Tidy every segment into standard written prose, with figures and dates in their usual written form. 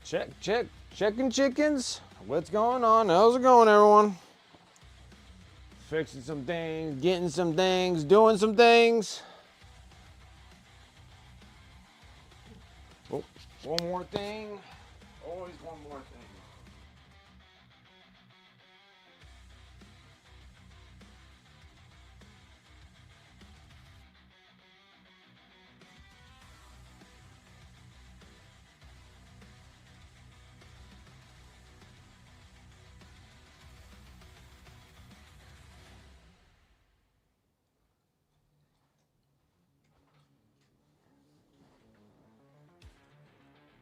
Checking chickens. What's going on? How's it going, everyone? Fixing some things, getting some things, doing some things. Oh, one more thing. Always one more thing.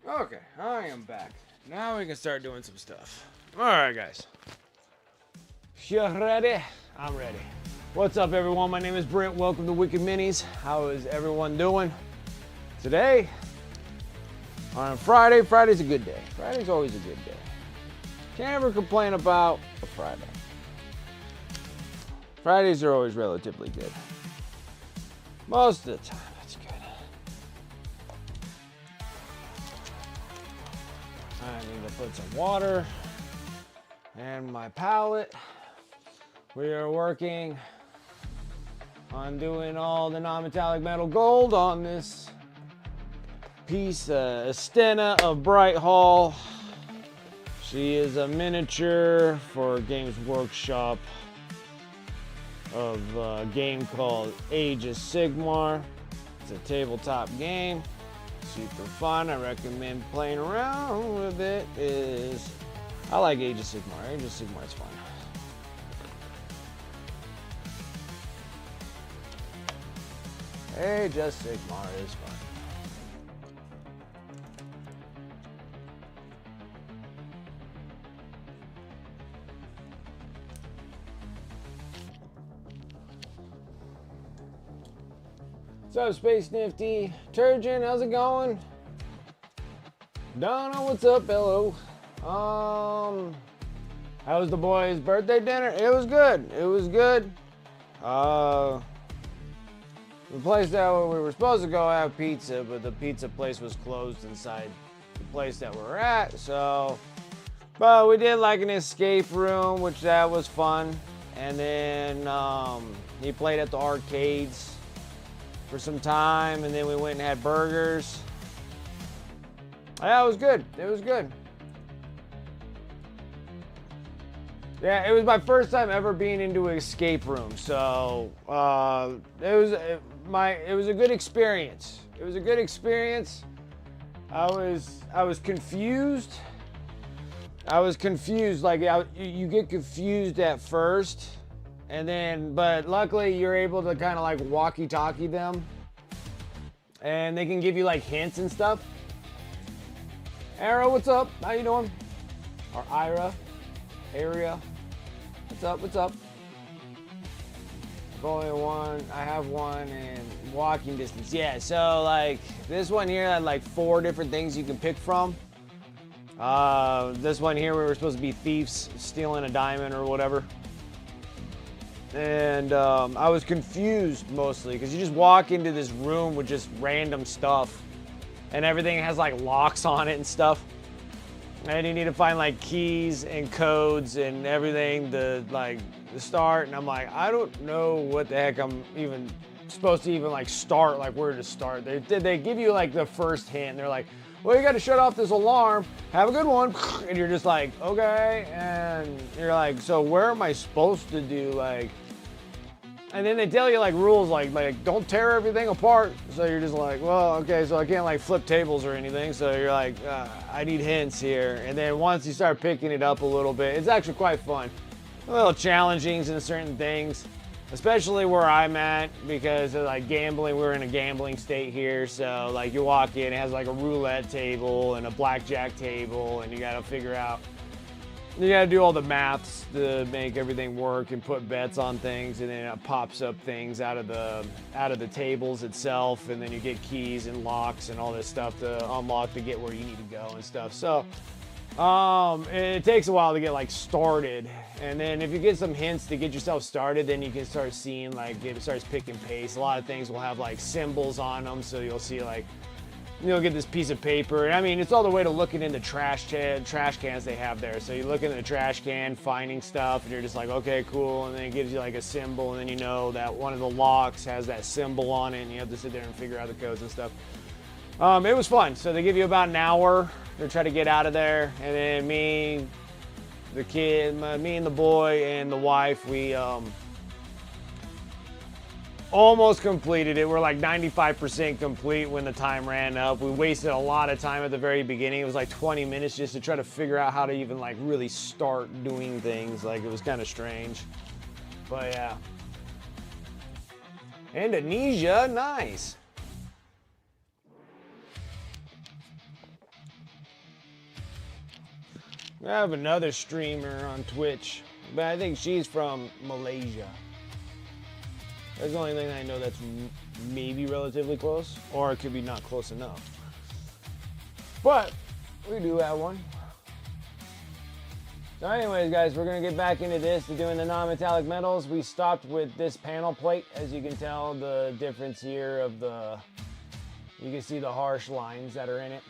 Okay, I am back. Now we can start doing some stuff. All right, guys. You ready? I'm ready. What's up, everyone? My name is Brent. Welcome to Wicked Minis. How is everyone doing? Today, on Friday, Friday's a good day. Friday's always a good day. Can't ever complain about a Friday. Fridays are always relatively good. Most of the time, it's good. I need to put some water and my palette. We are working on doing all the non-metallic metal gold on this piece, Estenna of Brighthall. She is a miniature for Games Workshop of a game called Aos Sigmar. It's a tabletop game. Super fun. I recommend playing around with it. I like Aos Sigmar. Aos Sigmar is fun. Aos Sigmar is fun. What's up, Space Nifty? Turgeon, how's it going? Donna, what's up? Hello. How was the boys' birthday dinner? It was good. It was good. The place that we were supposed to go have pizza, but the pizza place was closed inside the place that we're at. So, but we did like an escape room, which that was fun. And then he played at the arcades for some time, and then we went and had burgers. Yeah, it was good. It was good. Yeah, it was my first time ever being into an escape room, so it was a good experience. It was a good experience. I was confused. Like you get confused at first. And then, but luckily you're able to kind of like walkie-talkie them, and they can give you like hints and stuff. Arrow, what's up? How you doing? Or Area, what's up? What's up? I've only one. I have one in walking distance. Yeah. So like this one here had like 4 different things you can pick from. This one here we were supposed to be thieves stealing a diamond or whatever. And I was confused mostly because you just walk into this room with just random stuff, and everything has like locks on it and stuff, and you need to find like keys and codes and everything to start. And I'm like, I don't know what the heck I'm even supposed to even like start, like where to start. They give you like the first hint. They're like, well, you got to shut off this alarm. Have a good one. And you're just like, okay. And you're like, so where am I supposed to do like? And then they tell you like rules like don't tear everything apart. So you're just like, well, okay, so I can't like flip tables or anything. So you're like, I need hints here. And then once you start picking it up a little bit, it's actually quite fun. A little challenging in certain things, especially where I'm at, because of like gambling. We're in a gambling state here. So like you walk in, it has like a roulette table and a blackjack table, and you got to figure out, you got to do all the maths to make everything work and put bets on things, and then it pops up things out of the tables itself, and then you get keys and locks and all this stuff to unlock to get where you need to go and stuff. So it takes a while to get like started, and then if you get some hints to get yourself started, then you can start seeing like it starts picking pace. A lot of things will have like symbols on them, so you'll see like you'll get this piece of paper. And I mean, it's all the way to looking in the trash cans they have there. So you look in the trash can, finding stuff, and you're just like, okay, cool. And then it gives you like a symbol, and then you know that one of the locks has that symbol on it, and you have to sit there and figure out the codes and stuff. It was fun. So they give you about an hour to try to get out of there. And then me, the kid, me and the boy and the wife, we almost completed it. We're like 95% complete when the time ran up. We wasted a lot of time at the very beginning. It was like 20 minutes just to try to figure out how to even like really start doing things. Like it was kind of strange. But yeah. Indonesia, nice. I have another streamer on Twitch, but I think she's from Malaysia. That's the only thing I know that's maybe relatively close, or it could be not close enough. But we do have one. So anyways, guys, we're going to get back into this, to doing the non-metallic metals. We stopped with this panel plate. As you can tell, the difference here of you can see the harsh lines that are in it.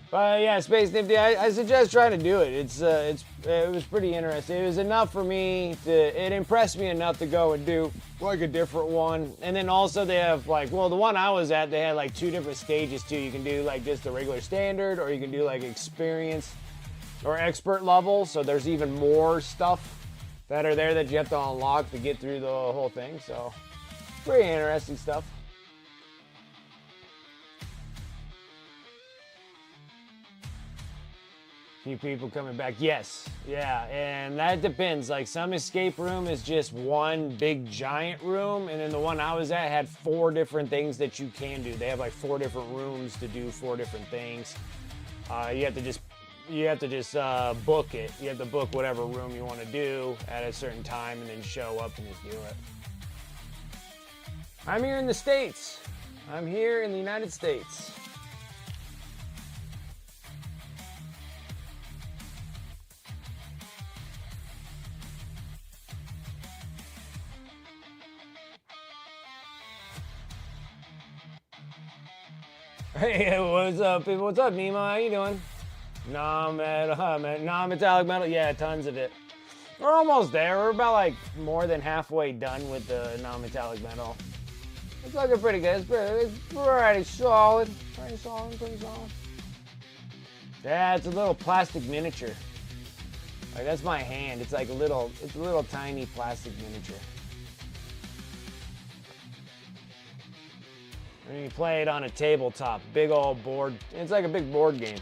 But yeah, Space Nifty, I suggest trying to do it. It was pretty interesting. It was enough for me it impressed me enough to go and do like a different one. And then also they have like, well, the one I was at, they had like 2 different stages too. You can do like just the regular standard, or you can do like experience or expert level. So there's even more stuff that are there that you have to unlock to get through the whole thing. So pretty interesting stuff. Few people coming back. Yes, yeah, and that depends. Like some escape room is just one big giant room, and then the one I was at had 4 different things that you can do. They have like 4 different rooms to do 4 different things. You have to just book it. You have to book whatever room you want to do at a certain time, and then show up and just do it. I'm here in the States. I'm here in the United States. Hey, what's up, people? What's up, Nemo? How you doing? Non-metallic metal. Yeah, tons of it. We're almost there. We're about like more than halfway done with the non-metallic metal. It's looking pretty good. It's pretty solid. Pretty solid. Yeah, it's a little plastic miniature. Like that's my hand. It's like a little tiny plastic miniature. And you play it on a tabletop, big old board. It's like a big board game.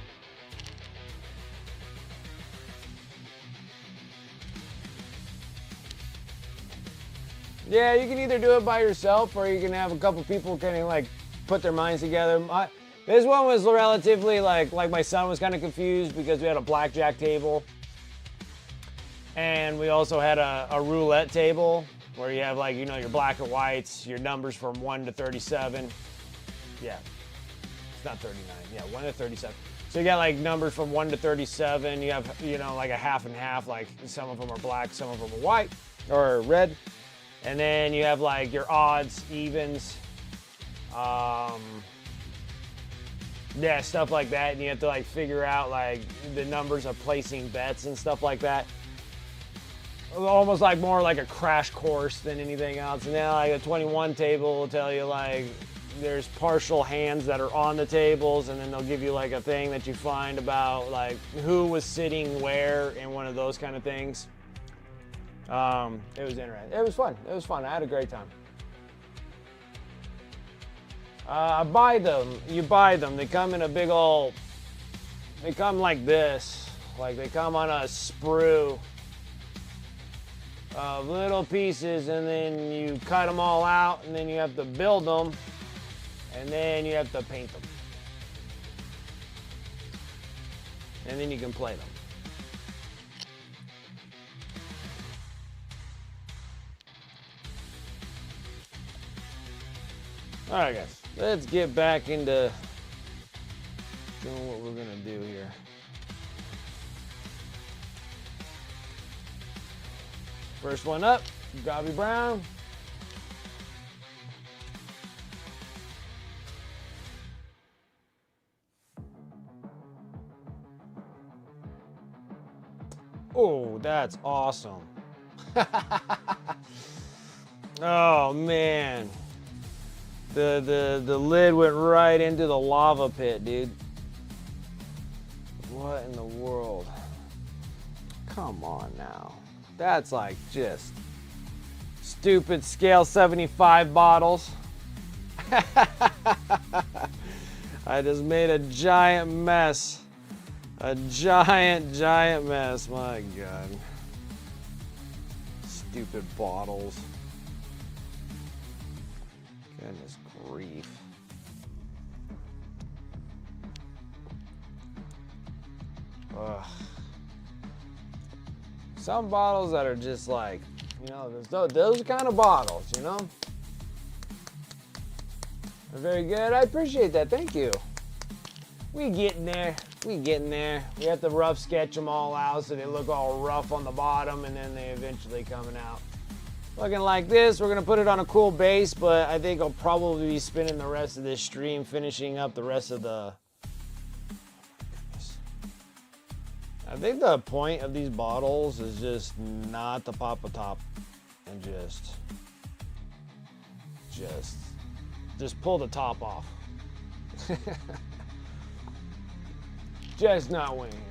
Yeah, you can either do it by yourself, or you can have a couple people kind of like put their minds together. This one was relatively like my son was kind of confused because we had a blackjack table. And we also had a roulette table where you have like, you know, your black and whites, your numbers from 1 to 37. Yeah, it's not 39. Yeah, 1 to 37. So you got like numbers from 1 to 37. You have, you know, like a half and half. Like some of them are black, some of them are white or red. And then you have like your odds, evens, yeah, stuff like that. And you have to like figure out like the numbers of placing bets and stuff like that. Almost like more like a crash course than anything else. And then like a 21 table will tell you like there's partial hands that are on the tables, and then they'll give you like a thing that you find about like who was sitting where and one of those kind of things. It was interesting. It was fun. It was fun. I had a great time. Buy them. You buy them. They come in a big old, they come like this. Like they come on a sprue of little pieces, and then you cut them all out, and then you have to build them, and then you have to paint them. And then you can play them. All right, guys, let's get back into doing what we're gonna do here. First one up, Gobby Brown. Oh, that's awesome. Oh man. The lid went right into the lava pit, dude. What in the world? Come on now. That's like just stupid scale 75 bottles. I just made a giant mess. A giant mess. My God. Stupid bottles. Goodness grief. Ugh. Some bottles that are just like, you know, those kind of bottles, you know? They're very good. I appreciate that. Thank you. We getting there. We getting there. We have to rough sketch them all out so they look all rough on the bottom, and then they eventually coming out. Looking like this. We're going to put it on a cool base, but I think I'll probably be spending the rest of this stream finishing up the rest of the... I think the point of these bottles is just not to pop a top and just pull the top off. Just not winning here.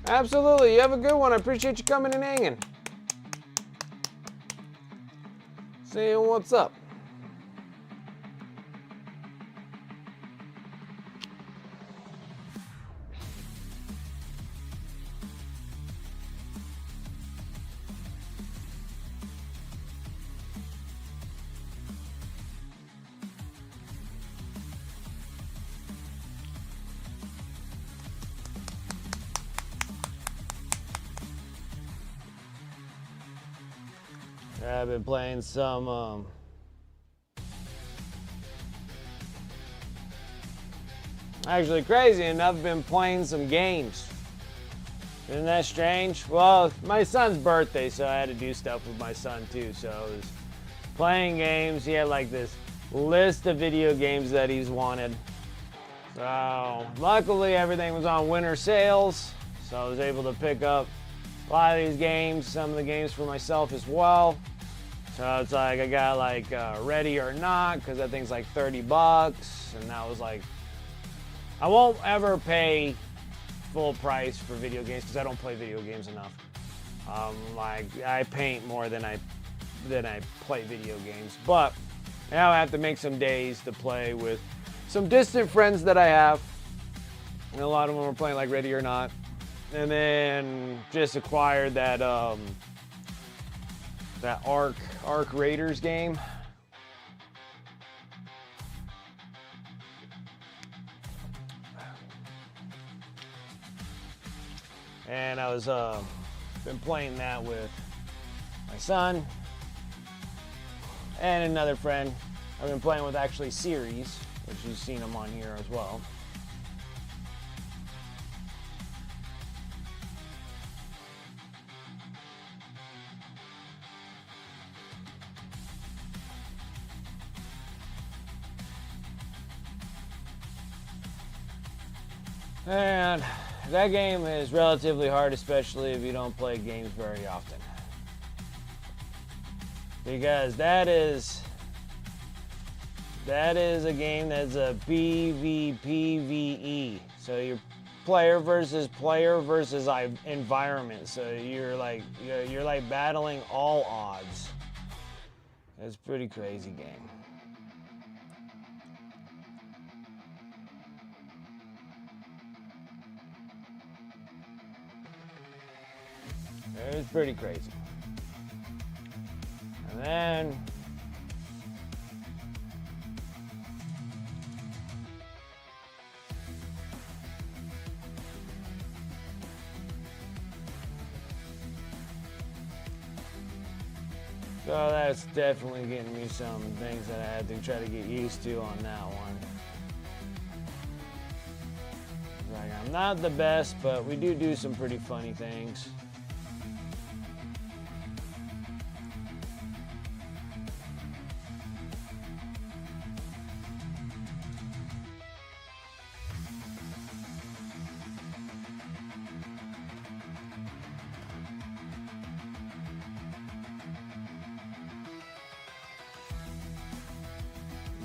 Absolutely. You have a good one. I appreciate you coming and hanging. Saying what's up. I've been playing some actually, crazy enough, I've been playing some games. Isn't that strange? Well, my son's birthday, so I had to do stuff with my son too. So I was playing games. He had like this list of video games that he's wanted. So luckily everything was on winter sales, so I was able to pick up a lot of these games, some of the games for myself as well. So it's like I got like Ready or Not, because that thing's like 30 bucks, and that was like, I won't ever pay full price for video games because I don't play video games enough. Like I paint more than I play video games, but now I have to make some days to play with some distant friends that I have, and a lot of them are playing like Ready or Not, and then just acquired that that Ark Raiders game. And I was been playing that with my son and another friend. I've been playing with actually Series, which you've seen him on here as well. And that game is relatively hard, especially if you don't play games very often. Because that is a game that's a PvPvE. So you're player versus environment. So you're like battling all odds. It's a pretty crazy game. It's pretty crazy. And then so that's definitely getting me some things that I had to try to get used to on that one. Like, I'm not the best, but we do some pretty funny things.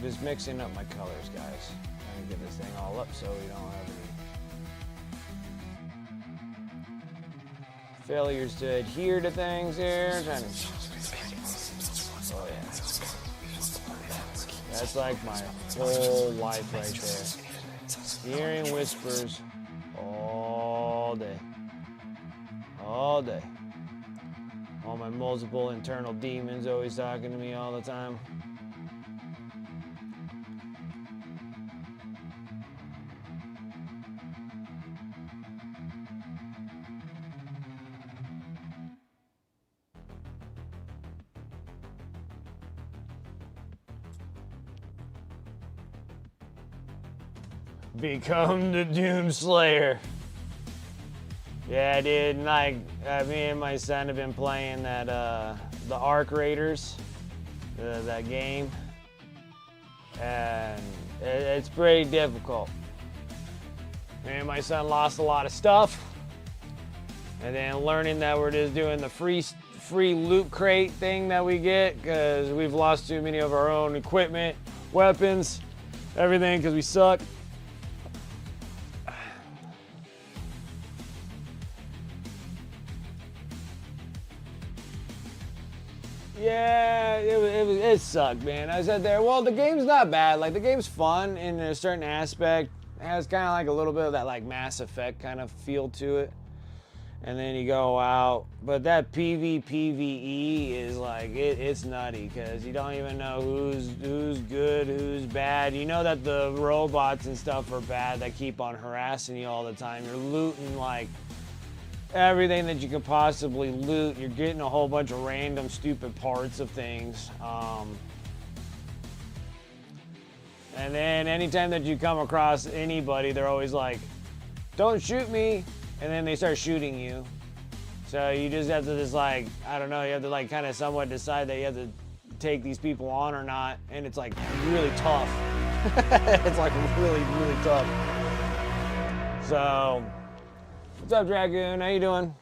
just mixing up my colors, guys. Trying to get this thing all up so we don't have any failures to adhere to things here. Oh yeah. That's like my whole life right there. Hearing whispers all day. All day. All my multiple internal demons always talking to me all the time. Become the Doomslayer. Yeah, dude. Like me and my son have been playing that the Arc Raiders, that game, and it's pretty difficult. Me and my son lost a lot of stuff, and then learning that we're just doing the free loot crate thing that we get because we've lost too many of our own equipment, weapons, everything because we suck. Yeah, it sucked, man. I said there, well, the game's not bad. Like, the game's fun in a certain aspect. It has kind of like a little bit of that, like, Mass Effect kind of feel to it. And then you go out. But that PvE is like, it's nutty because you don't even know who's good, who's bad. You know that the robots and stuff are bad that keep on harassing you all the time. You're looting, like, everything that you could possibly loot. You're getting a whole bunch of random stupid parts of things. And then anytime that you come across anybody, they're always like, don't shoot me. And then they start shooting you. So you just have to just like, I don't know, you have to like kind of somewhat decide that you have to take these people on or not. And it's like really tough. It's like really, really tough. So, what's up, Dragoon? How you doing?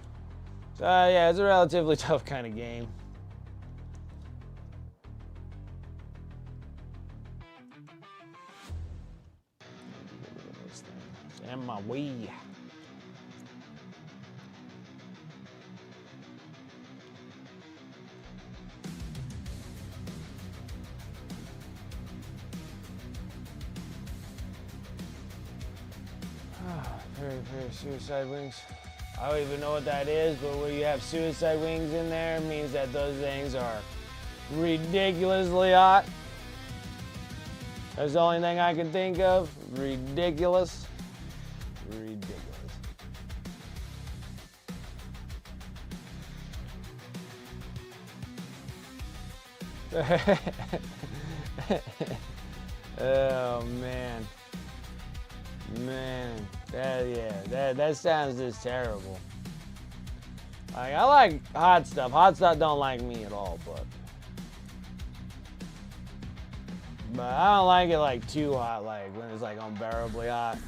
So, yeah, it's a relatively tough kind of game. And my Wii. Very suicide wings. I don't even know what that is, but when you have suicide wings in there, it means that those things are ridiculously hot. That's the only thing I can think of. Ridiculous. Ridiculous. Oh man. Man, that sounds just terrible. Like, I like hot stuff. Hot stuff don't like me at all, but I don't like it like too hot, like when it's like unbearably hot.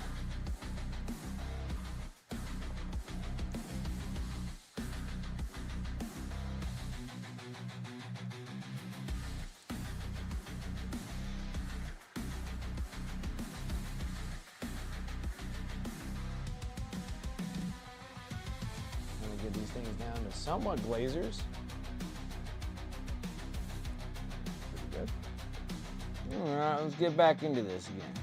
Get these things down to somewhat glazers. Pretty good. All right, let's get back into this again.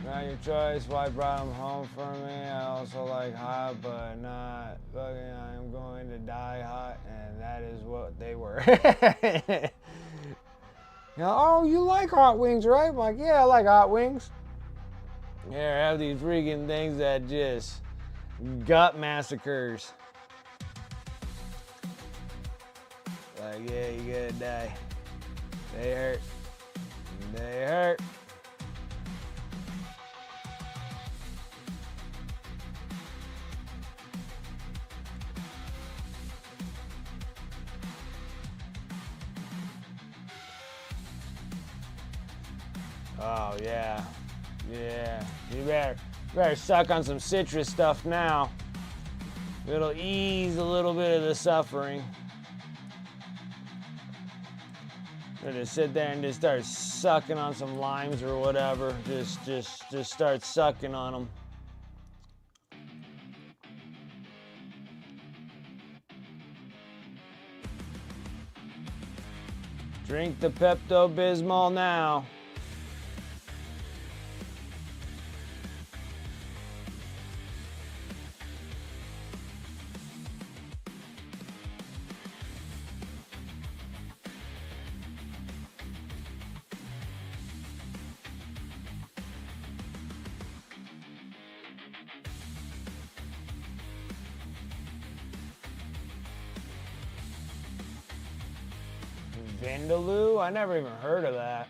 Now your choice. Why brought them home for me? I also like hot, but not fucking. I'm going to die hot, and that is what they were. You know, oh, you like hot wings, right? I'm like, yeah, I like hot wings. Yeah, I have these freaking things that just gut massacres. Like, yeah, you gotta die. They hurt. They hurt. Oh yeah, yeah. You better suck on some citrus stuff now. It'll ease a little bit of the suffering. Or just sit there and just start sucking on some limes or whatever. Just start sucking on them. Drink the Pepto-Bismol now. Vindaloo? I never even heard of that.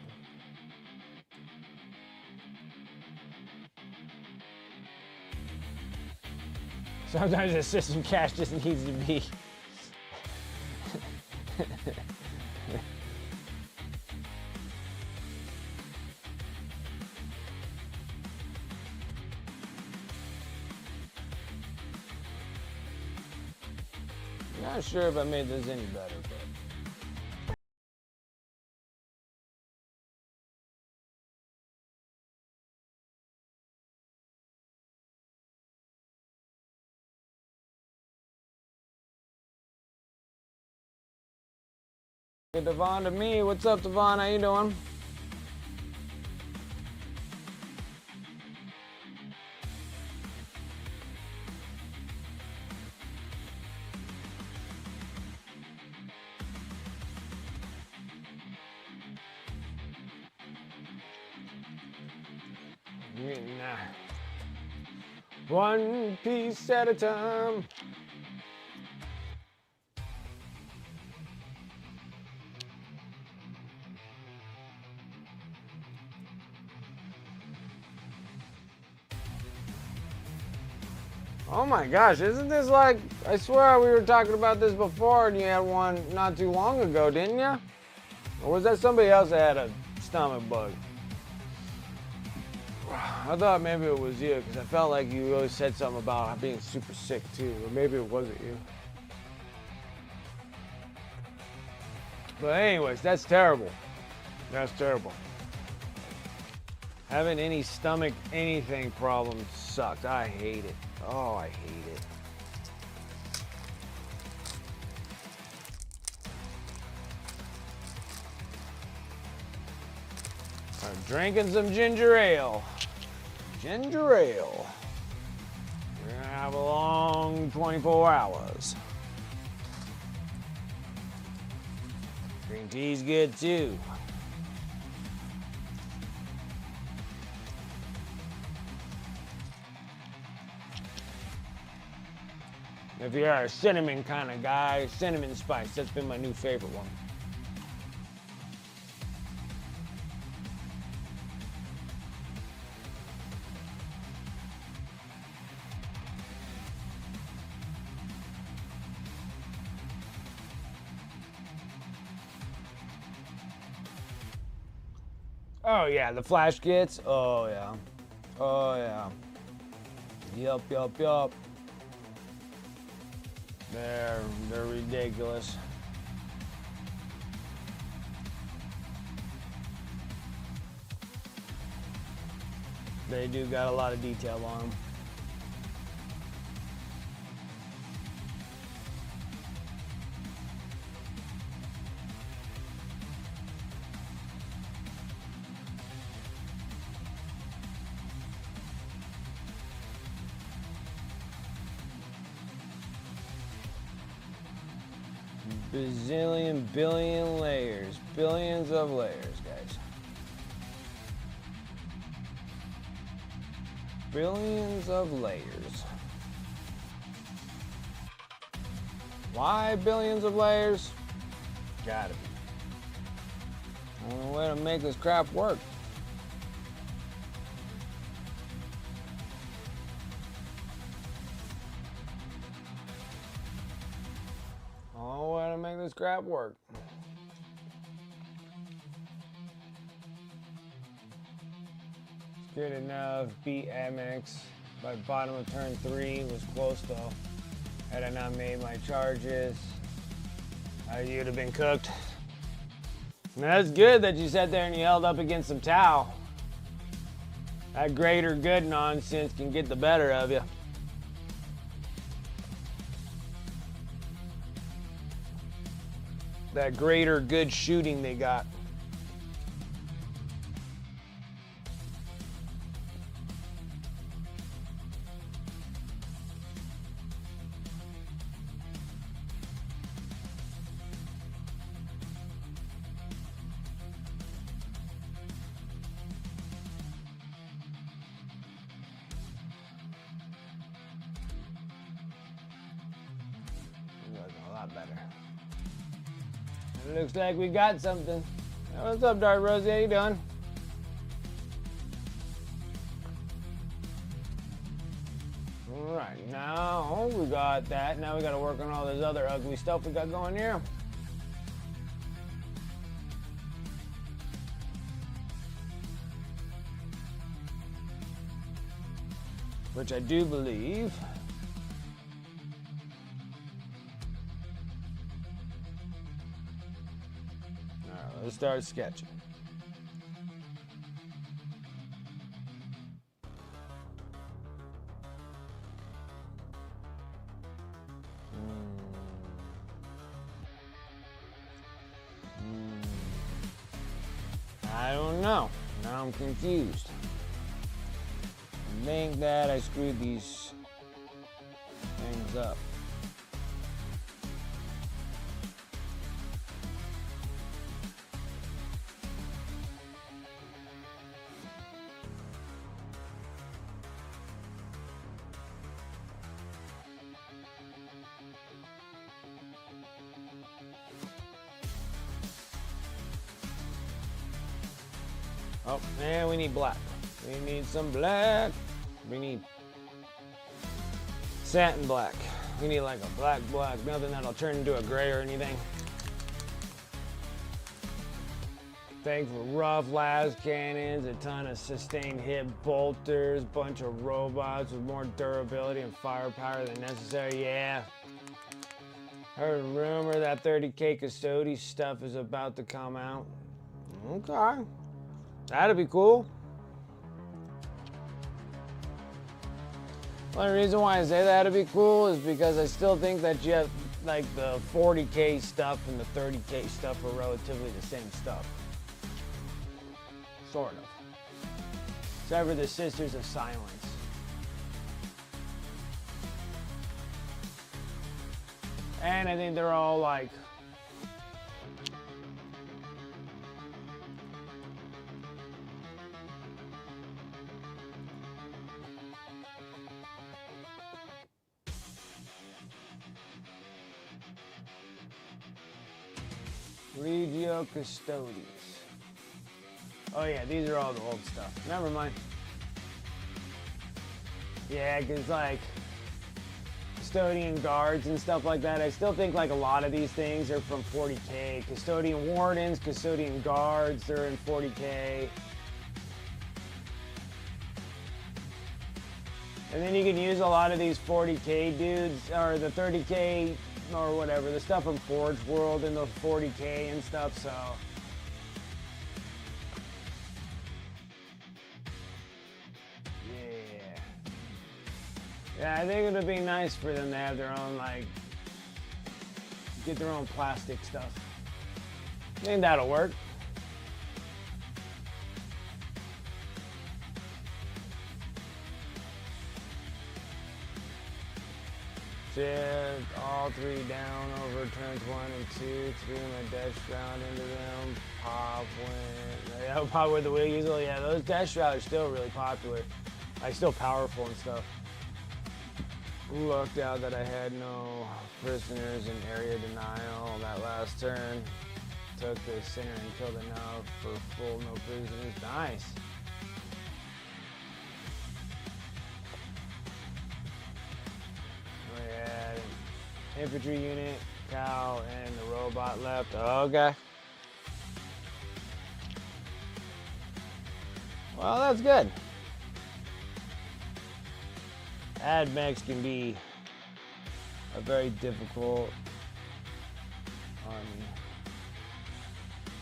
Sometimes the system cache just needs to be. Not sure if I made this any better, but. Hey, Devon to me. What's up, Devon? How you doing? Nah. One piece at a time. Oh my gosh, isn't this like, I swear we were talking about this before and you had one not too long ago, didn't you? Or was that somebody else that had a stomach bug? I thought maybe it was you because I felt like you always said something about being super sick too, or maybe it wasn't you. But anyways, that's terrible. That's terrible. Having any stomach anything problems sucks. I hate it. Oh, I hate it. I'm drinking some ginger ale. Ginger ale. We're gonna have a long 24 hours. Green tea's good too. If you're a cinnamon kind of guy, cinnamon spice, that's been my new favorite one. Oh yeah, the flash kits. Oh yeah. Oh yeah. Yup. They're ridiculous. They do got a lot of detail on them. Bazillion, billion layers. Billions of layers, guys. Billions of layers. Why billions of layers? Gotta be. Only way to make this crap work. Only way to make this crap work. Good enough. Beat MX by bottom of turn 3. Was close though. Had I not made my charges, you'd have been cooked. And that's good that you sat there and you held up against some Tau. That greater good nonsense can get the better of you. That greater good shooting they got. A lot better. It looks like we got something. What's up, Dark Rosie? How you doing? All right, now we got that. Now we got to work on all this other ugly stuff we got going here. Which I do believe. Let's start sketching. I don't know. Now I'm confused. I think that I screwed these things up. Oh, and we need black. We need some black. We need satin black. We need like a black, nothing that'll turn into a gray or anything. Thanks for rough las cannons, a ton of sustained hit bolters, bunch of robots with more durability and firepower than necessary. Yeah. Heard a rumor that 30K Custody stuff is about to come out. Okay. That'd be cool. Well, the reason why I say that'd be cool is because I still think that you have, like, the 40K stuff and the 30K stuff are relatively the same stuff. Sort of. Except for the Sisters of Silence. And I think they're all like Regio Custodes. Oh yeah, these are all the old stuff. Never mind. Yeah, because like custodian guards and stuff like that, I still think like a lot of these things are from 40K. Custodian wardens, custodian guards, they're in 40K. And then you can use a lot of these 40K dudes, or the 30K, or whatever, the stuff from Forge World and the 40K and stuff, so. Yeah. Yeah, I think it would be nice for them to have their own, like, get their own plastic stuff. I think that'll work. Shift, all three down, over turns 1 and 2, 3 my dash round into them, pop when, yeah, pop with the wheel usual, yeah, those dash routes are still really popular, like still powerful and stuff. Lucked out that I had no prisoners in area denial that last turn, took the center and killed enough for full no prisoners, nice. Infantry unit, cow, and the robot left. Okay. Well, that's good. AdMechs can be a very difficult army.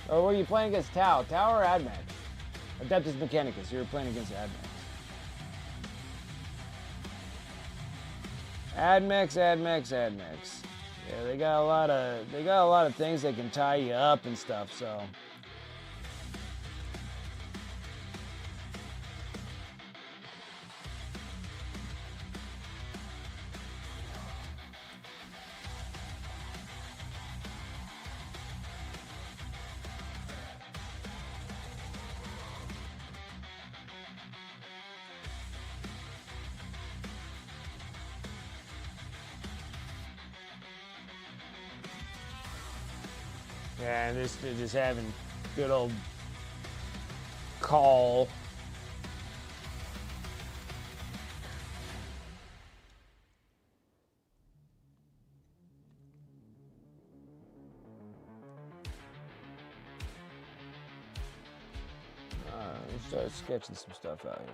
Or were you playing against Tau? Tau or Admax? Adeptus Mechanicus. You were playing against Admax. Admax. Yeah, they got a lot of things that can tie you up and stuff, so. Yeah, and they're just having good old call. Let's start sketching some stuff out here.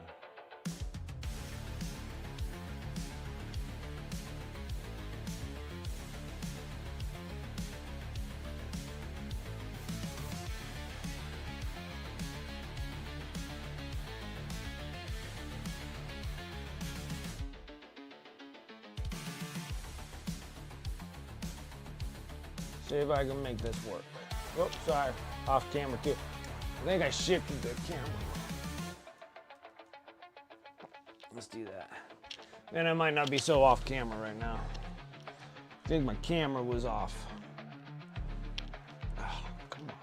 See if I can make this work. Oops, sorry. Off camera too. I think I shifted the camera. Let's do that. And I might not be so off camera right now. I think my camera was off. Oh, come on.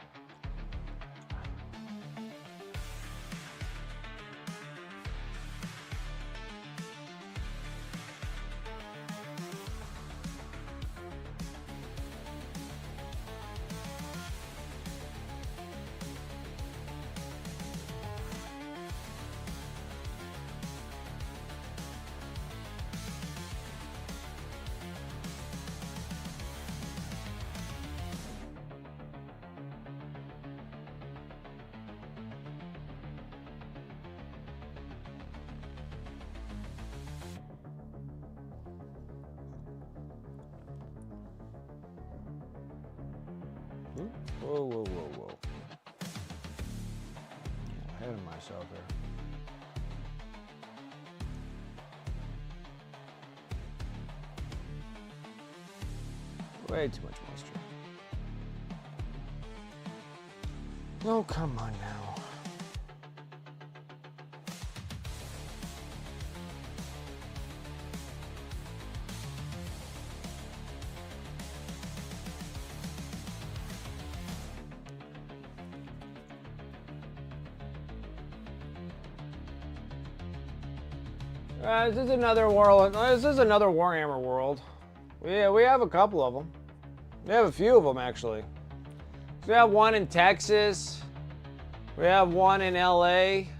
Whoa. Ahead of myself here. Way too much moisture. Oh, come on now. This is another world. This is another Warhammer world. Yeah, we have a couple of them. We have a few of them actually. We have one in Texas. We have one in LA.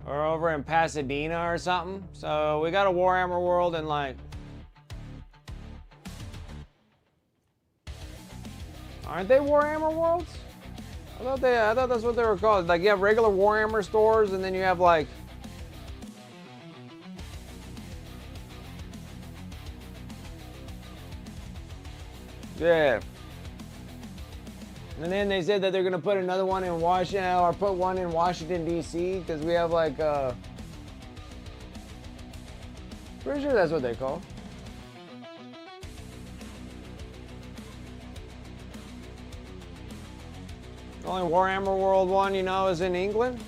Or over in Pasadena or something. So we got a Warhammer world in like. Aren't they Warhammer worlds? I thought that's what they were called. Like you have regular Warhammer stores and then you have like. Yeah. And then they said that they're gonna put another one in Washington, or put one in Washington D.C. because we have like pretty sure that's what they call. The only Warhammer World one, you know, is in England.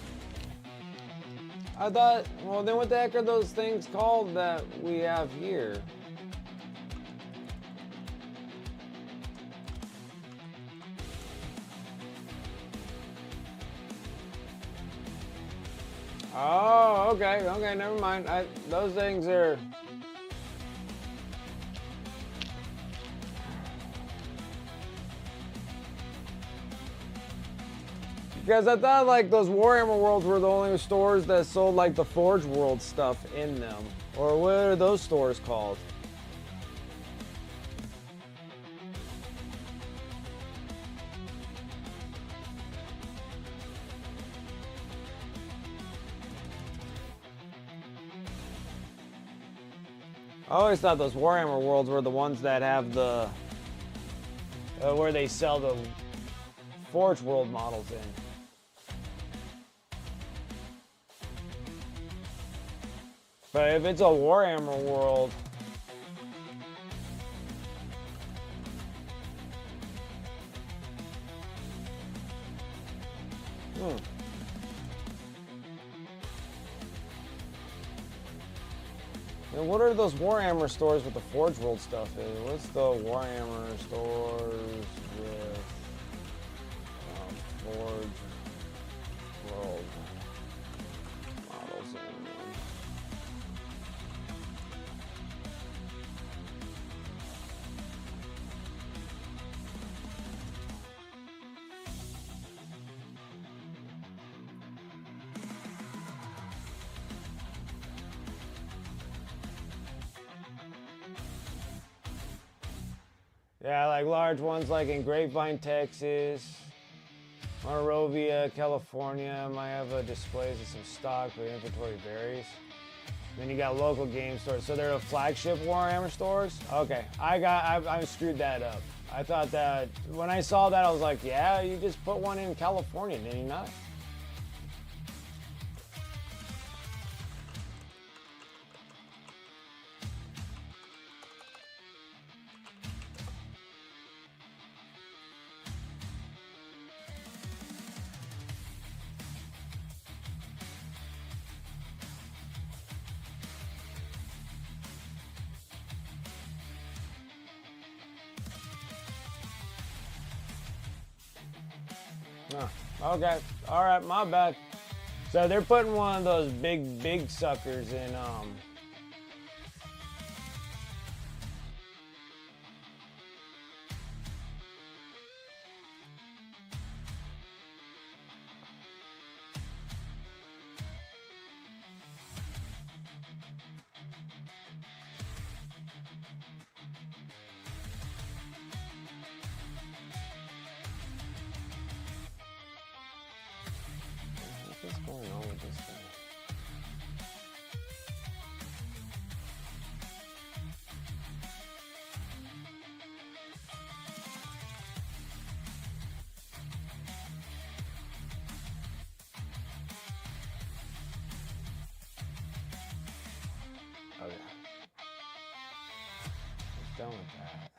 I thought, well, then what the heck are those things called that we have here? Oh, okay, never mind. Those things are. Because I thought like those Warhammer Worlds were the only stores that sold like the Forge World stuff in them. Or what are those stores called? I always thought those Warhammer worlds were the ones that have the where they sell the Forge World models in. But if it's a Warhammer world, And what are those Warhammer stores with the Forge World stuff in? What's the Warhammer stores with Forge World models in them? Yeah, like large ones like in Grapevine, Texas, Monrovia, California might have displays of some stock, but inventory varies. Then you got local game stores. So they're the flagship Warhammer stores? Okay, I screwed that up. I thought that, when I saw that, I was like, yeah, you just put one in California, did you not? Oh, okay. All right, my bad. So they're putting one of those big suckers in what's going on with this thing? Okay. What's done with that?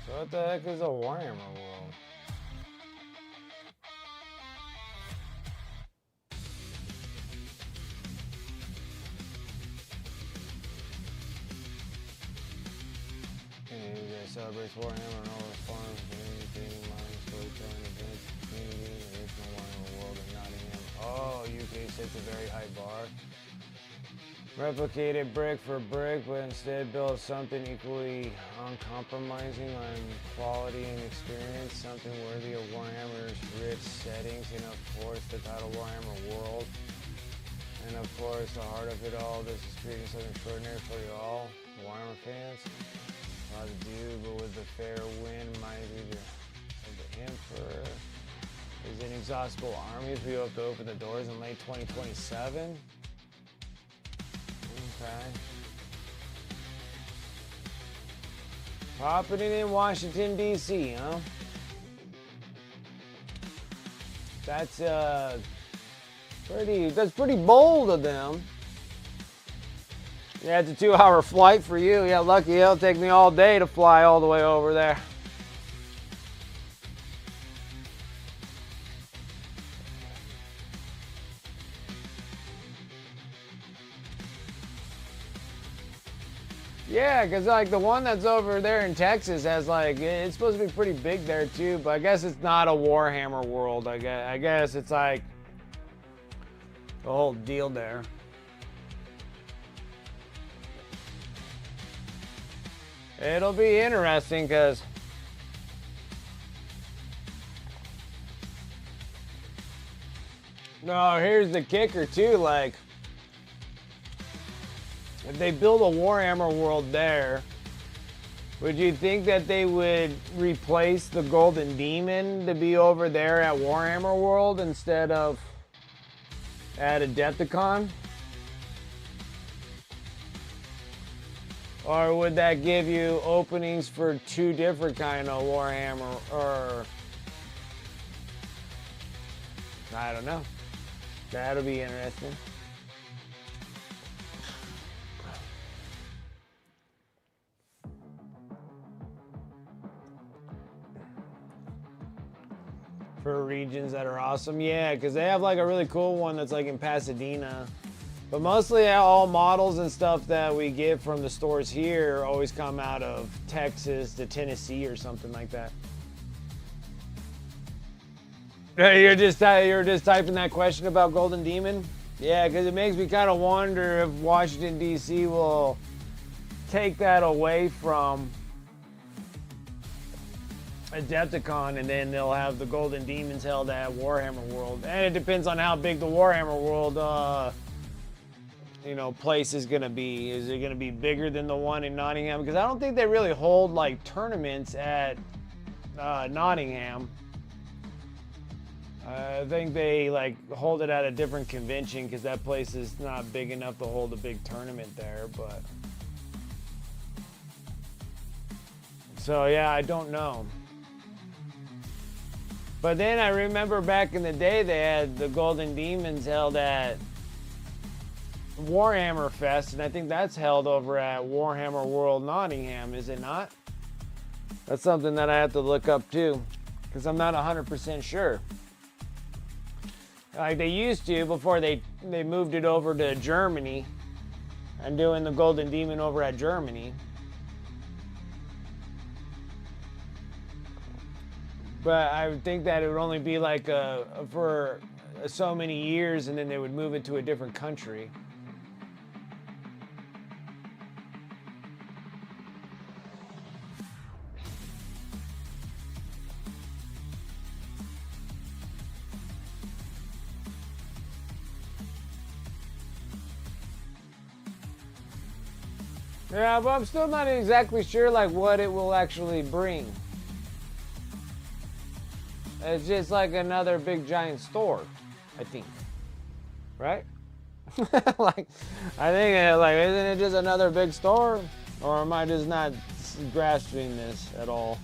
So what the heck is a Warhammer world? Celebrates Warhammer and all the farms, community, mining, storytelling events, community, and original Warhammer world of Nottingham. Oh, UK sets a very high bar. Replicate it brick for brick, but instead build something equally uncompromising on quality and experience, something worthy of Warhammer's rich settings, and of course the title Warhammer World. And of course, the heart of it all, this is creating something extraordinary for you all, Warhammer fans. A lot to do, but with the fair wind, reminds me of the Emperor. Is inexhaustible armies. We hope to open the doors in late 2027. Okay. Popping it in Washington, D.C., huh? That's pretty bold of them. Yeah, it's a 2-hour flight for you. Yeah, lucky it'll take me all day to fly all the way over there. Yeah, because like the one that's over there in Texas has like, it's supposed to be pretty big there too, but I guess it's not a Warhammer world. I guess it's like the whole deal there. It'll be interesting because no, here's the kicker too, like if they build a Warhammer world there, would you think that they would replace the Golden Demon to be over there at Warhammer World instead of at Adepticon? Or would that give you openings for 2 different kind of Warhammer, or I don't know. That'll be interesting. For regions that are awesome, yeah, because they have like a really cool one that's like in Pasadena. But mostly all models and stuff that we get from the stores here always come out of Texas to Tennessee or something like that. You're just typing that question about Golden Demon? Yeah, because it makes me kind of wonder if Washington, D.C. will take that away from Adepticon, and then they'll have the Golden Demons held at Warhammer World. And it depends on how big the Warhammer World place is gonna be. Is it gonna be bigger than the one in Nottingham? Because I don't think they really hold like tournaments at Nottingham. I think they like hold it at a different convention because that place is not big enough to hold a big tournament there. But so yeah, I don't know. But then I remember back in the day they had the Golden Demons held at Warhammer Fest, and I think that's held over at Warhammer World Nottingham, is it not? That's something that I have to look up too, because I'm not 100% sure. Like they used to before they moved it over to Germany and doing the Golden Demon over at Germany. But I would think that it would only be like for so many years, and then they would move it to a different country. Yeah, but I'm still not exactly sure like what it will actually bring. It's just like another big giant store, I think. Right? Like, I think like, isn't it just another big store? Or am I just not grasping this at all?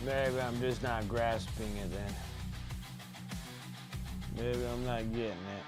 Maybe I'm just not grasping it then. Maybe I'm not getting it.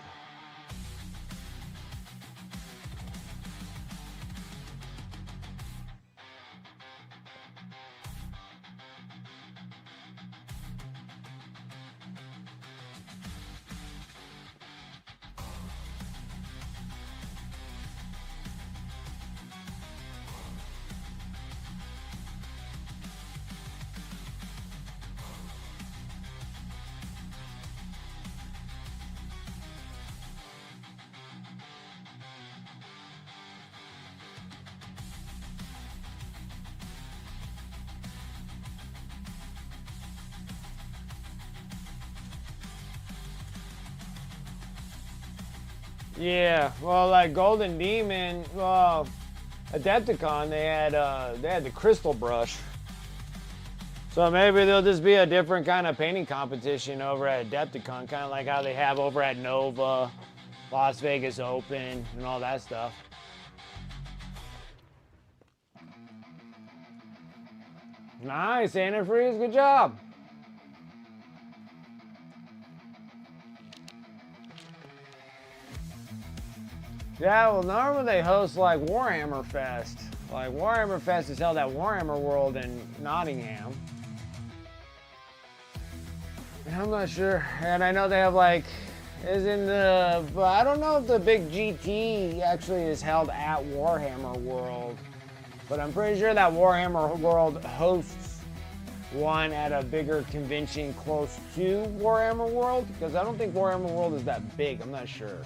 Yeah, well, like Golden Demon, well, Adepticon, they had the crystal brush. So maybe there'll just be a different kind of painting competition over at Adepticon, kind of like how they have over at Nova, Las Vegas Open, and all that stuff. Nice, Antifreeze, good job. Yeah, well, normally they host like Warhammer Fest. Like Warhammer Fest is held at Warhammer World in Nottingham. And I'm not sure. And I know they have like is in the, but I don't know if the big GT actually is held at Warhammer World, but I'm pretty sure that Warhammer World hosts one at a bigger convention close to Warhammer World, because I don't think Warhammer World is that big. I'm not sure.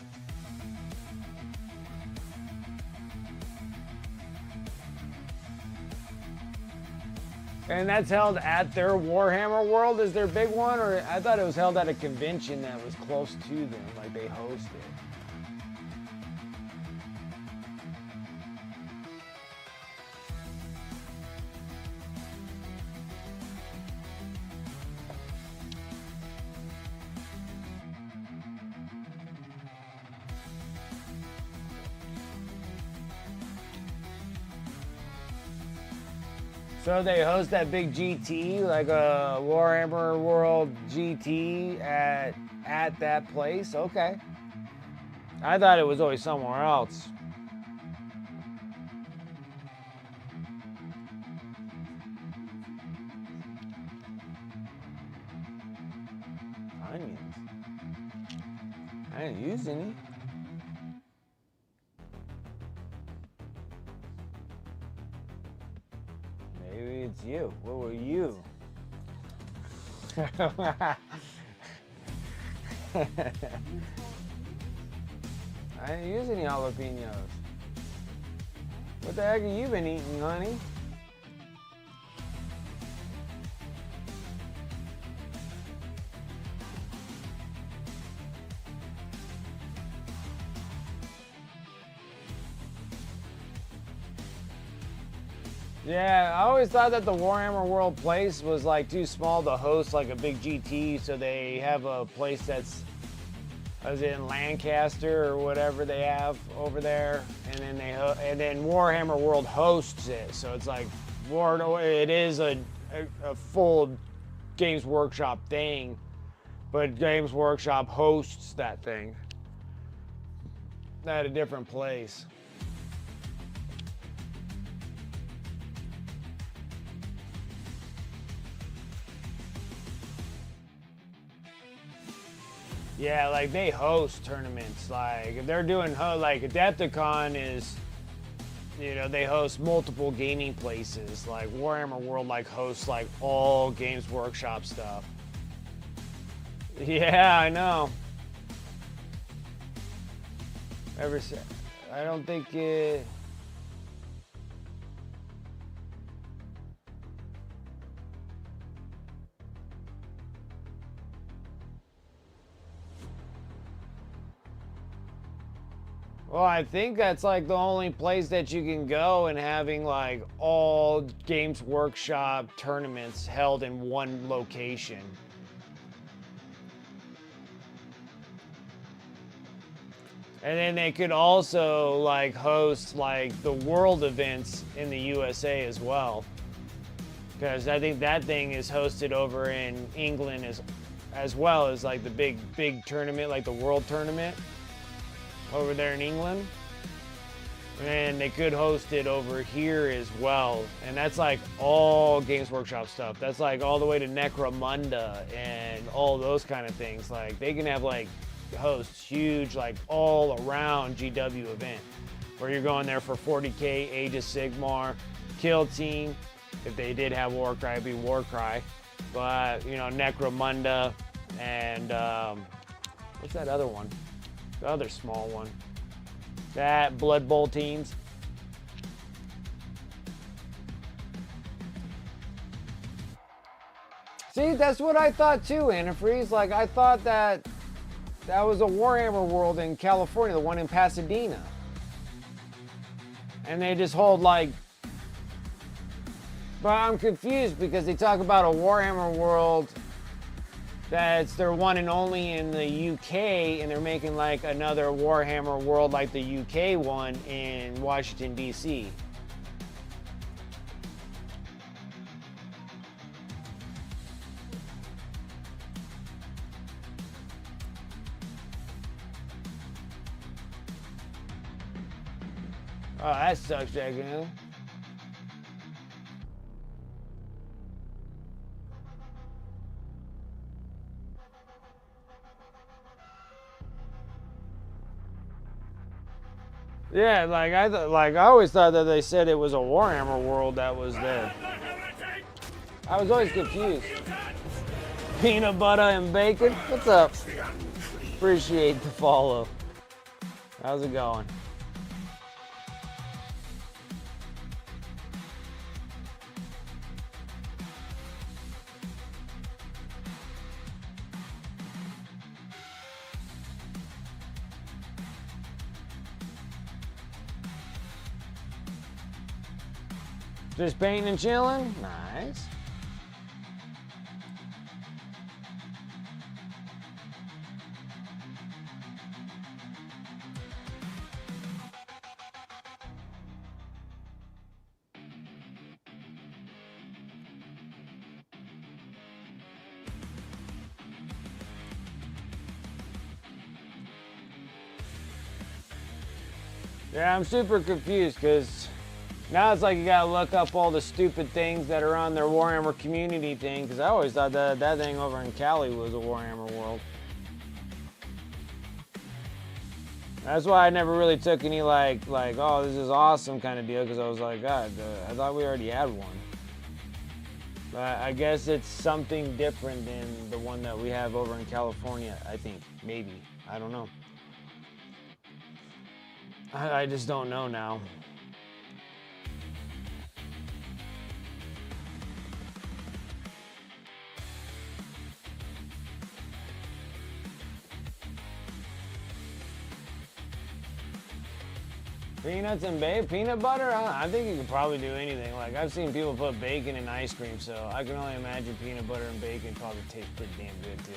And that's held at their Warhammer World is their big one, or I thought it was held at a convention that was close to them, like they host it. So they host that big GT, like a Warhammer World GT at that place? Okay. I thought it was always somewhere else. Onions. I didn't use any. Maybe it's you. What were you? I didn't use any jalapenos. What the heck have you been eating, honey? Yeah, I always thought that the Warhammer World place was like too small to host like a big GT, so they have a place that's, as in Lancaster or whatever they have over there, and then Warhammer World hosts it, so it's like it is a full Games Workshop thing, but Games Workshop hosts that thing at a different place. Yeah, like they host tournaments. Like if they're doing like Adepticon is, you know, they host multiple gaming places. Like Warhammer World like hosts like all Games Workshop stuff. Yeah, I know. I don't think it. Well, I think that's like the only place that you can go and having like all Games Workshop tournaments held in one location. And then they could also like host like the world events in the USA as well. Because I think that thing is hosted over in England as well as like the big tournament, like the world tournament over there in England. And they could host it over here as well. And that's like all Games Workshop stuff. That's like all the way to Necromunda and all those kind of things. Like they can have like hosts huge like all around GW event where you're going there for 40K, Age of Sigmar, Kill Team. If they did have Warcry, it'd be Warcry. But you know, Necromunda and what's that other one? The other small one. That Blood Bowl teams. See, that's what I thought too, Antifreeze. Like I thought that was a Warhammer World in California, the one in Pasadena. And they just hold like, but I'm confused because they talk about a Warhammer World that's their one and only in the UK, and they're making like another Warhammer World like the UK one in Washington, D.C. Oh, that sucks, Jack. Yeah, like I always thought that they said it was a Warhammer world that was there. I was always confused. Peanut butter and bacon. What's up? Appreciate the follow. How's it going? Just painting and chilling? Nice. Yeah, I'm super confused because now it's like you gotta look up all the stupid things that are on their Warhammer community thing, because I always thought that thing over in Cali was a Warhammer world. That's why I never really took any like oh, this is awesome kind of deal, because I was like, God, I thought we already had one. But I guess it's something different than the one that we have over in California, I think. Maybe. I don't know. I just don't know now. Peanuts and peanut butter? I think you could probably do anything. Like, I've seen people put bacon in ice cream, so I can only imagine peanut butter and bacon probably taste pretty damn good too.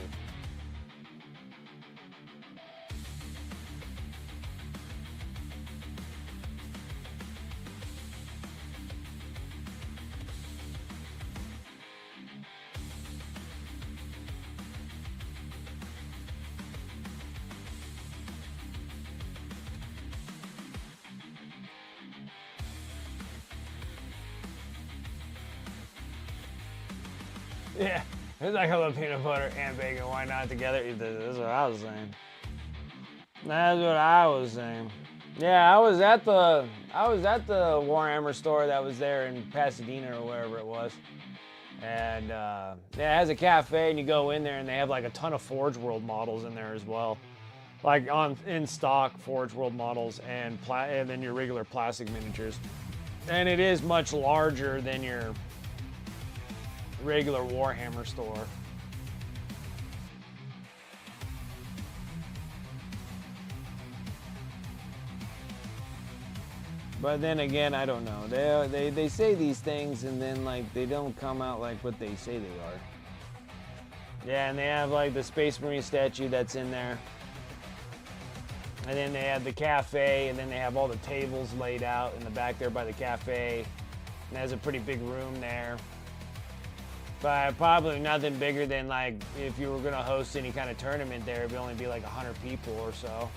Yeah, it's like I love peanut butter and bacon. Why not together? That's what I was saying. That's what I was saying. Yeah, I was at the Warhammer store that was there in Pasadena or wherever it was, and yeah, it has a cafe, and you go in there, and they have like a ton of Forge World models in there as well, like in stock Forge World models, and then your regular plastic miniatures, and it is much larger than your regular Warhammer store. But then again, I don't know. They say these things and then like they don't come out like what they say they are. Yeah, and they have like the Space Marine statue that's in there. And then they have the cafe, and then they have all the tables laid out in the back there by the cafe. And there's a pretty big room there. But probably nothing bigger than like if you were gonna host any kind of tournament there, it'd only be like 100 people or so.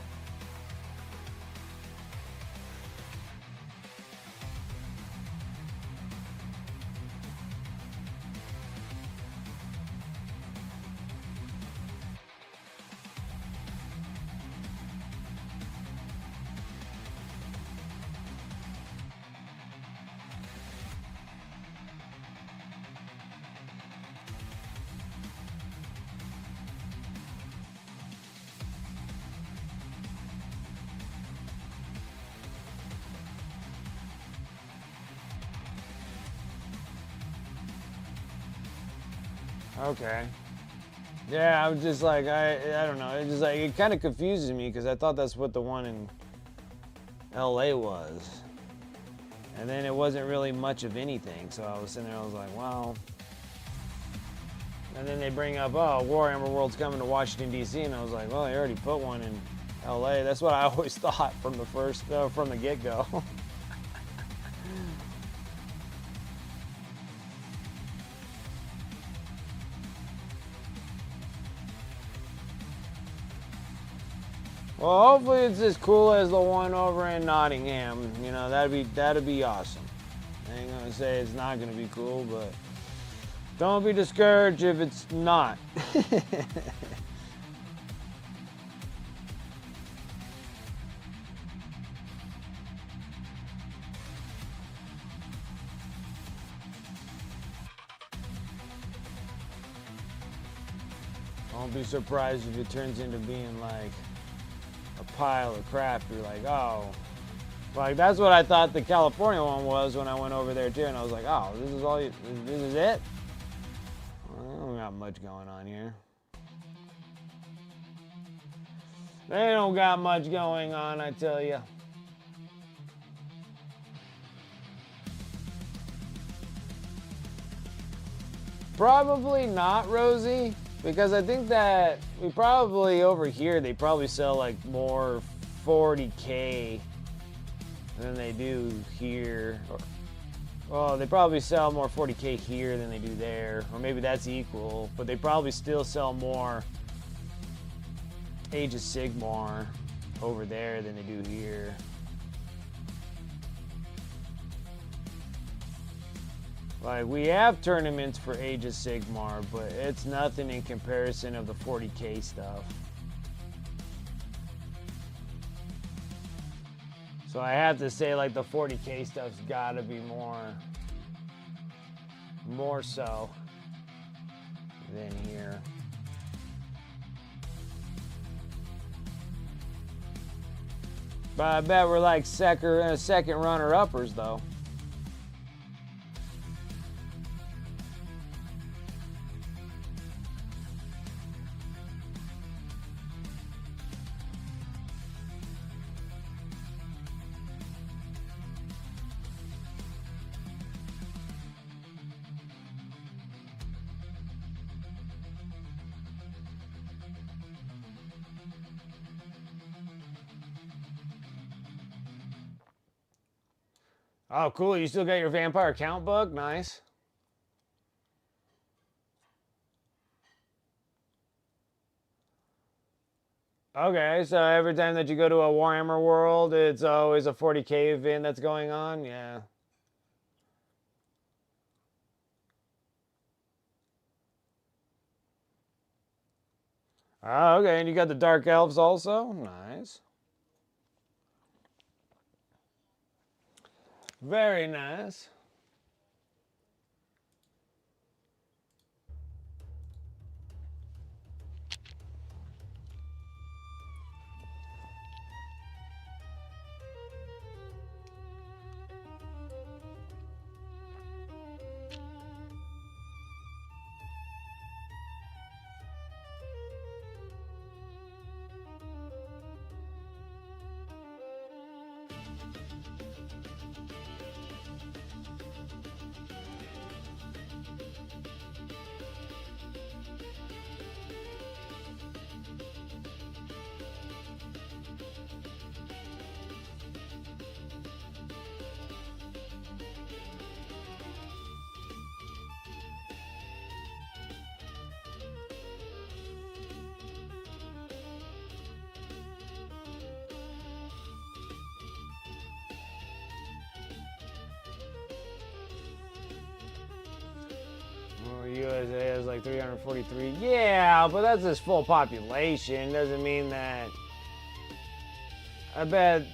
Okay. Yeah, I was just like, I don't know. It just like, it kind of confuses me because I thought that's what the one in LA was. And then it wasn't really much of anything. So I was sitting there, I was like, wow. And then they bring up, oh, Warhammer World's coming to Washington, D.C. And I was like, well, they already put one in LA. That's what I always thought from the get-go. Well, hopefully it's as cool as the one over in Nottingham. You know, that'd be awesome. I ain't gonna say it's not gonna be cool, but don't be discouraged if it's not. Don't be surprised if it turns into being like a pile of crap. You're like, oh. Like, that's what I thought the California one was when I went over there too. And I was like, oh, this is all you, this is it? Well, I don't got much going on here. They don't got much going on, I tell you. Probably not, Rosie, because I think that we probably over here, they probably sell like more 40K than they do here. Well, they probably sell more 40K here than they do there, or maybe that's equal, but they probably still sell more Age of Sigmar over there than they do here. Like, we have tournaments for Age of Sigmar, but it's nothing in comparison of the 40K stuff. So I have to say, like, the 40K stuff's gotta be more so than here. But I bet we're like second runner-uppers, though. Oh, cool. You still got your vampire count book? Nice. Okay, so every time that you go to a Warhammer world, it's always a 40K event that's going on? Yeah. Oh, okay, and you got the Dark Elves also? Nice. Very nice. USA has like 343. Yeah, but that's its full population. Doesn't mean that. I bet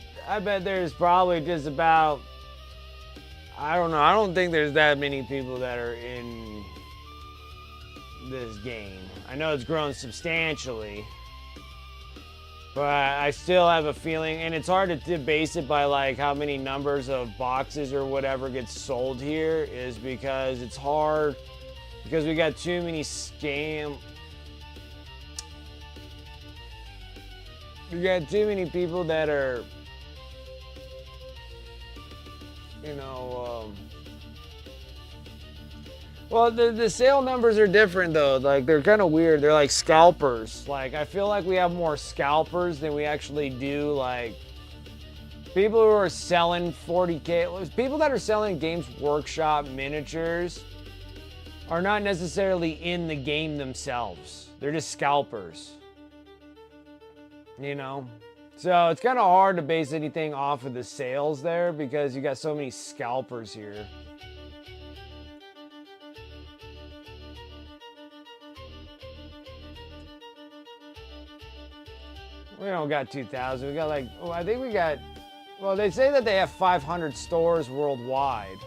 there's probably just about, I don't know. I don't think there's that many people that are in this game. I know it's grown substantially, but I still have a feeling, and it's hard to base it by like how many numbers of boxes or whatever gets sold here, is because it's hard. Because we got too many we got too many people that are, you know, well, the sale numbers are different though. Like, they're kind of weird. They're like scalpers. Like, I feel like we have more scalpers than we actually do, like, people who are selling 40K. People that are selling Games Workshop miniatures are not necessarily in the game themselves. They're just scalpers. You know? So it's kind of hard to base anything off of the sales there because you got so many scalpers here. We don't got 2,000. We got like, oh, I think we got, well, they say that they have 500 stores worldwide.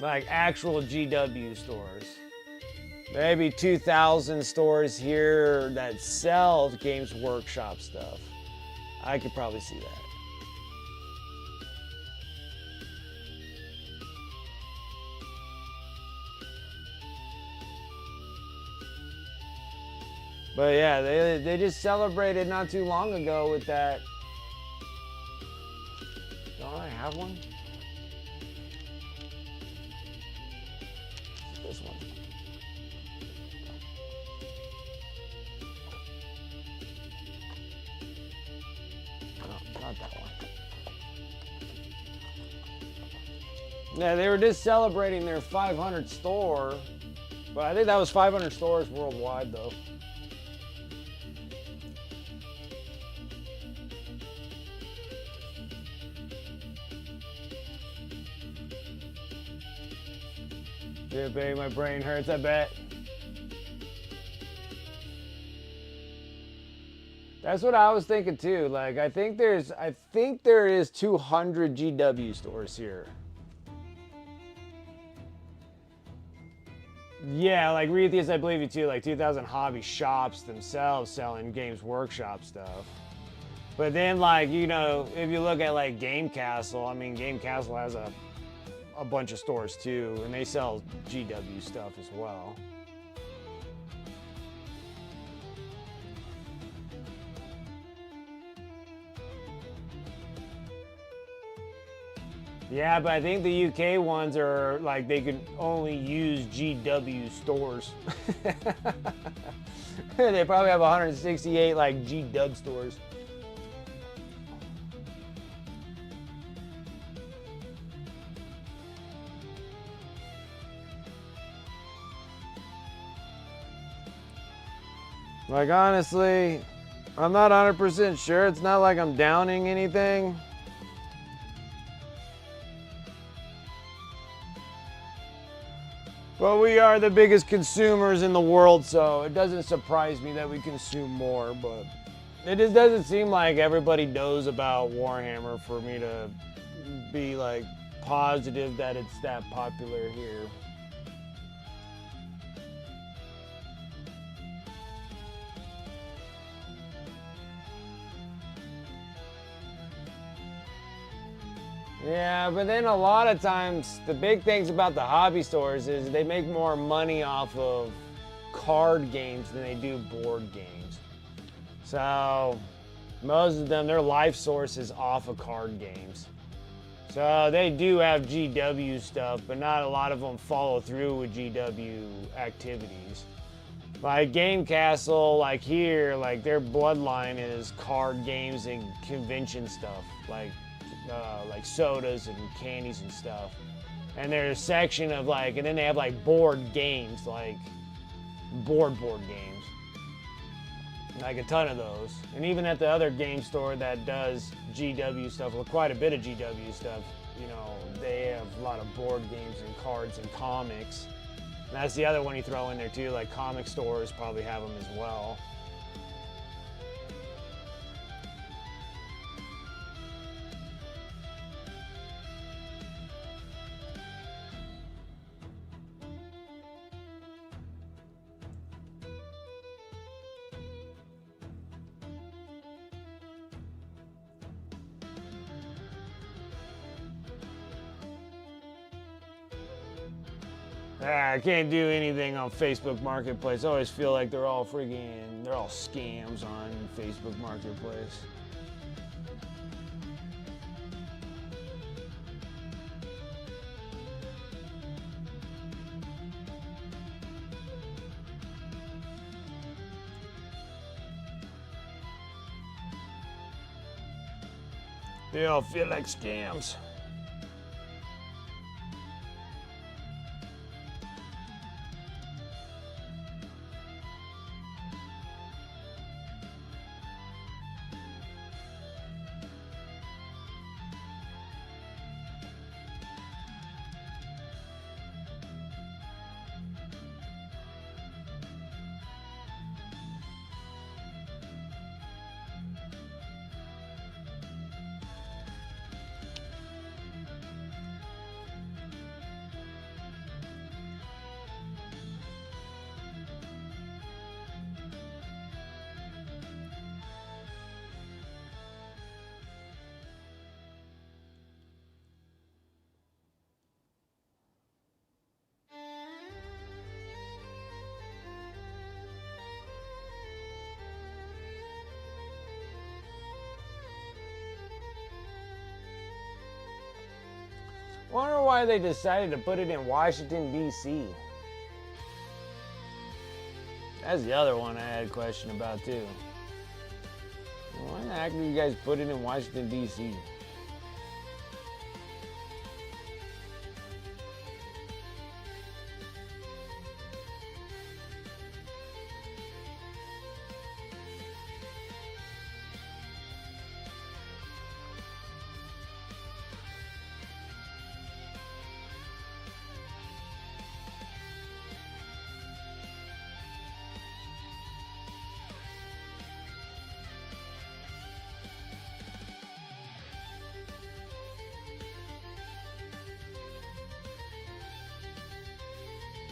Like actual GW stores. Maybe 2,000 stores here that sell Games Workshop stuff. I could probably see that. But yeah, they just celebrated not too long ago with that. Don't I have one? This one. No, not that one. Yeah, they were just celebrating their 500th store, but I think that was 500 stores worldwide though. Yeah, baby, my brain hurts, I bet. That's what I was thinking too. Like, I think there is 200 GW stores here. Yeah, like Retheus, I believe you too. Like 2,000 hobby shops themselves selling Games Workshop stuff. But then, like, you know, if you look at like Game Castle, I mean, Game Castle has a bunch of stores too, and they sell GW stuff as well. Yeah, but I think the UK ones are like they can only use GW stores. They probably have 168 like GW stores. Like, honestly, I'm not 100% sure. It's not like I'm downing anything. But we are the biggest consumers in the world, so it doesn't surprise me that we consume more. But it just doesn't seem like everybody knows about Warhammer for me to be like positive that it's that popular here. Yeah, but then a lot of times the big things about the hobby stores is they make more money off of card games than they do board games. So most of them, their life source is off of card games. So they do have GW stuff, but not a lot of them follow through with GW activities. Like Game Castle, like here, like their bloodline is card games and convention stuff, like sodas and candies and stuff. And there's a section of like, and then they have like board games, like board games. Like a ton of those. And even at the other game store that does GW stuff, well, quite a bit of GW stuff, you know, they have a lot of board games and cards and comics. And that's the other one you throw in there too, like comic stores probably have them as well. I can't do anything on Facebook Marketplace. I always feel like they're all scams on Facebook Marketplace. They all feel like scams. Wonder why they decided to put it in Washington, D.C. That's the other one I had a question about, too. Why the heck did you guys put it in Washington, D.C.?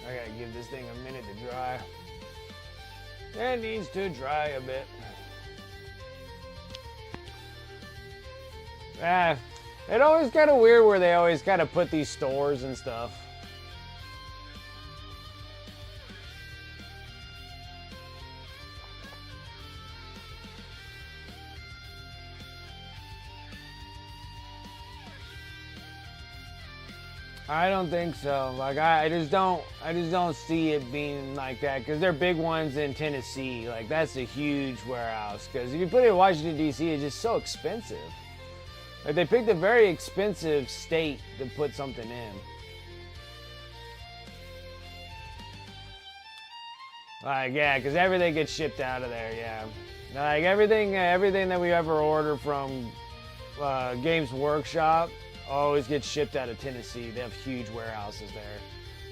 I gotta give this thing a minute to dry. It needs to dry a bit. It always kind of weird where they always kind of put these stores and stuff. I don't think so. Like I just don't see it being like that because they're big ones in Tennessee. Like that's a huge warehouse. Because if you put it in Washington D.C., it's just so expensive. Like they picked a very expensive state to put something in. Like yeah, because everything gets shipped out of there. Yeah, like everything that we ever order from Games Workshop always gets shipped out of Tennessee. They have huge warehouses there.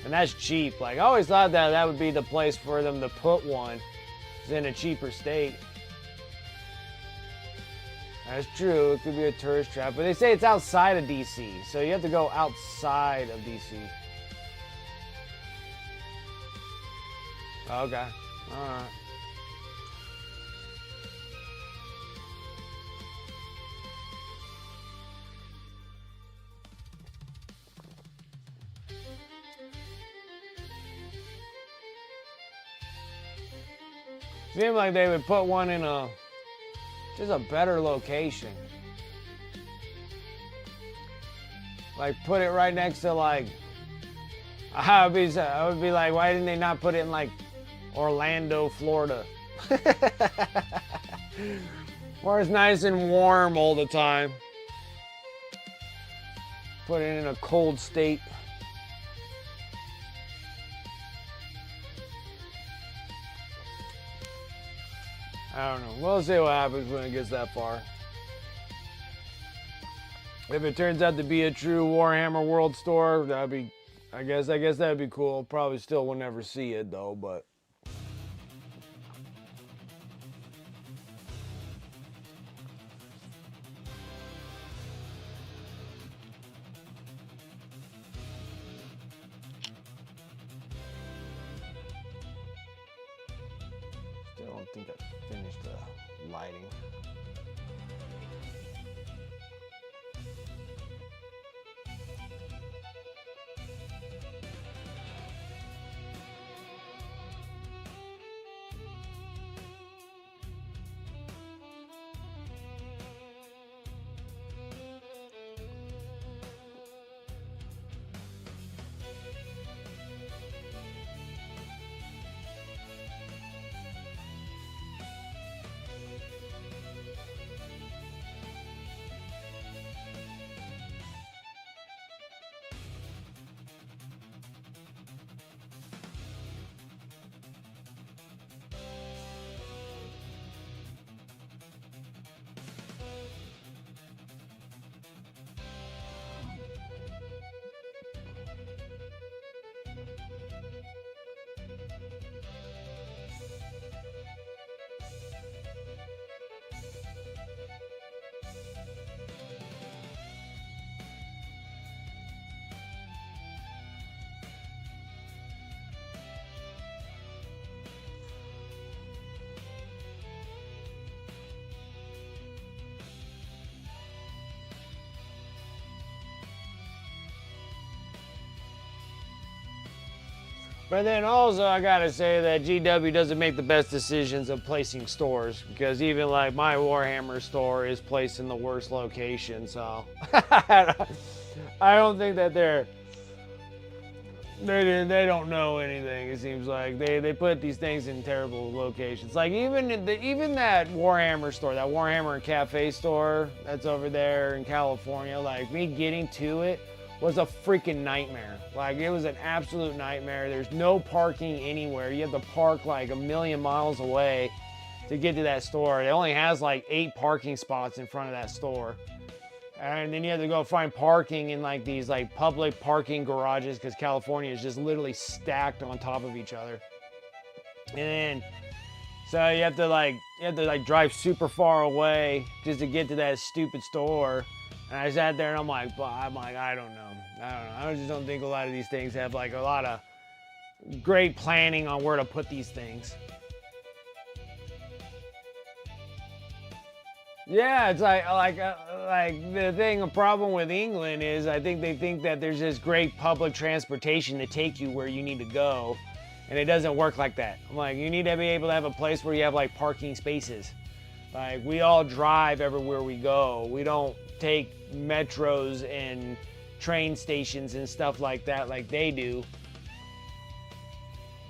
And that's cheap. Like, I always thought that would be the place for them to put one. It's in a cheaper state. That's true. It could be a tourist trap. But they say it's outside of D.C. So you have to go outside of D.C. Okay. All right. Seemed like they would put one in just a better location. Like put it right next to like, I would be like, why didn't they not put it in like Orlando, Florida? Where it's nice and warm all the time. Put it in a cold state. I don't know. We'll see what happens when it gets that far. If it turns out to be a true Warhammer World Store, that'd be, I guess that'd be cool. Probably still will never see it though, but. Still don't think I finished the lighting. But then also I gotta say that GW doesn't make the best decisions of placing stores because even like my Warhammer store is placed in the worst location, so I don't think that they don't know anything. It seems like they put these things in terrible locations. Like even that Warhammer store, that Warhammer and Cafe store that's over there in California. Like me getting to it was a freaking nightmare. Like it was an absolute nightmare. There's no parking anywhere. You have to park like a million miles away to get to that store. It only has like 8 parking spots in front of that store. And then you have to go find parking in like these like public parking garages because California is just literally stacked on top of each other. And then, so you have to drive super far away just to get to that stupid store. And I sat there and I'm like, I don't know. I just don't think a lot of these things have like a lot of great planning on where to put these things. Yeah, it's like the problem with England is I think they think that there's this great public transportation to take you where you need to go, and it doesn't work like that. I'm like, you need to be able to have a place where you have like parking spaces. Like we all drive everywhere we go. We don't take metros and train stations and stuff like that like they do.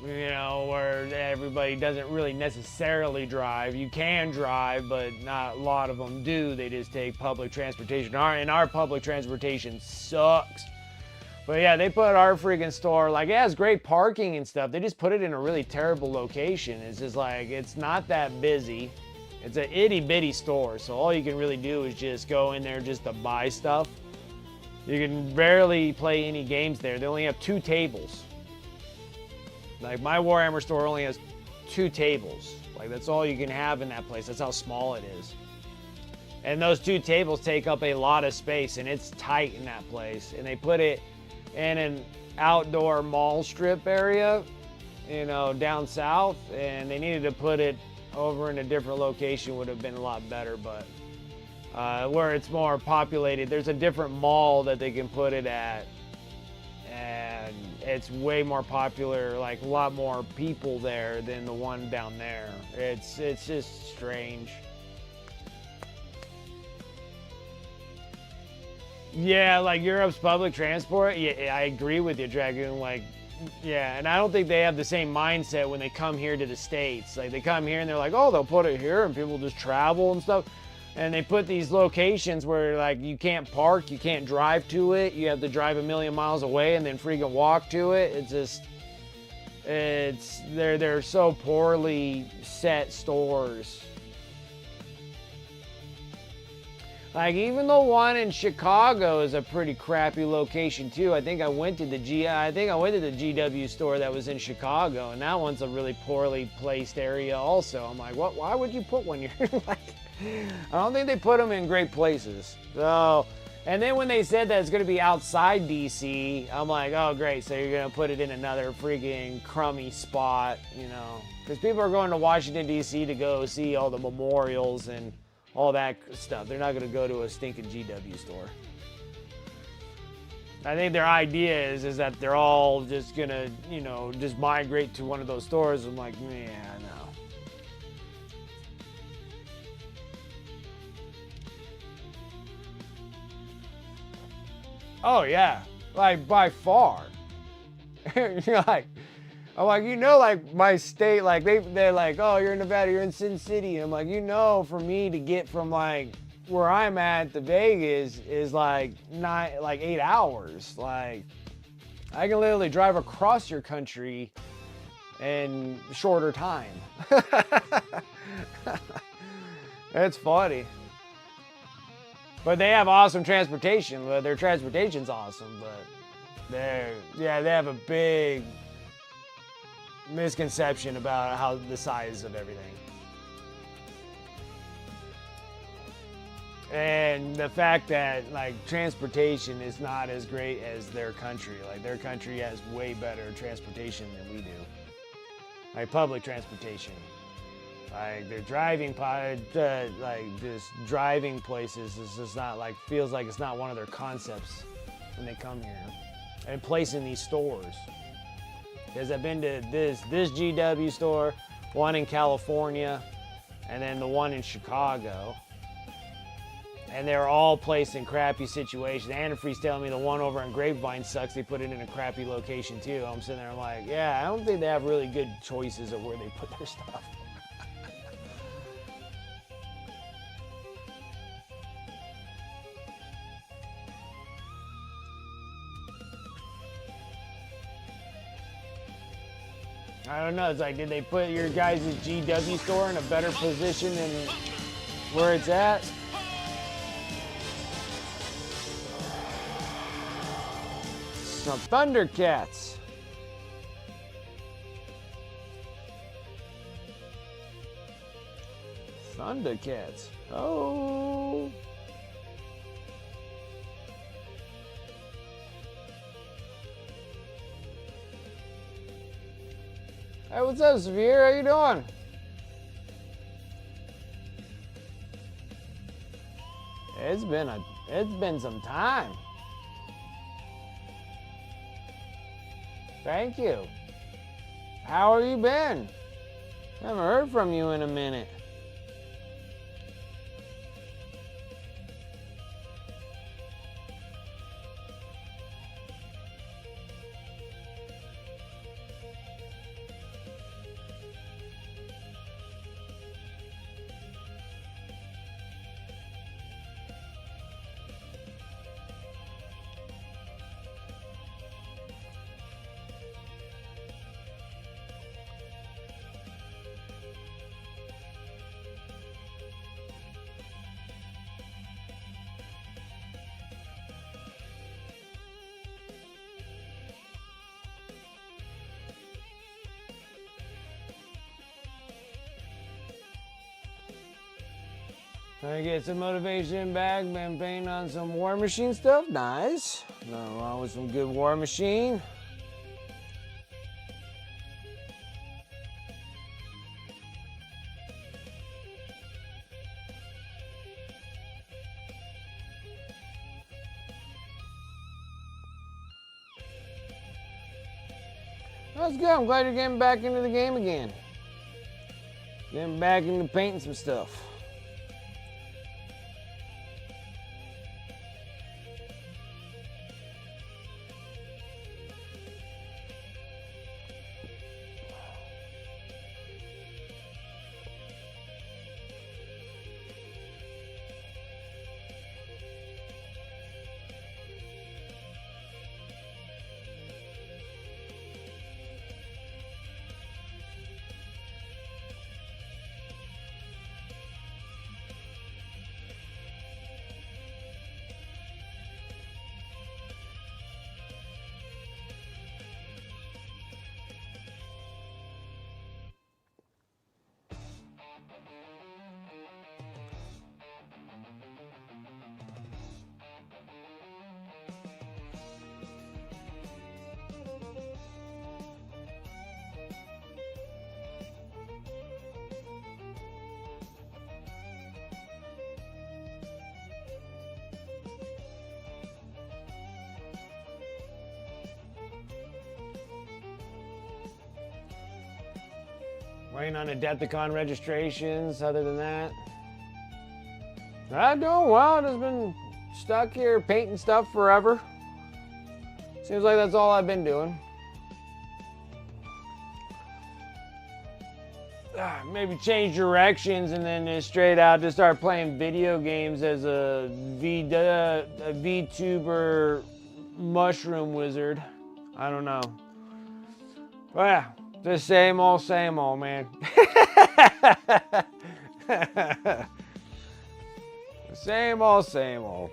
You know, where everybody doesn't really necessarily drive. You can drive, but not a lot of them do. They just take public transportation. And our public transportation sucks. But yeah, they put our freaking store, like it has great parking and stuff. They just put it in a really terrible location. It's just like, it's not that busy. It's an itty bitty store. So all you can really do is just go in there just to buy stuff. You can barely play any games there. They only have 2 tables. Like my Warhammer store only has 2 tables. Like that's all you can have in that place. That's how small it is. And those 2 tables take up a lot of space and it's tight in that place. And they put it in an outdoor mall strip area, you know, down south. And they needed to put it over in a different location, would have been a lot better. But where it's more populated, there's a different mall that they can put it at. And it's way more popular, like a lot more people there than the one down there. It's just strange. Yeah, like Europe's public transport, yeah, I agree with you, Dragoon. Like, yeah, and I don't think they have the same mindset when they come here to the States. Like they come here and they're like, oh, they'll put it here and people just travel and stuff. And they put these locations where like you can't park, you can't drive to it, you have to drive a million miles away and then freaking walk to it. It's just, they're so poorly set stores. Like even the one in Chicago is a pretty crappy location too. I think I went to the GW store that was in Chicago, and that one's a really poorly placed area also. I'm like, what? Why would you put one here? Like, I don't think they put them in great places. So, and then when they said that it's going to be outside DC, I'm like, oh great, so you're going to put it in another freaking crummy spot, you know? Because people are going to Washington DC to go see all the memorials and all that stuff. They're not going to go to a stinking GW store. I think their idea is that they're all just going to, you know, just migrate to one of those stores. I'm like, yeah, no. Oh yeah, like by far. You're like, I'm like, you know, like my state, like they're like, oh, you're in Nevada, you're in Sin City. And I'm like, you know, for me to get from like where I'm at to Vegas is like 8 hours. Like I can literally drive across your country in shorter time. That's funny. But they have awesome transportation. Their transportation's awesome, but they have a big misconception about how the size of everything. And the fact that like transportation is not as great as their country. Like their country has way better transportation than we do. Like public transportation. Like they're driving, like just driving places is just not like, feels like it's not one of their concepts when they come here. And placing these stores. Because I've been to this GW store, one in California, and then the one in Chicago. And they're all placed in crappy situations. Antifreeze telling me the one over on Grapevine sucks. They put it in a crappy location too. I'm sitting there like, yeah, I don't think they have really good choices of where they put their stuff. I don't know. It's like, did they put your guys' GW store in a better position than where it's at? Some Thundercats. Thundercats. Oh. Hey, what's up, Severe? How you doing? It's been some time. Thank you. How have you been? Haven't heard from you in a minute. Trying to get some motivation back. Been painting on some War Machine stuff. Nice. Nothing wrong with some good War Machine. That's good. I'm glad you're getting back into the game again. Getting back into painting some stuff. Waiting on Adepticon registrations. Other than that, I'm doing well. Just been stuck here painting stuff forever. Seems like that's all I've been doing. Maybe change directions and then just straight out just start playing video games as a VTuber mushroom wizard. I don't know. But yeah. The same old, man. Same old.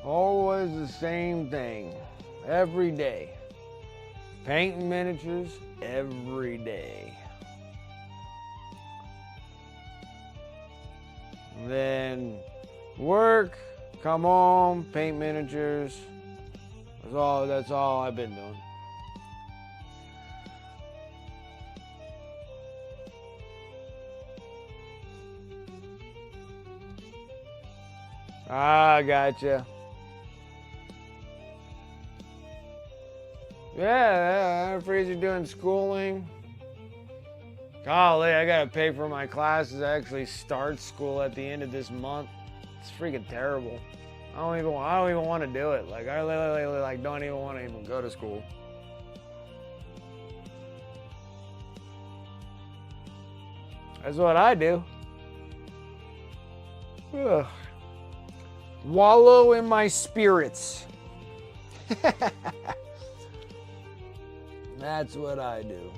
Always the same thing. Every day. Painting miniatures every day. And then work, come home, paint miniatures. That's all I've been doing. Ah, gotcha. Yeah, I'm freezing doing schooling. Golly, I gotta pay for my classes. I actually start school at the end of this month. It's freaking terrible. I don't even want to do it. Like I literally like don't even want to even go to school. That's what I do. Ugh. Wallow in my spirits. That's what I do.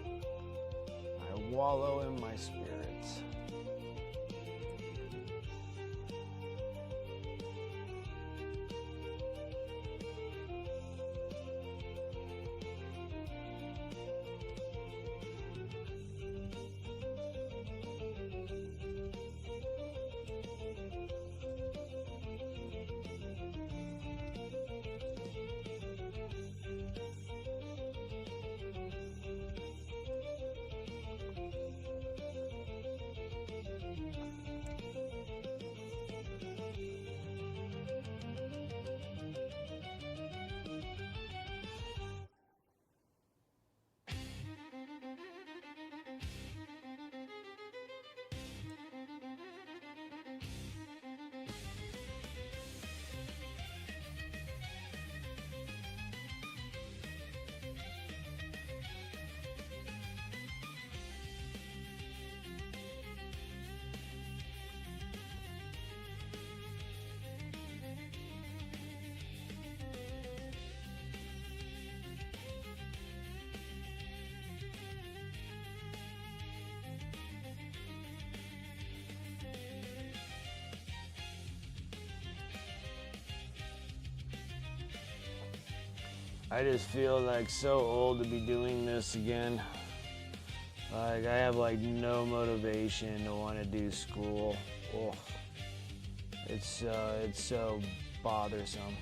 I wallow in my spirits. I just feel like so old to be doing this again. Like I have like no motivation to want to do school. Oh, it's so bothersome.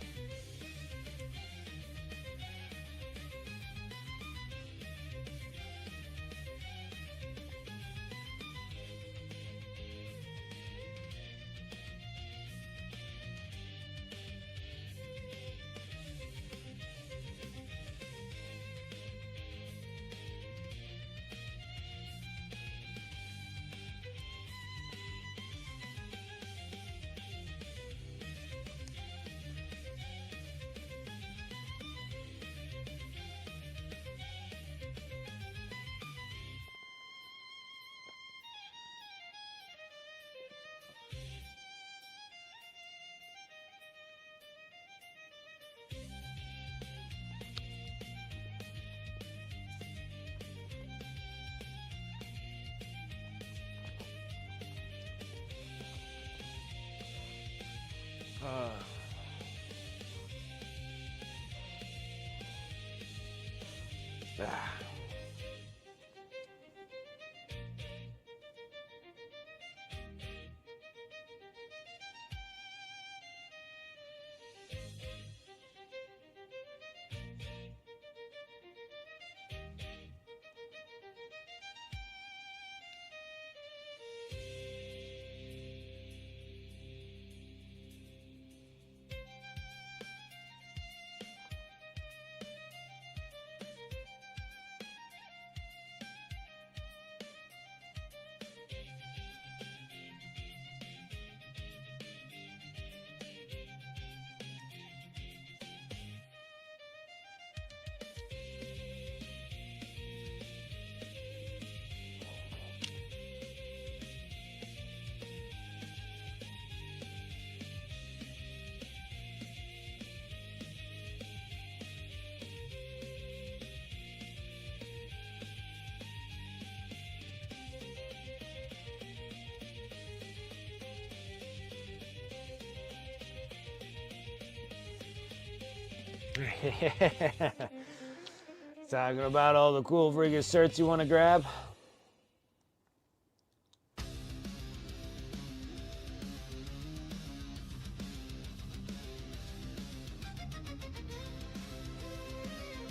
Talking about all the cool freaking certs you want to grab.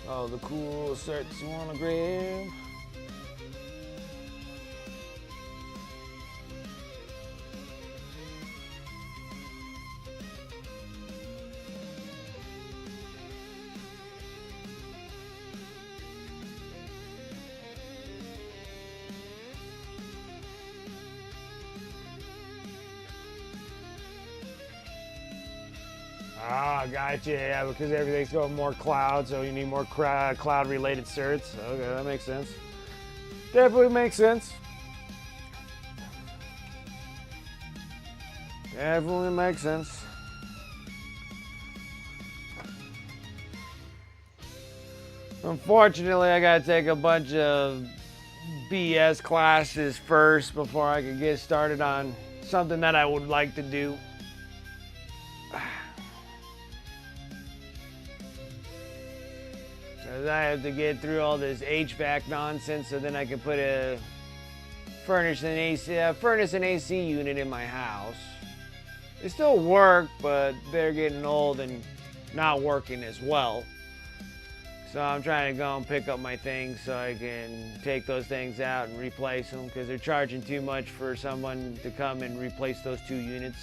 All the cool certs you want to grab. Ah, gotcha. Yeah, because everything's going more cloud, so you need more cloud-related certs. Okay, that makes sense. Definitely makes sense. Definitely makes sense. Unfortunately, I gotta take a bunch of BS classes first before I can get started on something that I would like to do. 'Cause I have to get through all this HVAC nonsense so then I can put a furnace and AC unit in my house. They still work, but they're getting old and not working as well. So I'm trying to go and pick up my things so I can take those things out and replace them because they're charging too much for someone to come and replace those 2 units.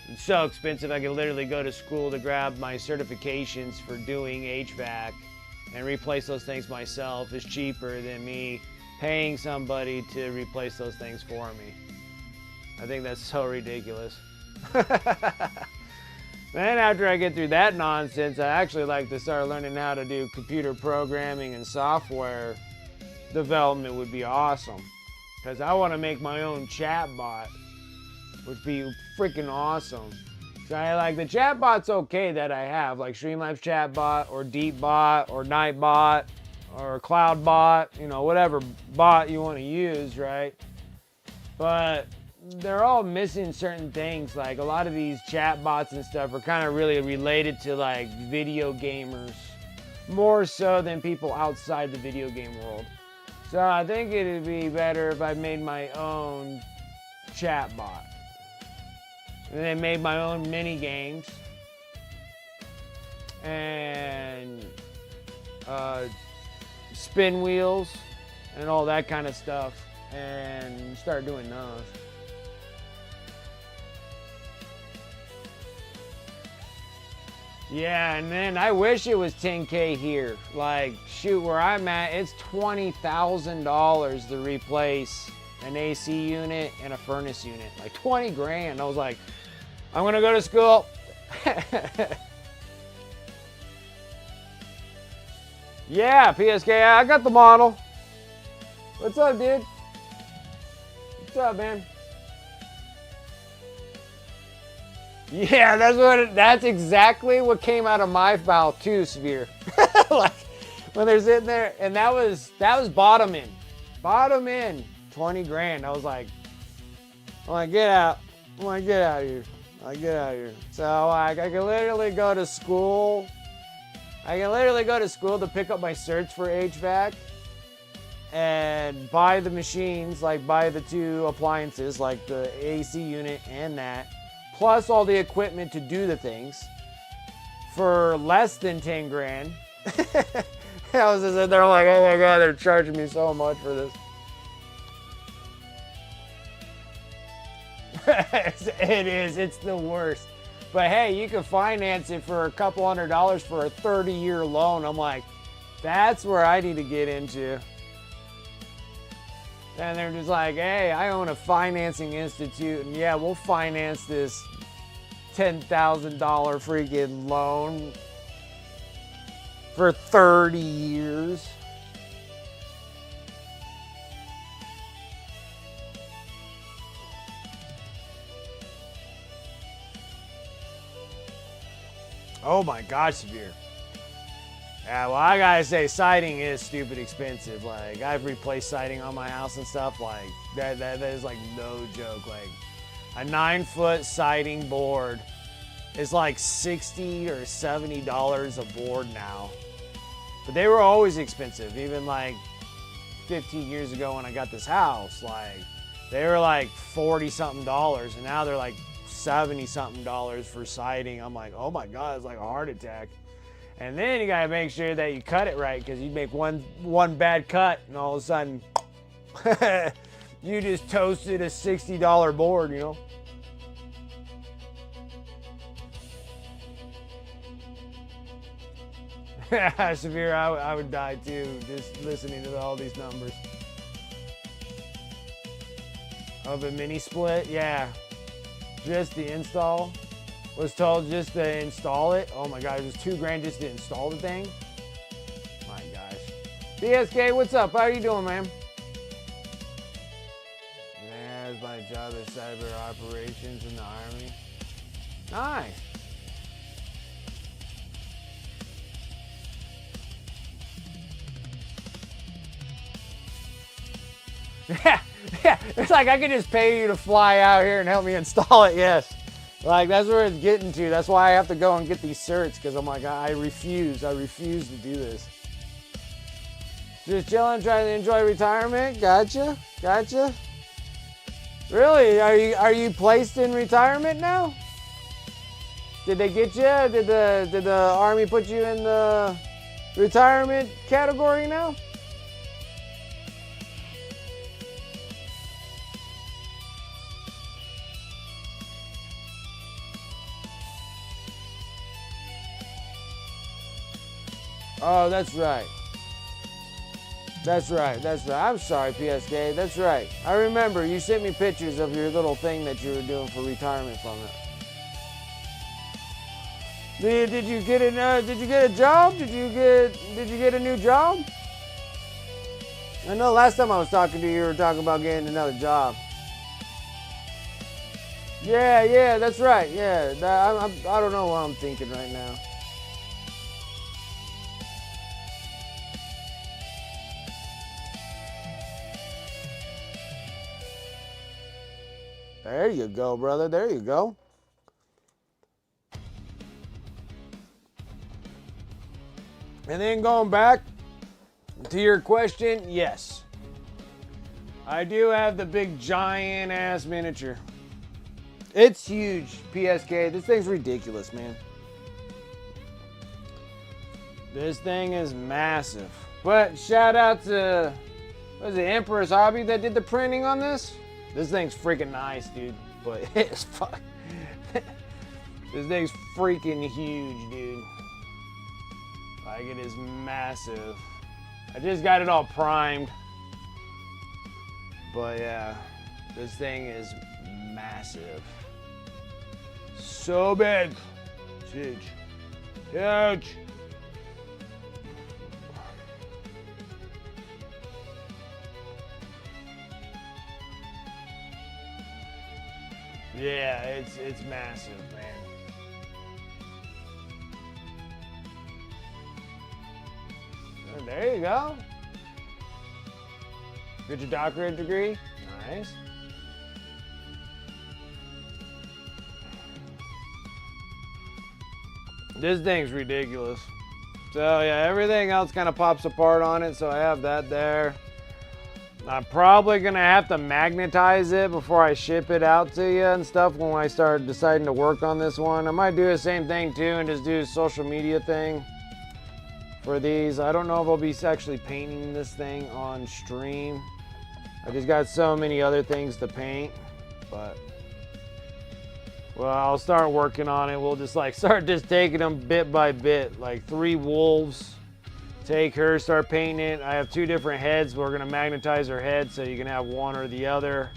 It's so expensive. I can literally go to school to grab my certifications for doing HVAC and replace those things myself. Is cheaper than me paying somebody to replace those things for me. I think that's so ridiculous. Then after I get through that nonsense, I actually like to start learning how to do computer programming and software development would be awesome. Because I want to make my own chatbot, which would be freaking awesome. So I like the chatbot's okay that I have, like Streamlabs chatbot or DeepBot or Nightbot or CloudBot, you know, whatever bot you want to use, right? But they're all missing certain things. Like a lot of these chat bots and stuff are kind of really related to like video gamers more so than people outside the video game world. So I think it'd be better if I made my own chat bot and then made my own mini games and spin wheels and all that kind of stuff and start doing those. Yeah, and then I wish it was 10K here. Like, shoot, where I'm at, it's $20,000 to replace an AC unit and a furnace unit. Like 20 grand. I was like, I'm gonna go to school. Yeah, PSK, I got the model. What's up, dude? What's up, man? Yeah, that's exactly what came out of my mouth too, Severe. Like when they're sitting there, and that was bottom in 20 grand. I was like, get out. Get out of here. Get out of here. So like I can literally go to school. To pick up my certs for HVAC and buy the machines, like buy the 2 appliances, like the AC unit and that. Plus all the equipment to do the things for less than 10 grand. I was just sitting there like, oh my God, they're charging me so much for this. It is, it's the worst. But hey, you can finance it for a couple $100 for a 30-year loan. I'm like, that's where I need to get into. And they're just like, hey, I own a financing institute, and yeah, we'll finance this $10,000 freaking loan for 30 years. Oh my gosh, Severe. Yeah, well, I gotta say, siding is stupid expensive. Like, I've replaced siding on my house and stuff. Like, that is like no joke. Like, a 9-foot siding board is like $60 or $70 a board now. But they were always expensive. Even like 15 years ago when I got this house, like, they were like $40-something, and now they're like $70-something for siding. I'm like, oh my God, it's like a heart attack. And then you gotta make sure that you cut it right, because you make one bad cut and all of a sudden you just toasted a $60 board, you know? Severe, I would die too, just listening to all these numbers. Of a mini split, yeah. Just the install. Was told just to install it. Oh my God, it was $2,000 just to install the thing. My gosh. BSK, what's up? How you doing, man? Yeah, it's my job as cyber operations in the Army. Nice. Yeah, it's like I could just pay you to fly out here and help me install it, yes. Like, that's where it's getting to. That's why I have to go and get these certs, because I'm like, I refuse to do this. Just chilling, trying to enjoy retirement. Gotcha. Really? Are you placed in retirement now? Did they get you? Did the Army put you in the retirement category now? Oh, that's right. That's right. I'm sorry, PSK. That's right. I remember you sent me pictures of your little thing that you were doing for retirement from it. Did you get a job? Did you get a new job? I know last time I was talking to you, you were talking about getting another job. Yeah, that's right. Yeah, I don't know what I'm thinking right now. There you go, brother. There you go. And then going back to your question, yes. I do have the big giant ass miniature. It's huge, PSK. This thing's ridiculous, man. This thing is massive. But shout out to, what is it, Emperor's Hobby that did the printing on this? This thing's freaking nice, dude. But it's fuck. This thing's freaking huge, dude. Like, it is massive. I just got it all primed. But yeah, this thing is massive. So big. It's huge. Huge. Yeah, it's massive, man. Oh, there you go. Get your doctorate degree. Nice. This thing's ridiculous. So yeah, everything else kind of pops apart on it, so I have that there. I'm probably gonna have to magnetize it before I ship it out to you and stuff when I start deciding to work on this one. I might do the same thing too and just do a social media thing for these. I don't know if I'll be actually painting this thing on stream. I just got so many other things to paint, but well, I'll start working on it. We'll just like start just taking them bit by bit, like 3 wolves. Take her, start painting it. I have 2 different heads. We're gonna magnetize her head so you can have one or the other.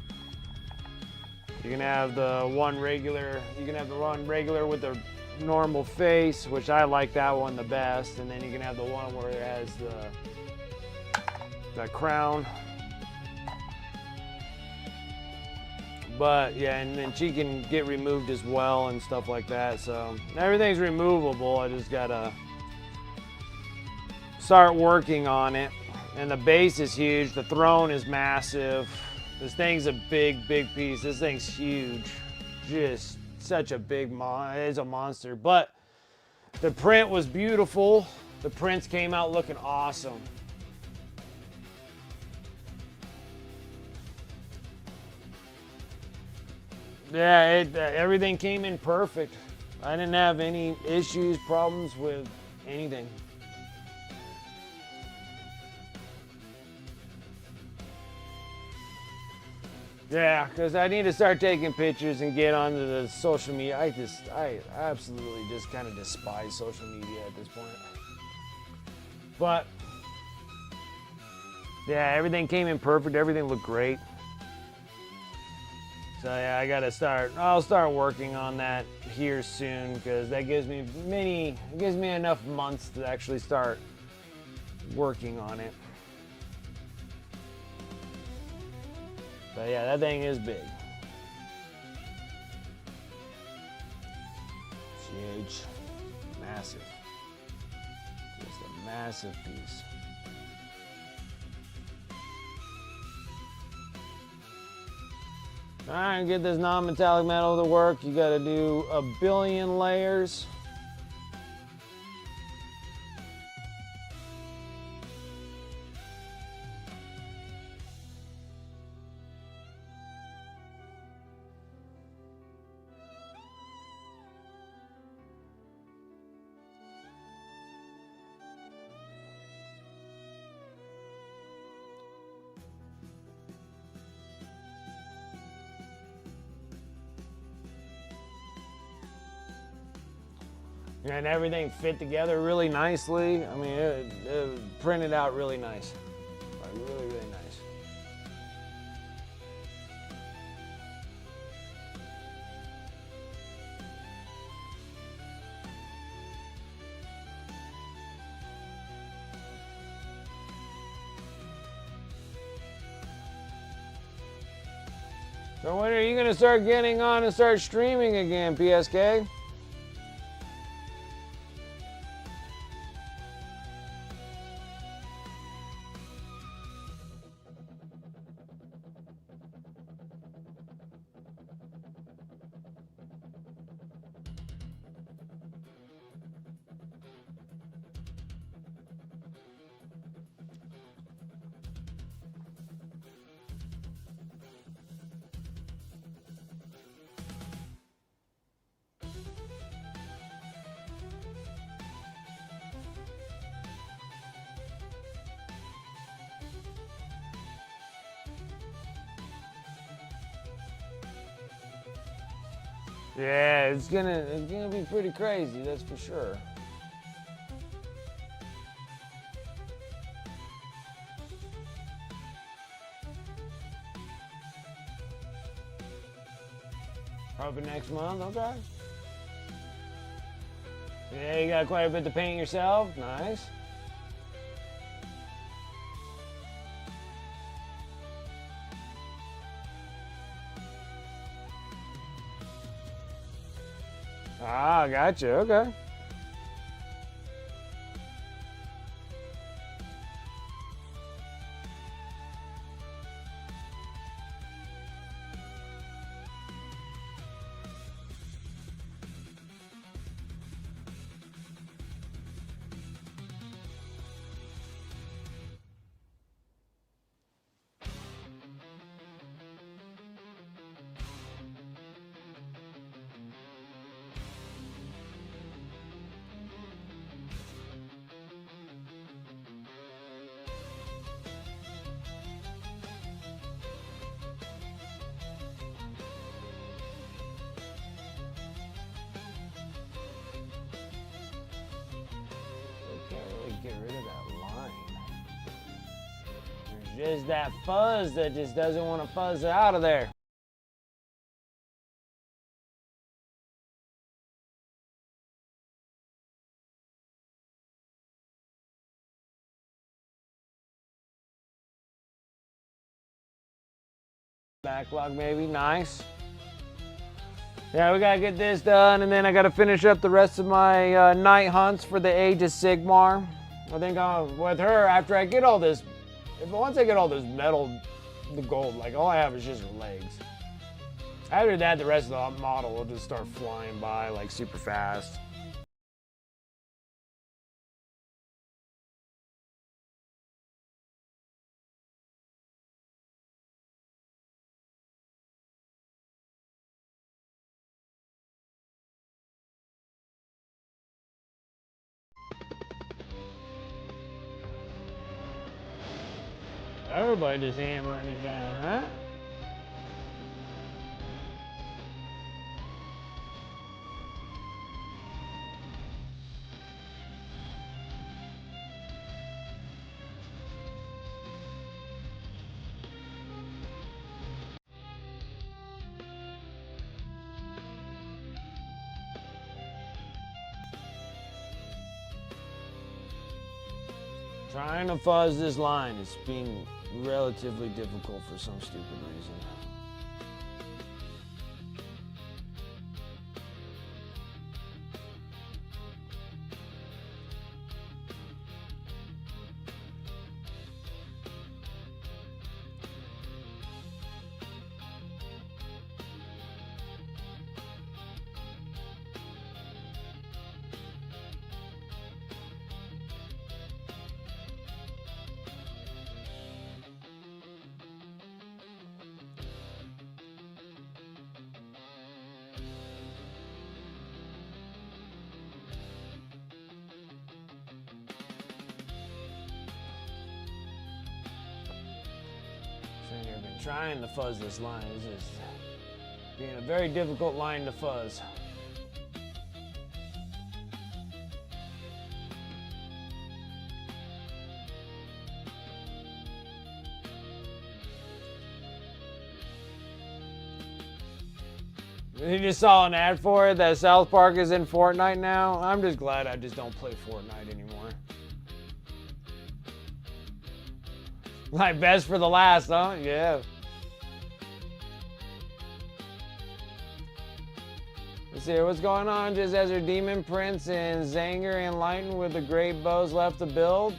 You can have the one regular. You can have the one regular with the normal face, which I like that one the best. And then you can have the one where it has the crown. But yeah, and then she can get removed as well and stuff like that. So everything's removable. I just gotta start working on it. And the base is huge. The throne is massive. This thing's a big piece. This thing's huge. Just such a big it's a monster. But the print was beautiful. The prints came out looking awesome. Yeah, everything came in perfect. I didn't have any issues, problems with anything. Yeah, because I need to start taking pictures and get onto the social media. I absolutely just kind of despise social media at this point. But yeah, everything came in perfect. Everything looked great. So yeah, I'll start working on that here soon, because that gives me enough months to actually start working on it. But yeah, that thing is big. It's huge. Massive. Just a massive piece. All right, get this non-metallic metal to work. You gotta do 1 billion layers. And everything fit together really nicely. I mean, it printed out really nice. Like really, really nice. So when are you gonna start getting on and start streaming again, PSK? Yeah, it's gonna be pretty crazy, that's for sure. Probably next month, okay. Yeah, you got quite a bit to paint yourself, nice. Ah, gotcha, okay. Get rid of that line. There's just that fuzz that just doesn't want to fuzz out of there. Backlog maybe, nice. Yeah, we gotta get this done, and then I gotta finish up the rest of my night hunts for the Age of Sigmar. I think with her, after I get all this, once I get all this metal, the gold, like all I have is just her legs. After that, the rest of the model will just start flying by like super fast. Everybody just hammering it down, huh? Trying to fuzz this line is being relatively difficult for some stupid reason. I've been trying to fuzz this line. This is being a very difficult line to fuzz. You just saw an ad for it that South Park is in Fortnite now. I'm just glad I just don't play Fortnite anymore. Like best for the last, huh? Yeah. Let's see what's going on. Just as our Demon Prince and Zanger enlightened with the great bows left to build.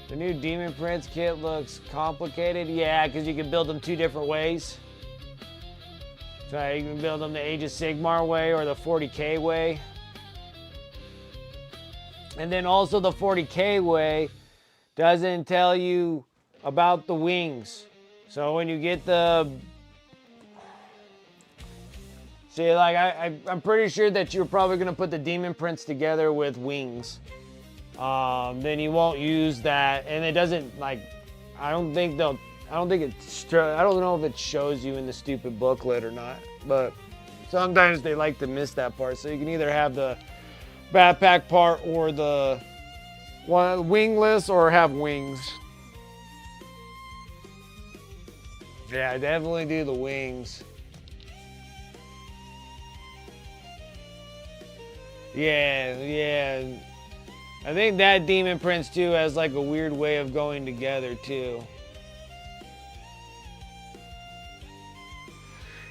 The new Demon Prince kit looks complicated. Yeah, because you can build them two different ways. So you can build them the Age of Sigmar way or the 40k way. And then also the 40k way doesn't tell you about the wings. So when you get the... See, like, I'm pretty sure that you're probably going to put the Demon Prince together with wings. Then you won't use that. And it doesn't, like... I don't know if it shows you in the stupid booklet or not. But sometimes they like to miss that part. So you can either have the backpack part or the wingless or have wings. Yeah, definitely do the wings. Yeah. I think that Demon Prince too has like a weird way of going together too.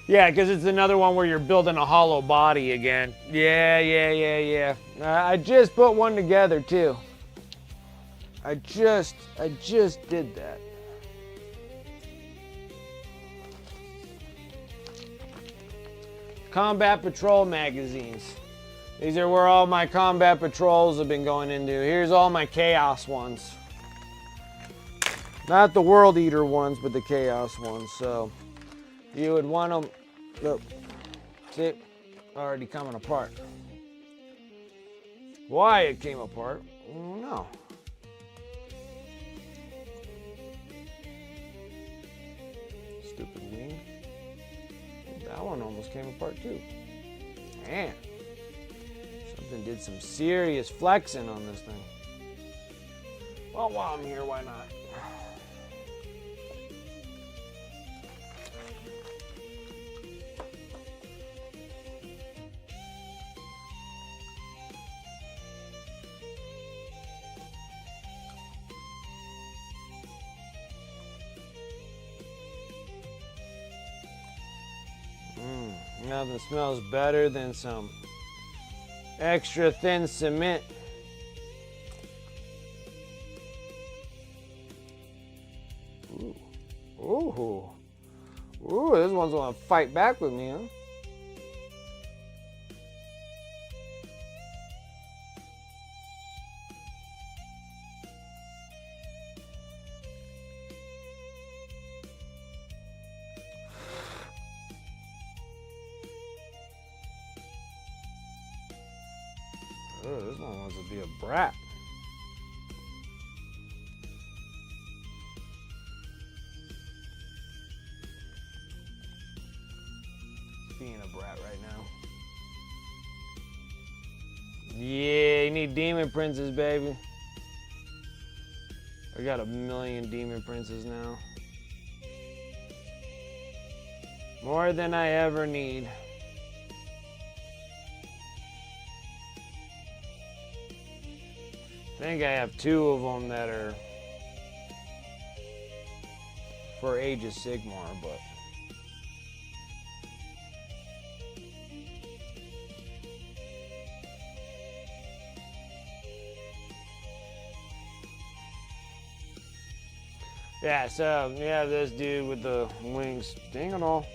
Yeah, because it's another one where you're building a hollow body again. Yeah. I just put one together too. I just did that. Combat Patrol magazines. These are where all my combat patrols have been going into. Here's all my Chaos ones. Not the World Eater ones, but the Chaos ones. So you would want them. Look, see, already coming apart. Why it came apart? I don't know. Stupid wing. That one almost came apart too. Man, something did some serious flexing on this thing. Well, while I'm here, why not? Nothing smells better than some extra thin cement. Ooh, this one's gonna fight back with me, huh? Oh, this one wants to be a brat. Being a brat right now. Yeah, you need Demon Princes, baby. I got 1,000,000 Demon Princes now. More than I ever need. think I have 2 of them that are for Age of Sigmar, but yeah, so yeah, this dude with the wings. Dang it all.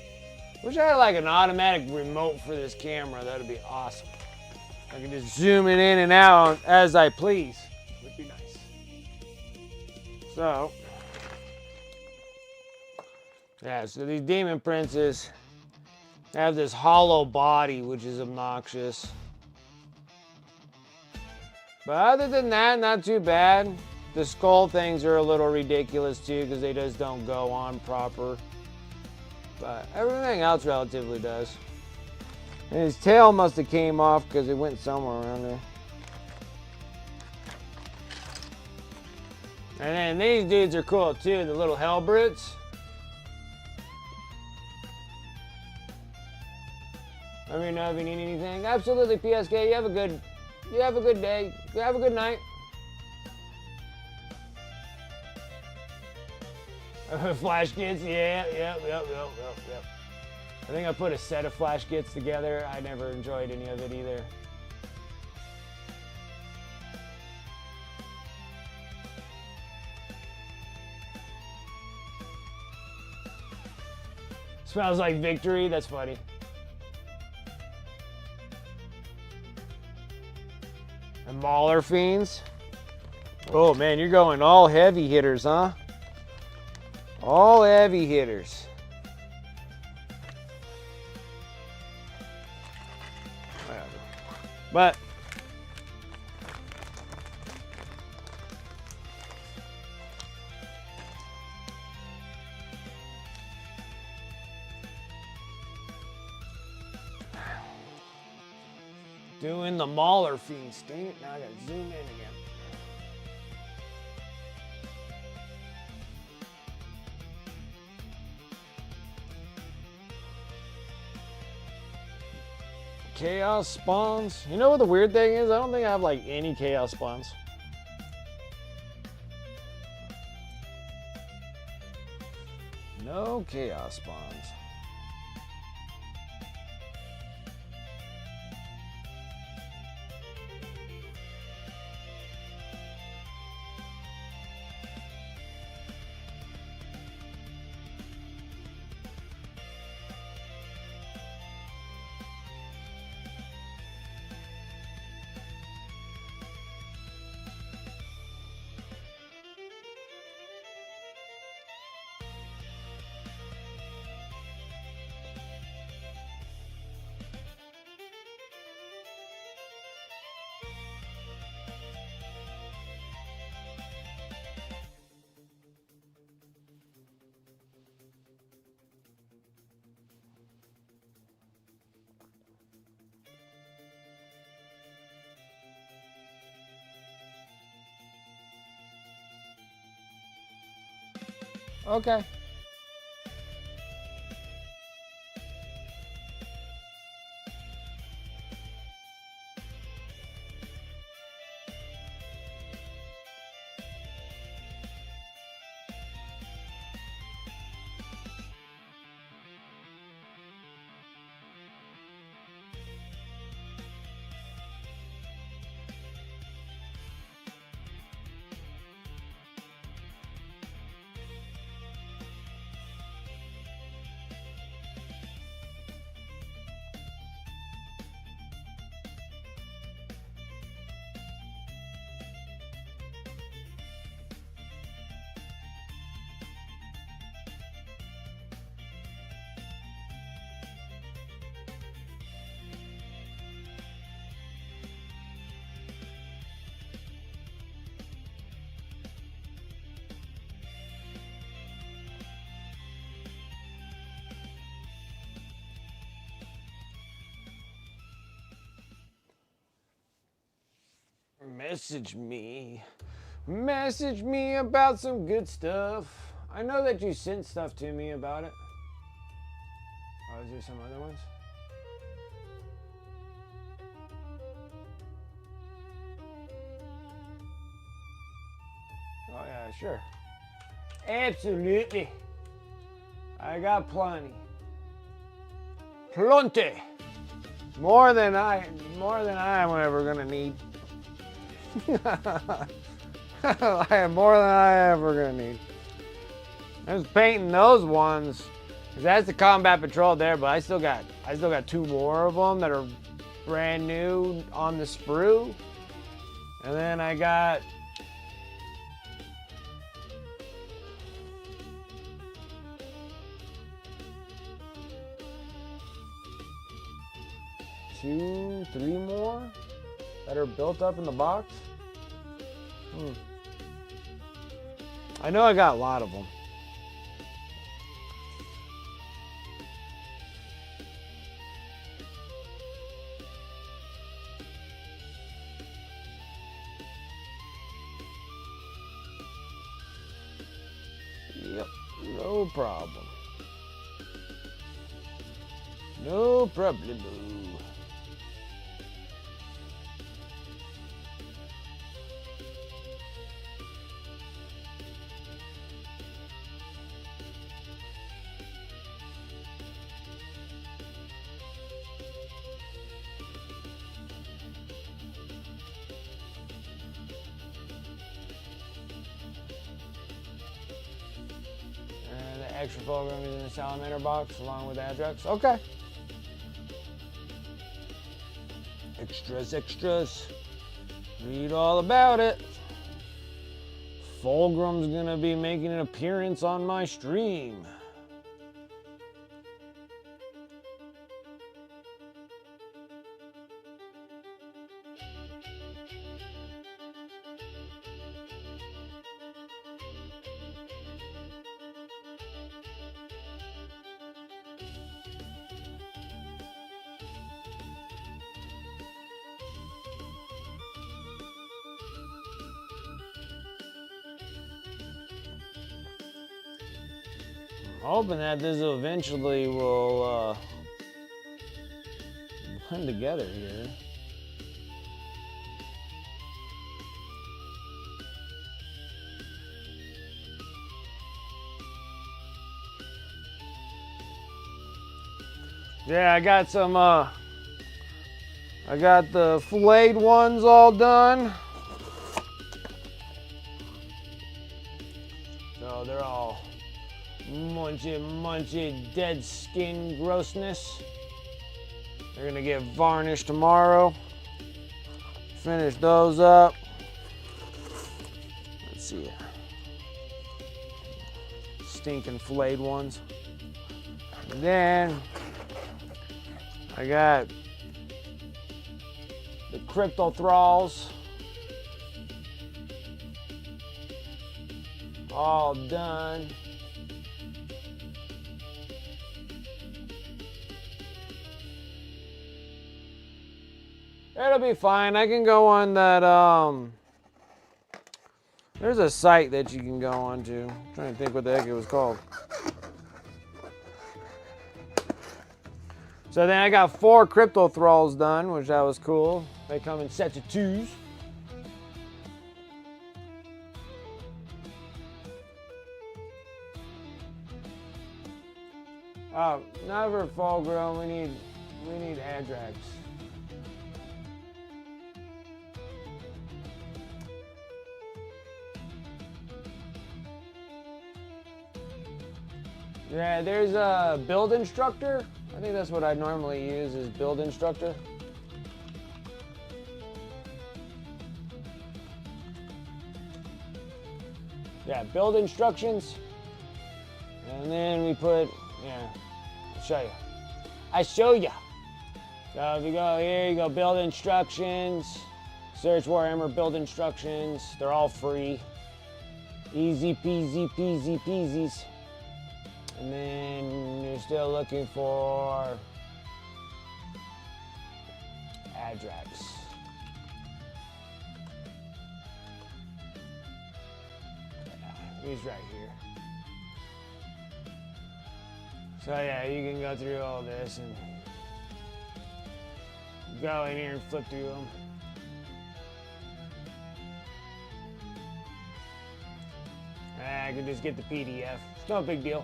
Wish I had like an automatic remote for this camera. That'd be awesome. I can just zoom it in and out as I please. Would be nice. So, yeah, so these demon princes have this hollow body, which is obnoxious. But other than that, not too bad. The skull things are a little ridiculous too, because they just don't go on proper. But everything else relatively does. And his tail must have came off because it went somewhere around there. And then these dudes are cool too, the little hell brutes. Let me know if you need anything. Absolutely, PSK. You have a good day. You have a good night. Flash kits, yeah, yep. I think I put a set of flash kits together. I never enjoyed any of it either. Smells like victory, that's funny. And Mauler Fiends. Oh man, you're going all heavy hitters, huh? All heavy hitters. But doing the Mauler Fiends. Dang it, now I gotta zoom in again. Chaos spawns. You know what the weird thing is? I don't think I have like any chaos spawns. No chaos spawns. Okay. Message me. Message me about some good stuff. I know that you sent stuff to me about it. Oh, is there some other ones? Sure. Absolutely. I got plenty. Plenty. More than I am ever gonna need. I have more than I ever gonna need. I was painting those ones, 'cause that's the combat patrol there, but I still got 2 more of them that are brand new on the sprue. And then I got two, 3 more that are built up in the box. I know I got a lot of them. Yep, no problem. No problem. Extra program is in the salamander box along with Adrex. Okay. Extras. Read all about it. Fulgrim's gonna be making an appearance on my stream. Hoping that this eventually will blend together here. Yeah, I got some, I got the filleted ones all done. So they're all munchy, dead skin grossness. They're gonna get varnished tomorrow. Finish those up. Let's see. Stinking filleted ones. And then I got the crypto thralls all done. It'll be fine. I can go on that, there's a site that you can go on to. I'm trying to think what the heck it was called. So then I got 4 crypto thralls done, which that was cool. They come in sets of 2s. Oh, not for full grown. We need Adrex. Yeah, there's a build instructor. I think that's what I normally use, is build instructor. Yeah, build instructions. And then we put, yeah, I'll show you. I show you. So if you go here, you go build instructions, search Warhammer build instructions. They're all free. Easy peasy, peasy peasies. And then you're still looking for Adrex. Yeah, he's right here. So yeah, you can go through all this and go in here and flip through them. I can just get the PDF. It's no big deal.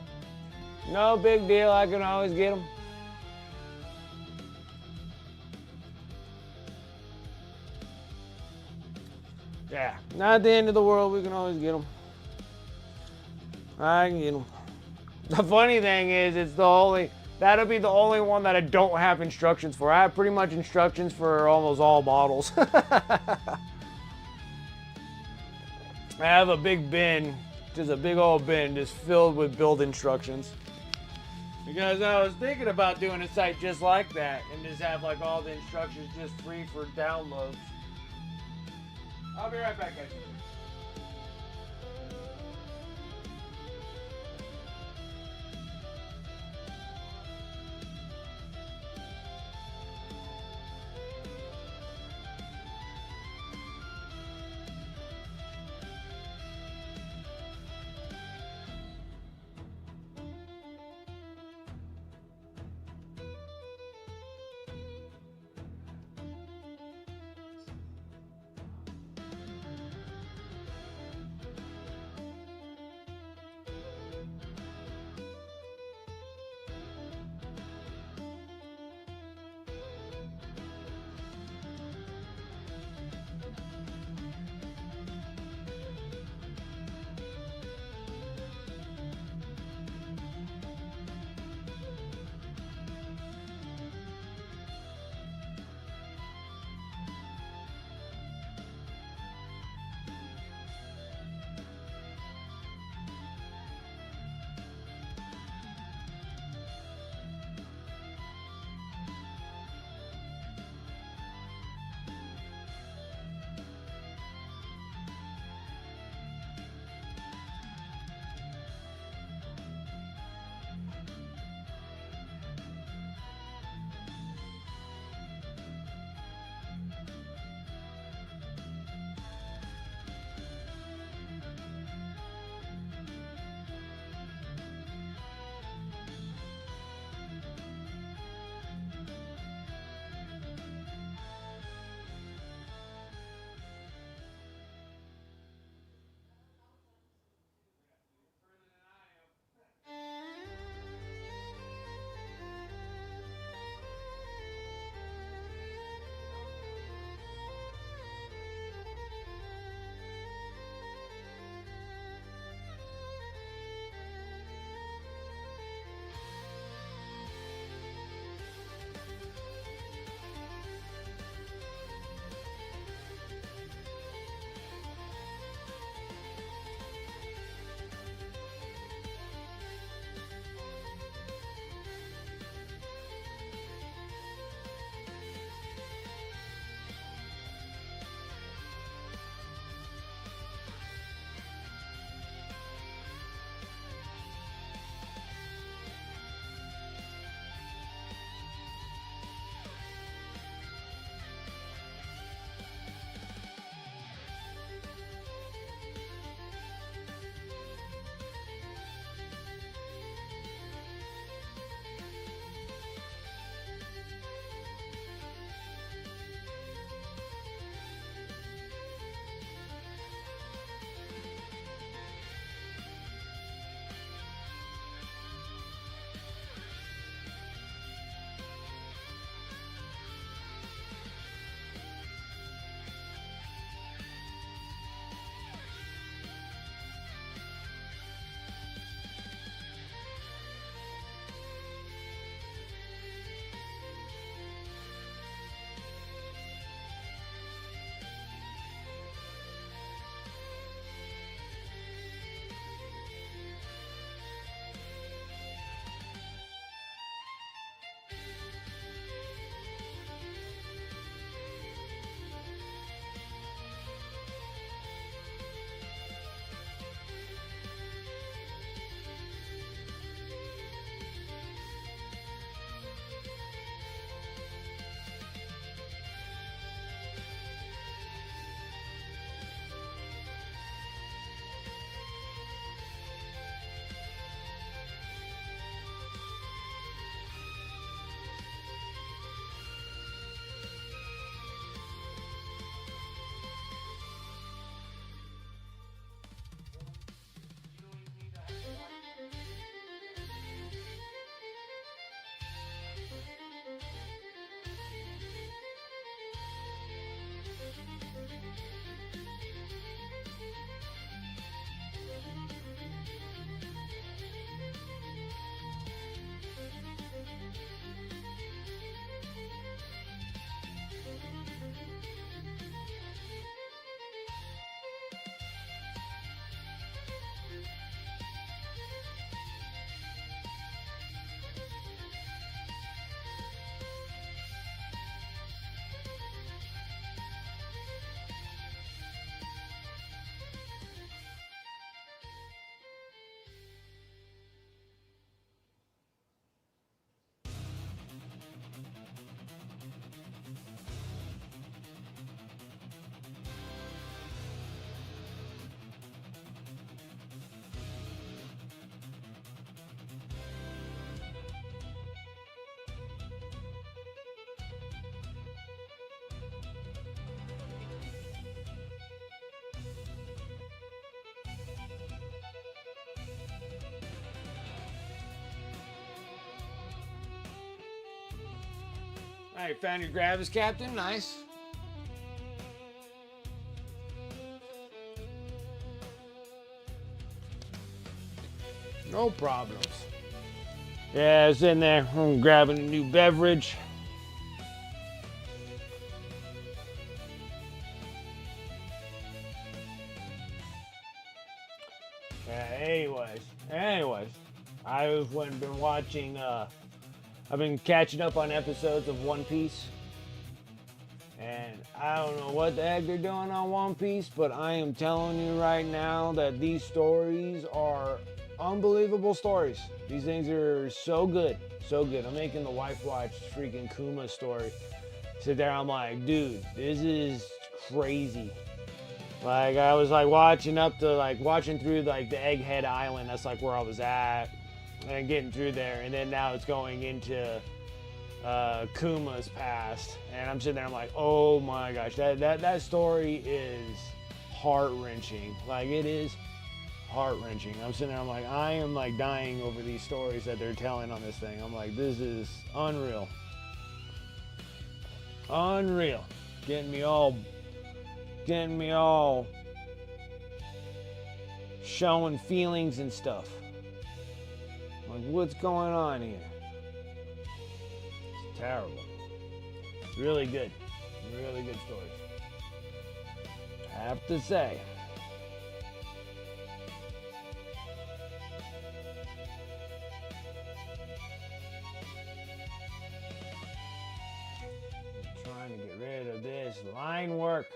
No big deal. I can always get them. Yeah, not the end of the world. We can always get them. I can get them. The funny thing is, that'll be the only one that I don't have instructions for. I have pretty much instructions for almost all models. I have a big bin, just a big old bin, just filled with build instructions. Because I was thinking about doing a site just like that and just have like all the instructions just free for downloads. I'll be right back, guys. Alright, found your Gravis, Captain. Nice. No problems. Yeah, I was in there. I'm grabbing a new beverage. Anyways, I've been watching, I've been catching up on episodes of One Piece. And I don't know what the heck they're doing on One Piece, but I am telling you right now that these stories are unbelievable stories. These things are so good, so good. I'm making the wife watch freaking Kuma story. Sit there, I'm like, dude, this is crazy. Like, I was like watching through like the Egghead Island. That's like where I was at, and getting through there. And then now it's going into Kuma's past, and I'm sitting there, I'm like, oh my gosh, that story is heart-wrenching. Like, it is heart-wrenching. I'm sitting there, I'm like, I am like dying over these stories that they're telling on this thing. I'm like, this is unreal. Getting me all showing feelings and stuff. Like, what's going on here? It's terrible. Really good stories, I have to say. I'm trying to get rid of this line work.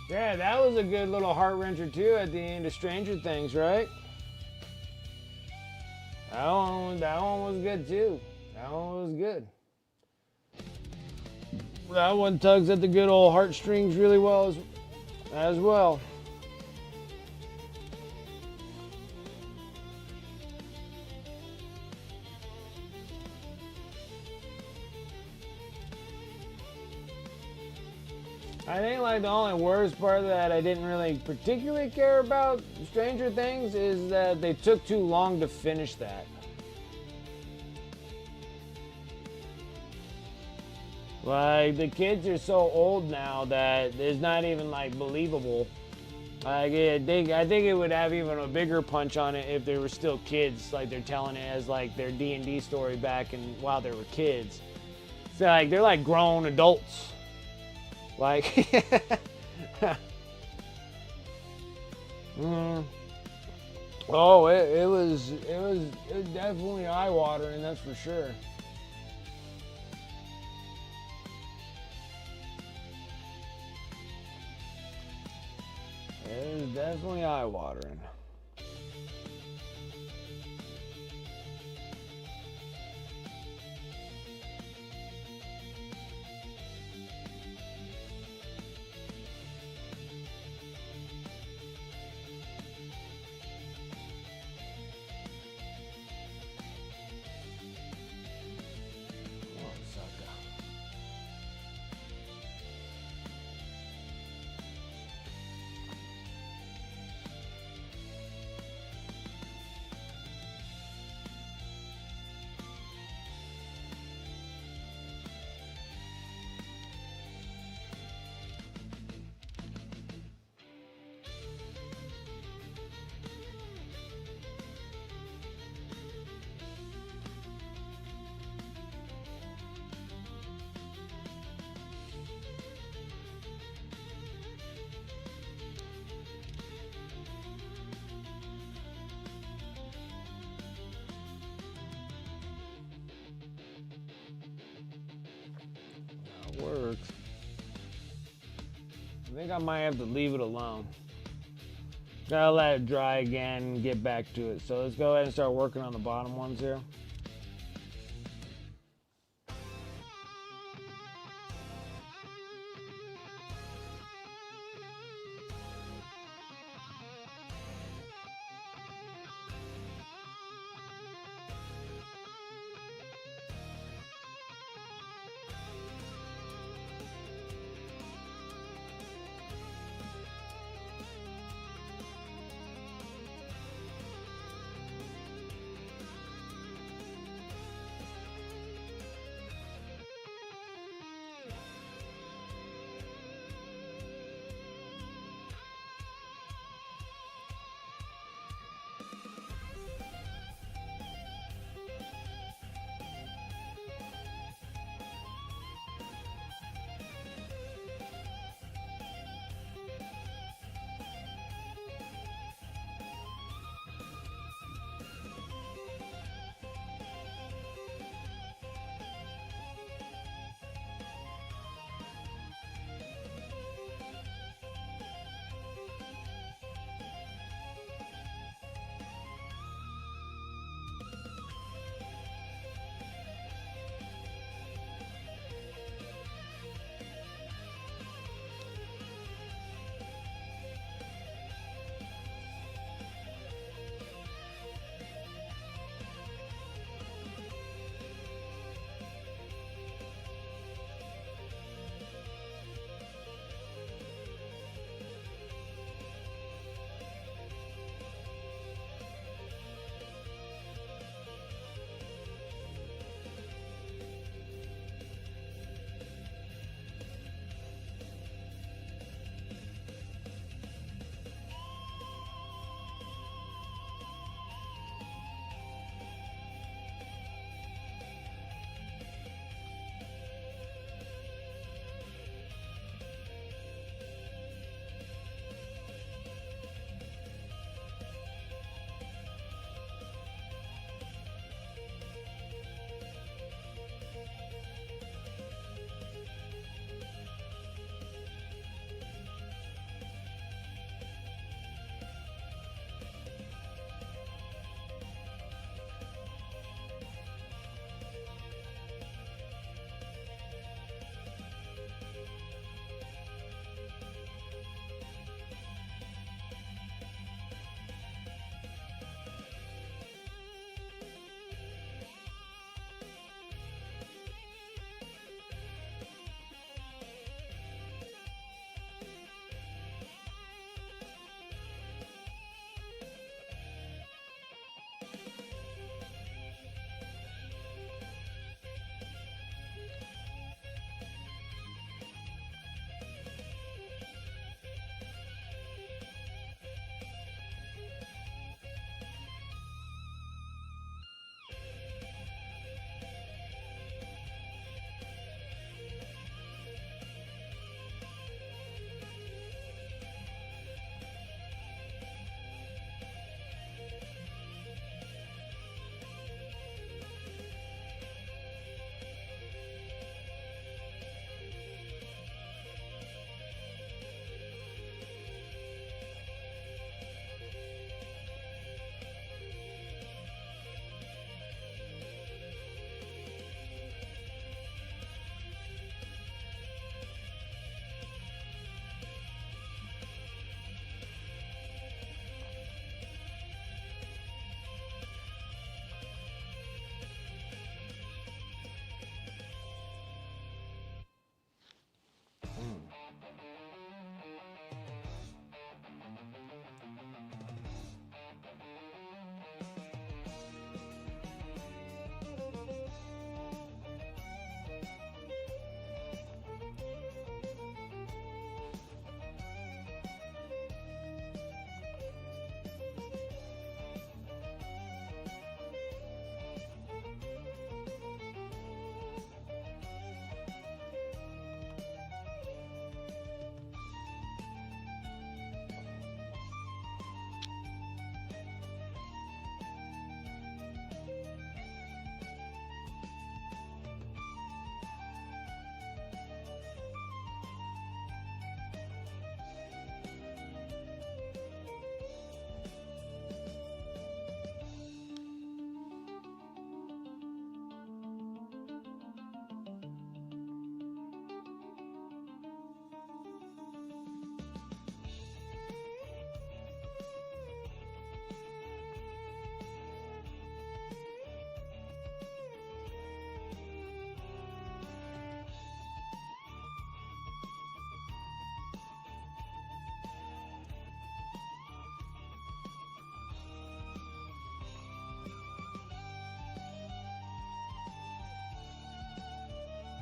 Yeah, that was a good little heart-wrencher too at the end of Stranger Things, right? That one was good too. That one was good. That one tugs at the good old heartstrings really well as well. I think like the only worst part that I didn't really particularly care about Stranger Things is that they took too long to finish that. Like, the kids are so old now that it's not even like believable. Like, I think it would have even a bigger punch on it if they were still kids, like they're telling it as like their D&D story back while they were kids. So like they're like grown adults. Like, oh, it was definitely eye-watering, that's for sure. It was definitely eye-watering. works. I think I might have to leave it alone. Gotta let it dry again and get back to it. So let's go ahead and start working on the bottom ones here.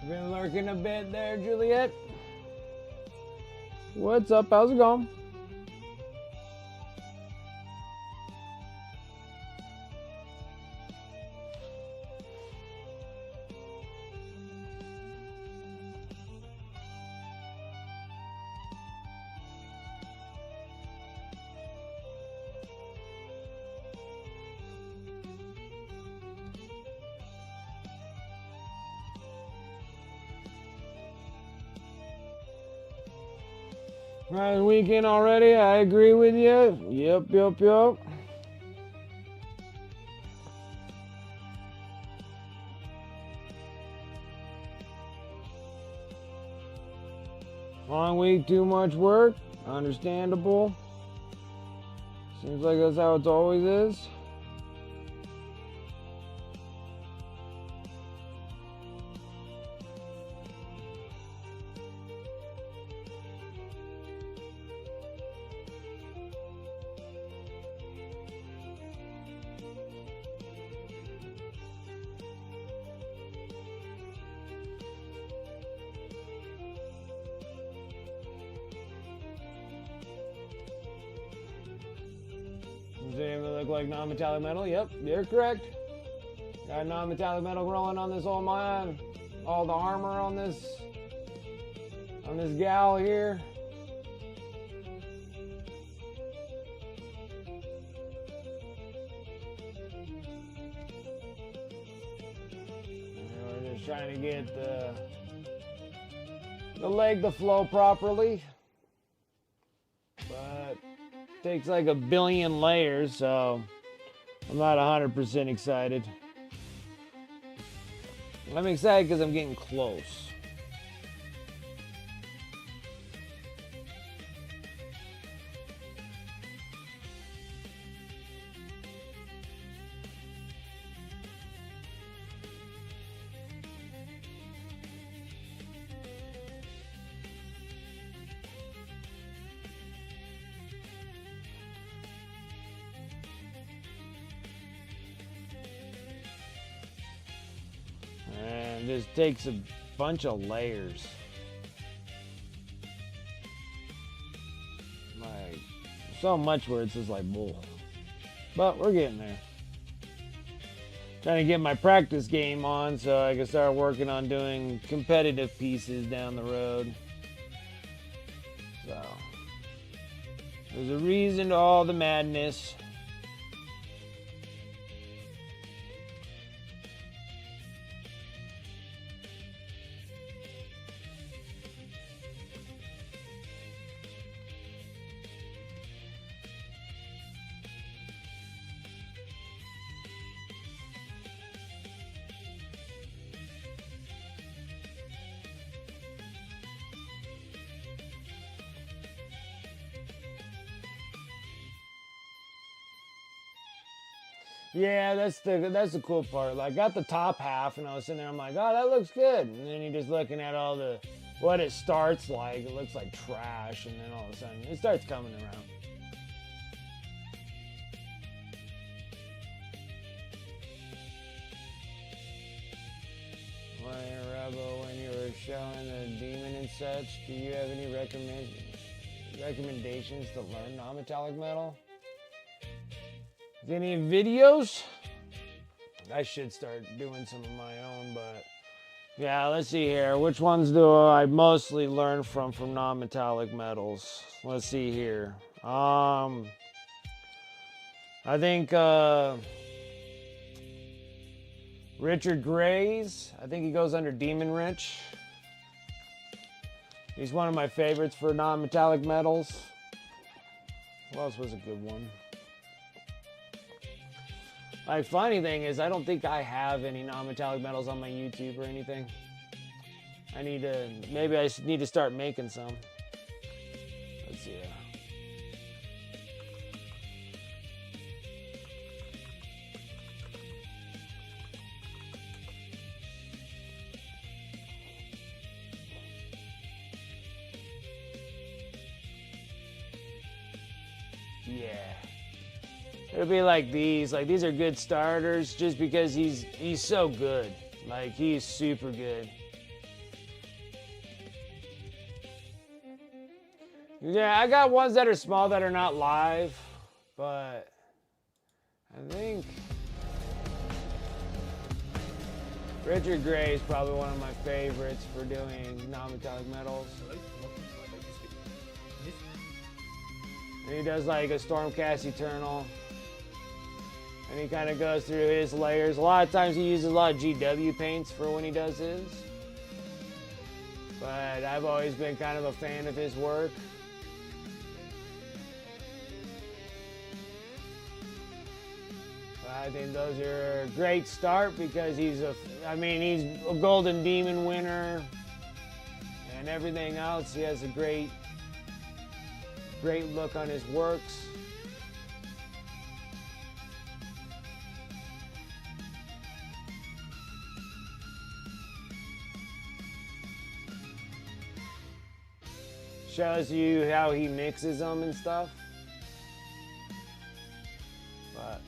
Been lurking a bit there, Juliet. What's up? How's it going? Right, weekend already. I agree with you. Yep. Long week, too much work. Understandable. Seems like that's how it always is. Does it look like non-metallic metal? Yep, you're correct. Got non-metallic metal growing on this old mine. All the armor on this gal here. And we're just trying to get the leg to flow properly. But takes like a billion layers, so I'm not 100% excited. I'm excited because I'm getting close. And this takes a bunch of layers. Like, so much where it's just like bull. But we're getting there. Trying to get my practice game on so I can start working on doing competitive pieces down the road. So, there's a reason to all the madness. Yeah, that's the cool part. Like, got the top half, and I was sitting there, I'm like, oh, that looks good. And then you're just looking at all the, what it starts like. It looks like trash, and then all of a sudden, it starts coming around. When you were showing the demon and such, do you have any recommendations to learn non-metallic metal? Any videos? I should start doing some of my own, but yeah, let's see here. Which ones do I mostly learn from non-metallic metals? Let's see here. I think Richard Gray's. I think he goes under Demon Rich. He's one of my favorites for non-metallic metals. What else was a good one? Like, funny thing is, I don't think I have any non-metallic metals on my YouTube or anything. Maybe I need to start making some. Let's see. Yeah. It'll be like these. Like, these are good starters just because he's so good. Like, he's super good. Yeah, I got ones that are small that are not live, but I think Richard Gray is probably one of my favorites for doing non-metallic metals. And he does like a Stormcast Eternal. And he kind of goes through his layers. A lot of times he uses a lot of GW paints for when he does his. But I've always been kind of a fan of his work. I think those are a great start because he's a Golden Demon winner and everything else. He has a great look on his works. Shows you how he mixes them and stuff. But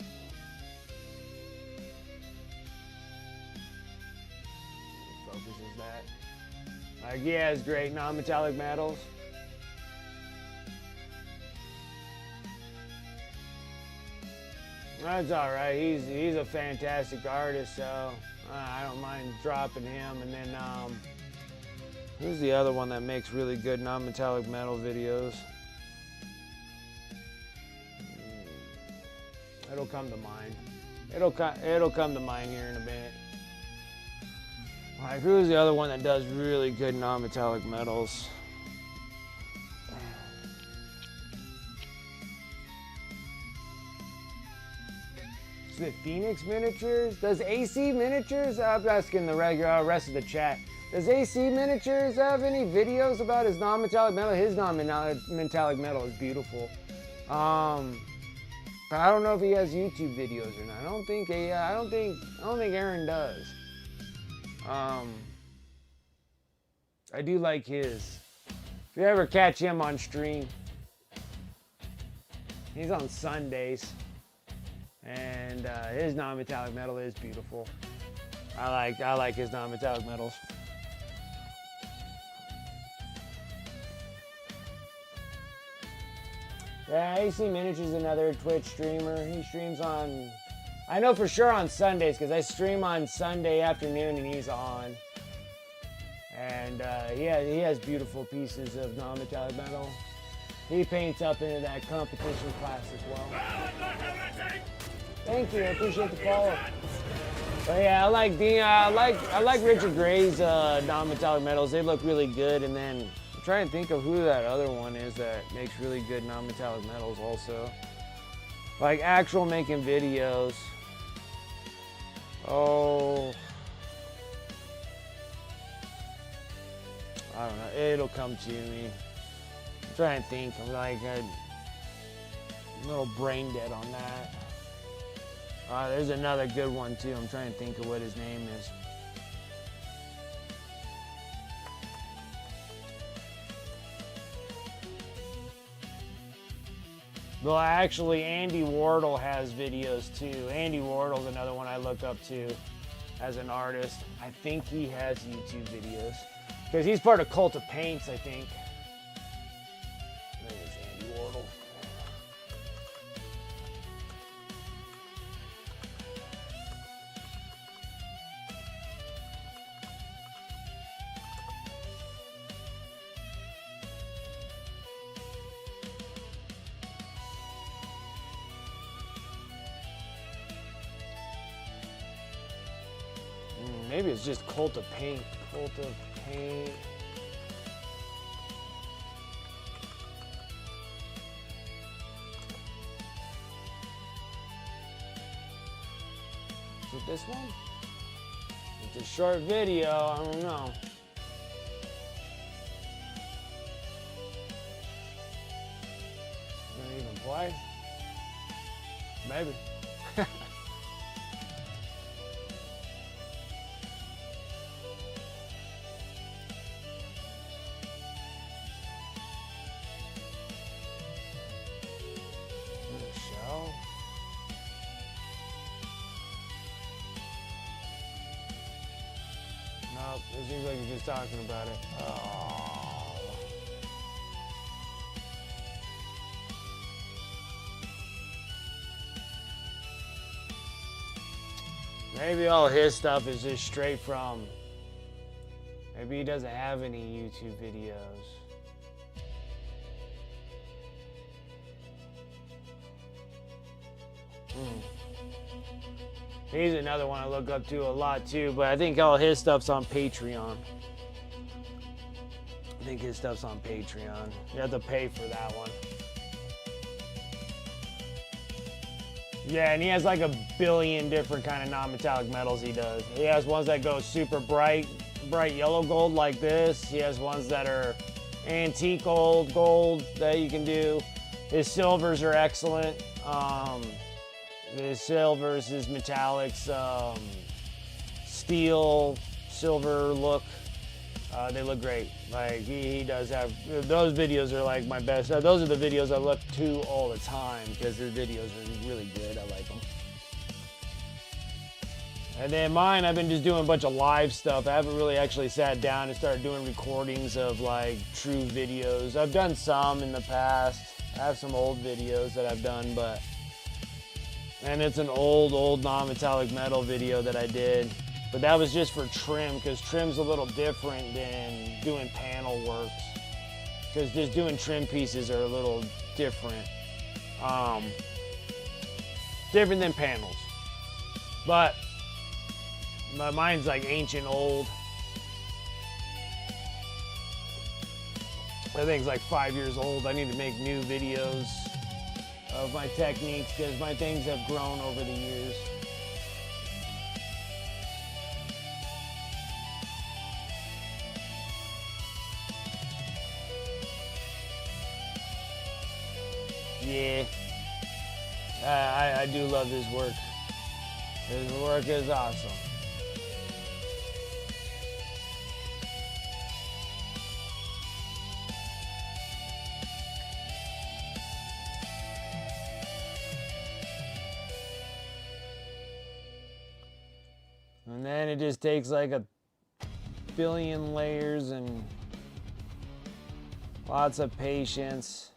focuses that. Like he has great non-metallic metals. That's all right. He's a fantastic artist, so I don't mind dropping him. And then who's the other one that makes really good non-metallic metal videos? It'll come to mind. It'll come to mind here in a bit. Like who's the other one that does really good non-metallic metals? Is it Phoenix Miniatures? Does AC Miniatures? I'm asking the rest of the chat. Does AC Miniatures have any videos about his non-metallic metal? His non-metallic metal is beautiful. But I don't know if he has YouTube videos or not. I don't think Aaron does. I do like his. If you ever catch him on stream, he's on Sundays, and his non-metallic metal is beautiful. I like his non-metallic metals. Yeah, AC Miniatures is another Twitch streamer. He streams on, I know for sure on Sundays because I stream on Sunday afternoon and he's on. And yeah, he has beautiful pieces of non-metallic metal. He paints up into that competition class as well. Thank you, I appreciate the follow. But yeah, I like Richard Gray's non-metallic metals. They look really good. And then I'm trying to think of who that other one is that makes really good non-metallic metals also. Like actual making videos. Oh, I don't know. It'll come to me. I'm trying to think. I'm like a little brain dead on that. There's another good one too. I'm trying to think of what his name is. Well, actually, Andy Wardle has videos too. Andy Wardle's another one I look up to as an artist. I think he has YouTube videos because he's part of Cult of Paints, I think. There's Andy Wardle. Maybe it's just Cult of Paint. Cult of Paint. Is it this one? It's a short video. I don't know. Gonna even play? Maybe. It seems like you're just talking about it. Oh. Maybe all his stuff is just straight from. Maybe he doesn't have any YouTube videos. He's another one I look up to a lot too, but I think all his stuff's on Patreon. I think his stuff's on Patreon. You have to pay for that one. Yeah, and he has like a billion different kind of non-metallic metals he does. He has ones that go super bright yellow gold like this. He has ones that are antique gold that you can do. His silvers are excellent. His silvers, his metallics, steel, silver look. They look great. Like he does have, those videos are like my best. Those are the videos I look to all the time because his videos are really good. I like them. And then mine, I've been just doing a bunch of live stuff. I haven't really actually sat down and started doing recordings of like true videos. I've done some in the past. I have some old videos that I've done, and it's an old non-metallic metal video that I did. But that was just for trim, because trim's a little different than doing panel works. Because just doing trim pieces are a little different. Different than panels. But mine's like ancient old. I think it's like 5 years old. I need to make new videos of my techniques because my things have grown over the years. Yeah, I do love his work. His work is awesome. And then it just takes like a billion layers and lots of patience.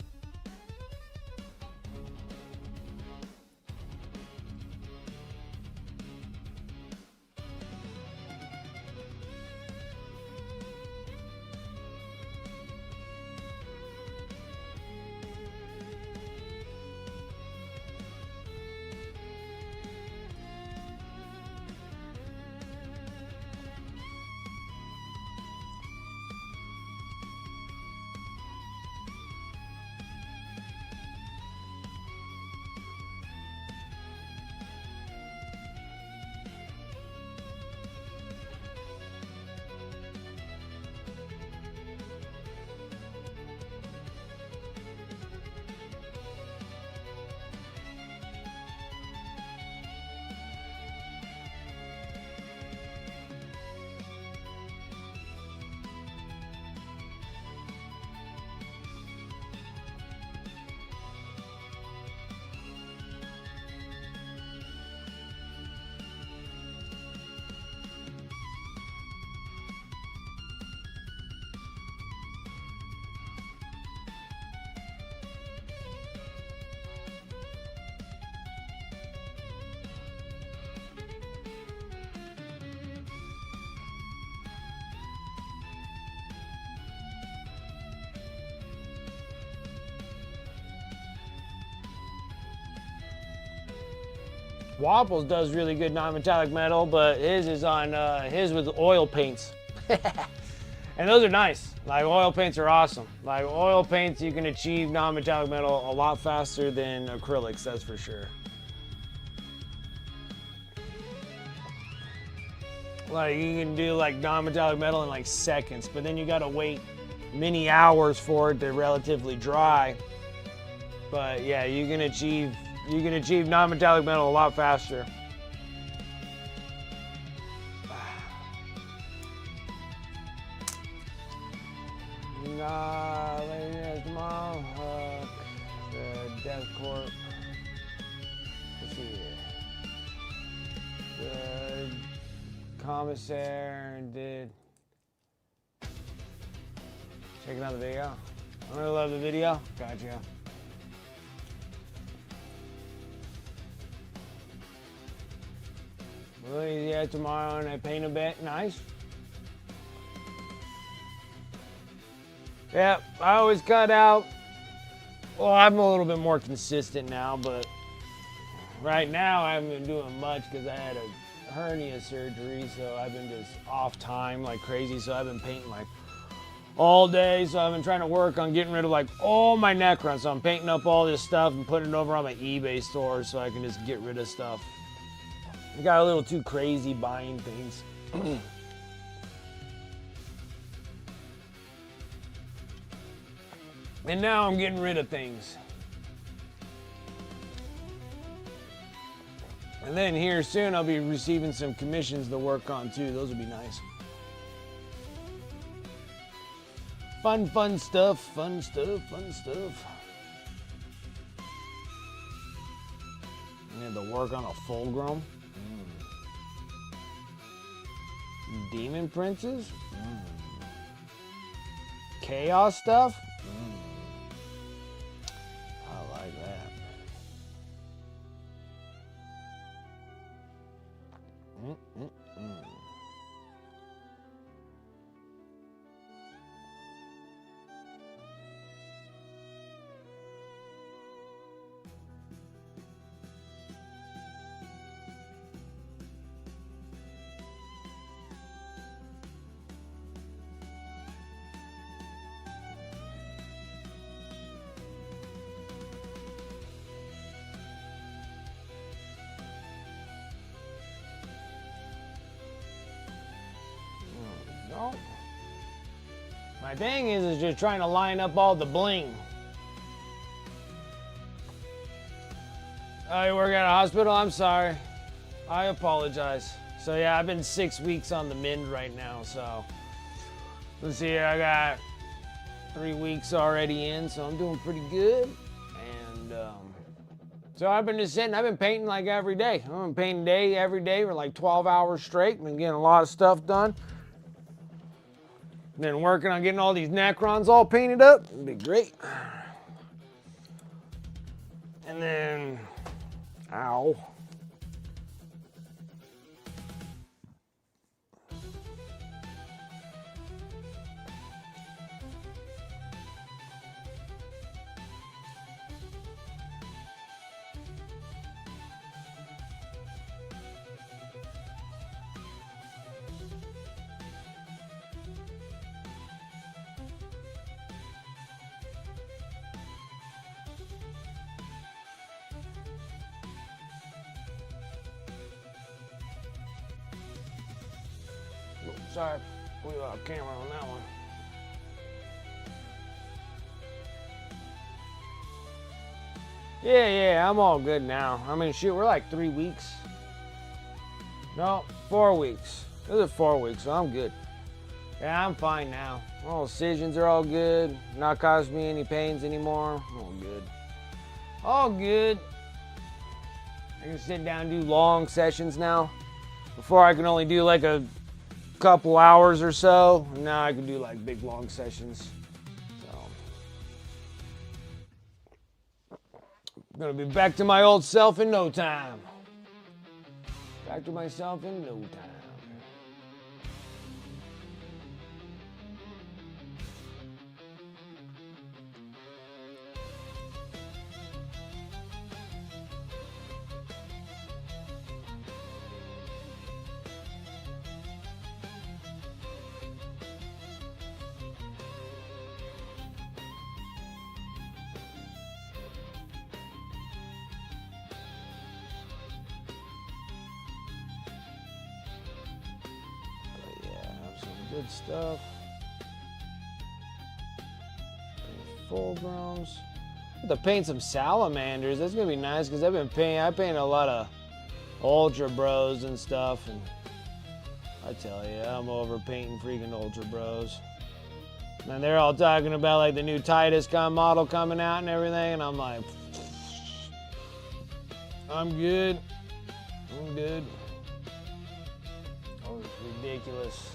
Waffles does really good non-metallic metal, but his is on his with oil paints. And those are nice. Like oil paints are awesome. Like oil paints, you can achieve non-metallic metal a lot faster than acrylics, that's for sure. Like you can do like non-metallic metal in like seconds, but then you gotta wait many hours for it to relatively dry. But yeah, you can achieve non-metallic metal a lot faster. Tomorrow, the Death Corp. Let's see here. The Commissar did. Checking out the video. I really love the video. Gotcha. Yeah, tomorrow, and I paint a bit. Nice. Yeah, I always cut out. Well, I'm a little bit more consistent now, but right now I haven't been doing much because I had a hernia surgery, so I've been just off time like crazy. So I've been painting like all day. So I've been trying to work on getting rid of like all my Necrons. So I'm painting up all this stuff and putting it over on my eBay store so I can just get rid of stuff. I got a little too crazy buying things. And now I'm getting rid of things. And then here soon I'll be receiving some commissions to work on too. Those would be nice. Fun stuff, fun stuff, fun stuff. I had to work on a full grown. Demon Princes? Chaos stuff? I like that. No. My thing is just trying to line up all the bling. Oh, you work at a hospital? I'm sorry. I apologize. So yeah, I've been 6 weeks on the mend right now, so let's see here, I got 3 weeks already in, so I'm doing pretty good. And so I've been just sitting, I've been painting like every day. I've been painting every day for like 12 hours straight. Been getting a lot of stuff done. Been working on getting all these Necrons all painted up. It'd be great. And then, ow. Sorry, we got a camera on that one. Yeah, I'm all good now. I mean, shoot, we're like 3 weeks. No, 4 weeks. This is 4 weeks, so I'm good. Yeah, I'm fine now. All incisions are all good. Not causing me any pains anymore. All good. All good. I can sit down and do long sessions now. Before I can only do like a couple hours or so. Now I can do like big long sessions. So I'm gonna be back to my old self in no time. Back to myself in no time. Good stuff. Full growns. I have to paint some salamanders. That's gonna be nice because I paint a lot of ultra bros and stuff, and I tell you, I'm over painting freaking ultra bros. And they're all talking about like the new Titus model coming out and everything, and I'm like, I'm good. I'm good. Oh, it's ridiculous.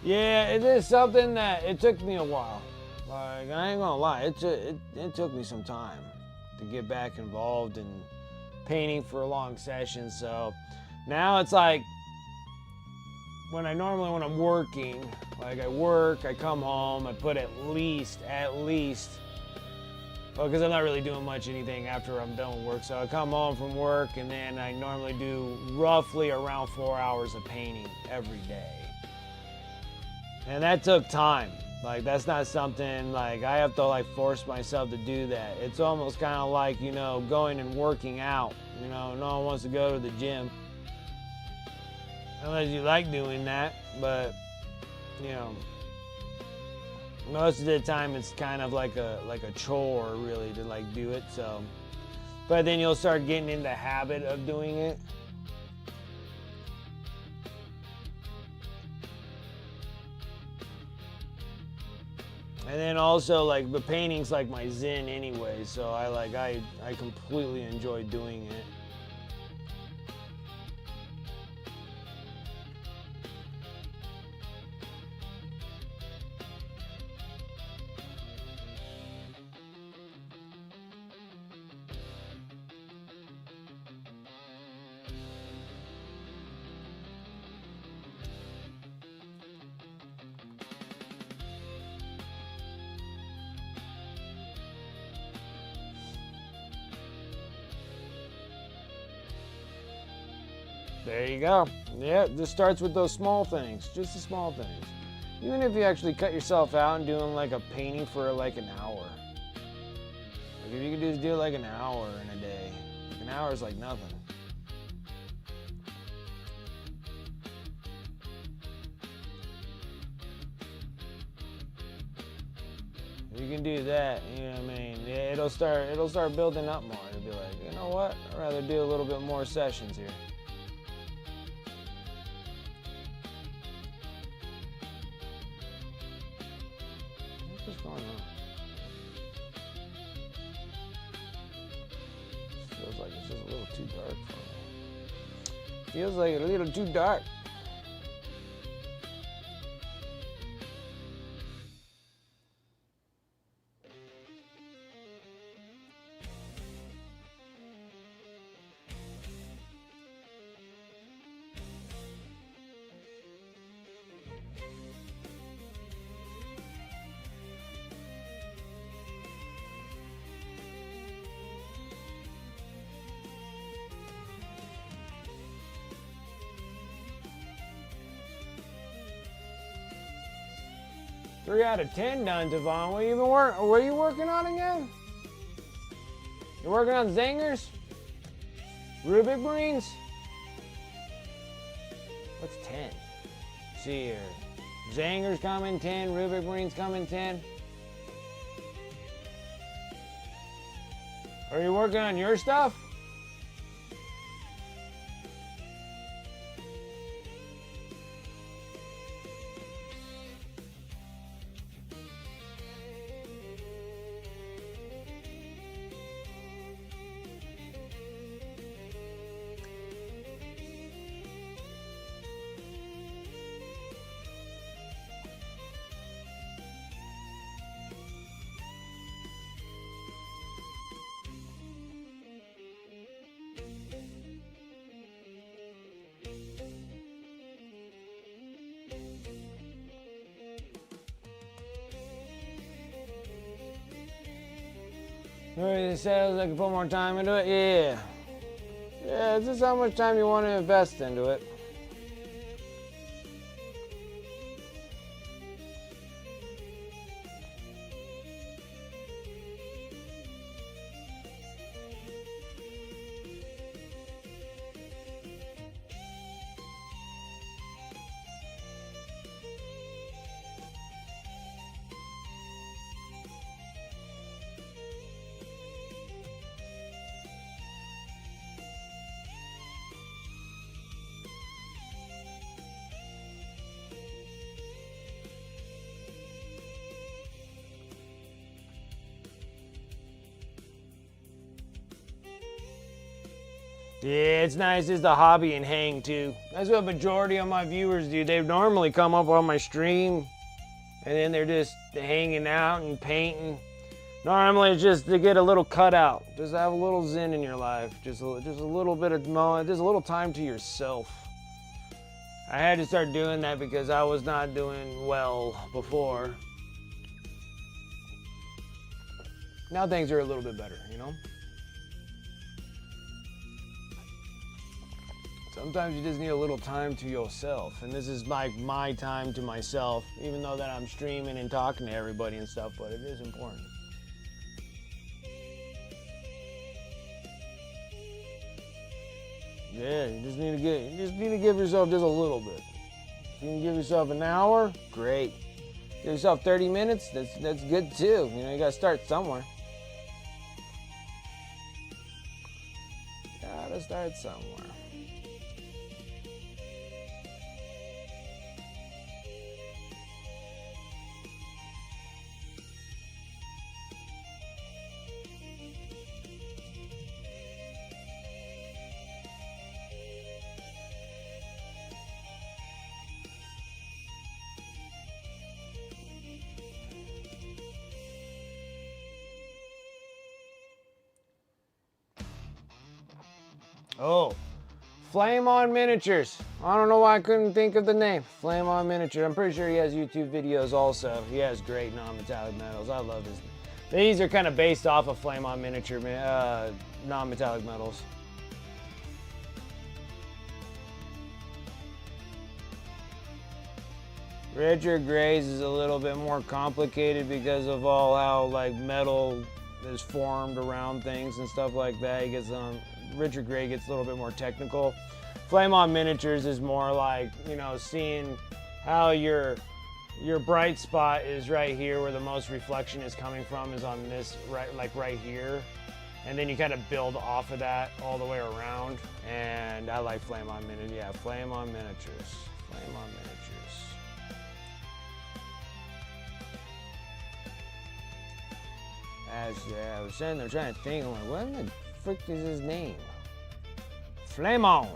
Yeah, it is something that it took me a while. Like, I ain't gonna lie, it took me some time to get back involved and painting for long sessions. So now it's like when I'm working, like I work, I come home, I put at least, well, because I'm not really doing much anything after I'm done with work. So I come home from work and then I normally do roughly around 4 hours of painting every day. And that took time. Like, that's not something, like, I have to, like, force myself to do that. It's almost kind of like, you know, going and working out. You know, no one wants to go to the gym unless you like doing that. But, you know, most of the time it's kind of like a chore, really, to, like, do it. So, but then you'll start getting in the habit of doing it. And then also, like, the painting's like my zen anyway, so I completely enjoy doing it. There you go. Yeah, it just starts with those small things, just the small things. Even if you actually cut yourself out and doing like a painting for like an hour. Like if you could just do like an hour in a day. Like an hour is like nothing. If you can do that, you know what I mean? It'll start building up more. It'll be like, you know what? I'd rather do a little bit more sessions here. What's going on? Feels like it's just a little too dark for me. Feels like a little too dark. Three out of 10 done, Devon. What are you working on again? You're working on zingers? Rubik greens? What's 10? See here. Zingers come in 10, Rubik greens come in 10. Are you working on your stuff? You said I was looking to put more time into it? Yeah. Yeah, it's just how much time you want to invest into it. Yeah, it's nice just to hobby and hang too. That's what majority of my viewers do. They normally come up on my stream and then they're just hanging out and painting. Normally it's just to get a little cutout. Just have a little zen in your life. Just a little bit of moment, just a little time to yourself. I had to start doing that because I was not doing well before. Now things are a little bit better, you know? Sometimes you just need a little time to yourself. And this is like my time to myself, even though that I'm streaming and talking to everybody and stuff, but it is important. Yeah, you just need to give yourself just a little bit. If you can give yourself an hour, great. Give yourself 30 minutes, that's good too. You know, you gotta start somewhere. Gotta start somewhere. Oh, Flame on Miniatures. I don't know why I couldn't think of the name. Flame on Miniature. I'm pretty sure he has YouTube videos also. He has great non-metallic metals. I love his. These are kind of based off of Flame on Miniature non-metallic metals. Richard Gray's is a little bit more complicated because of all how like metal is formed around things and stuff like that. He gets Richard Gray gets a little bit more technical. Flame on Miniatures is more like, you know, seeing how your bright spot is right here where the most reflection is coming from is on this right here. And then you kind of build off of that all the way around. And I like Flame on Miniatures. Yeah, Flame on Miniatures. Flame on Miniatures. I was sitting there trying to think, I'm like, what in the frick is his name? Flame on.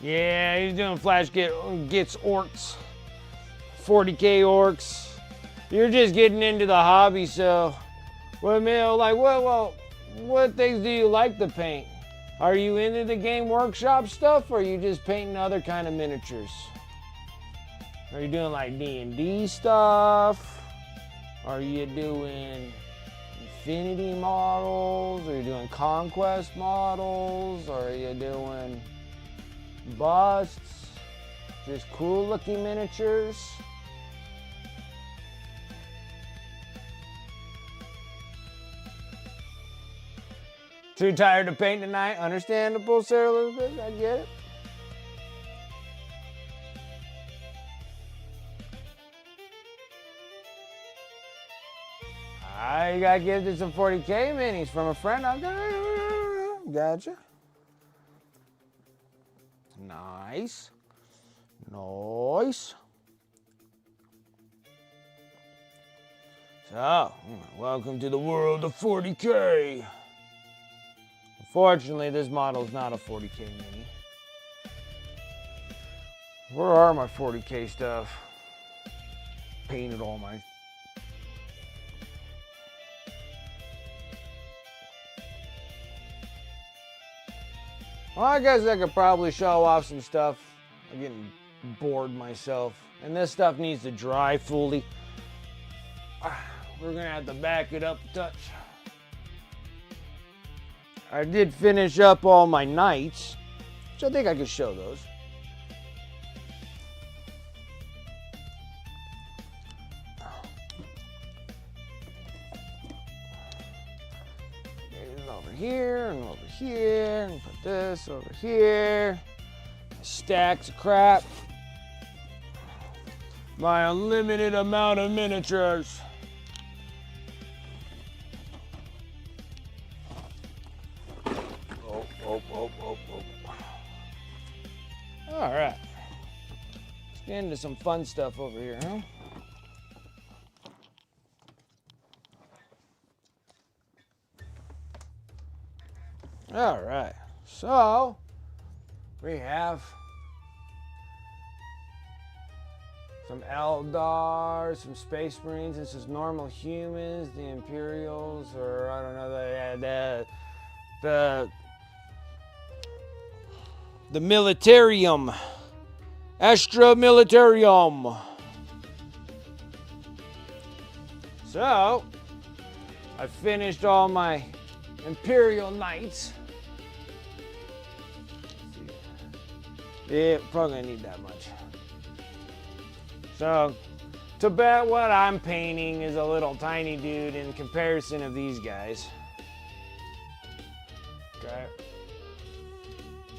Yeah, he's doing Flash gets orcs, 40K orcs. You're just getting into the hobby, so well, man, like what things do you like to paint? Are you into the game workshop stuff, or are you just painting other kind of miniatures? Are you doing like D&D stuff? Are you doing Infinity models? Are you doing Conquest models? Or are you doing busts? Just cool looking miniatures? Too tired to paint tonight? Understandable, Sarah Elizabeth. I get it. You got gifted some 40K minis from a friend. Gotcha. Nice. Nice. So, welcome to the world of 40K. Unfortunately, this model is not a 40K mini. Where are my 40K stuff? Painted all my... Well, I guess I could probably show off some stuff. I'm getting bored myself. And this stuff needs to dry fully. We're gonna have to back it up a touch. I did finish up all my knights, which I think I could show those. Get it over here and over here and put this over here. Stacks of crap. My unlimited amount of miniatures. All right. Let's get into some fun stuff over here, huh? All right. So, we have some Eldar, some Space Marines. This is normal humans, the Imperials, or I don't know, the Militarium. Astra Militarium. So, I finished all my Imperial Knights. Yeah, probably gonna need that much. So, to bet what I'm painting is a little tiny dude in comparison of these guys. Okay.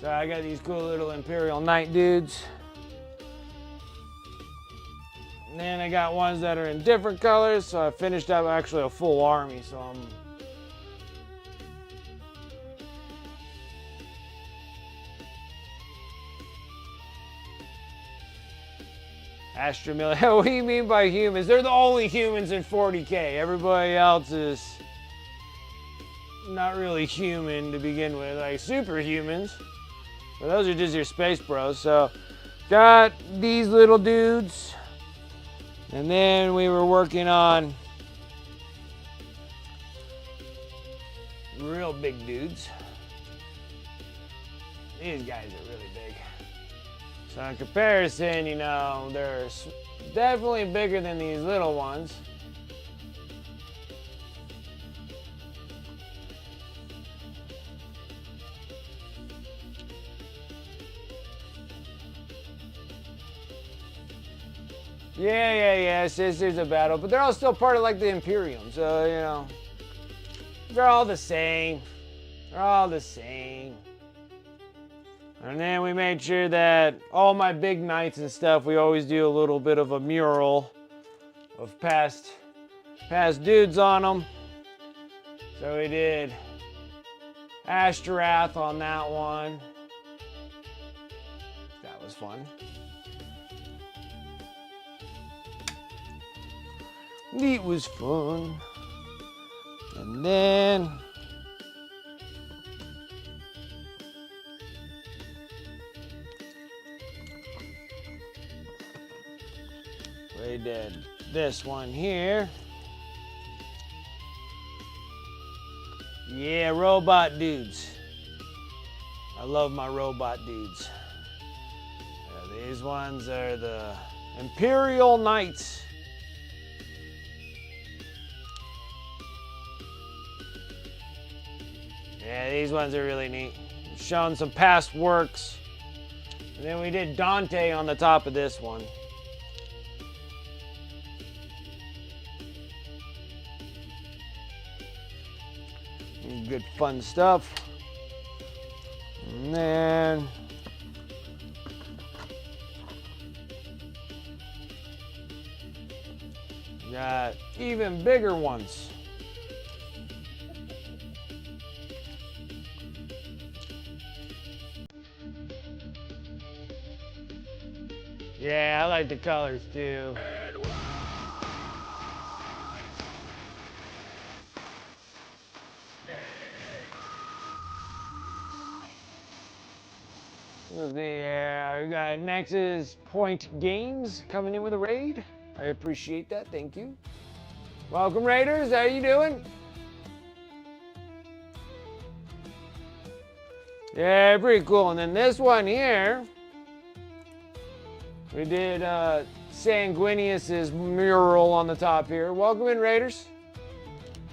So I got these cool little Imperial Knight dudes. And then I got ones that are in different colors, so I finished up actually a full army, so I'm Astra Military. What do you mean by humans? They're the only humans in 40K. Everybody else is not really human to begin with, like superhumans. But those are just your space bros. So, got these little dudes. And then we were working on real big dudes. These guys are really big. So in comparison, you know, they're definitely bigger than these little ones. Yeah, Sisters of Battle, but they're all still part of like the Imperium, so you know, they're all the same. They're all the same. And then we made sure that all my big knights and stuff, we always do a little bit of a mural of past dudes on them. So we did Ashtarath on that one. That was fun. It was fun. And then we did this one here. Yeah, robot dudes. I love my robot dudes. These ones are the Imperial Knights. Yeah, these ones are really neat. Showing some past works. And then we did Dante on the top of this one. Good fun stuff. And then got even bigger ones. Yeah, I like the colors too. We got Nexus Point Games coming in with a raid. I appreciate that, thank you. Welcome Raiders, how you doing? Yeah, pretty cool. And then this one here, we did Sanguinius's mural on the top here. Welcome in, Raiders.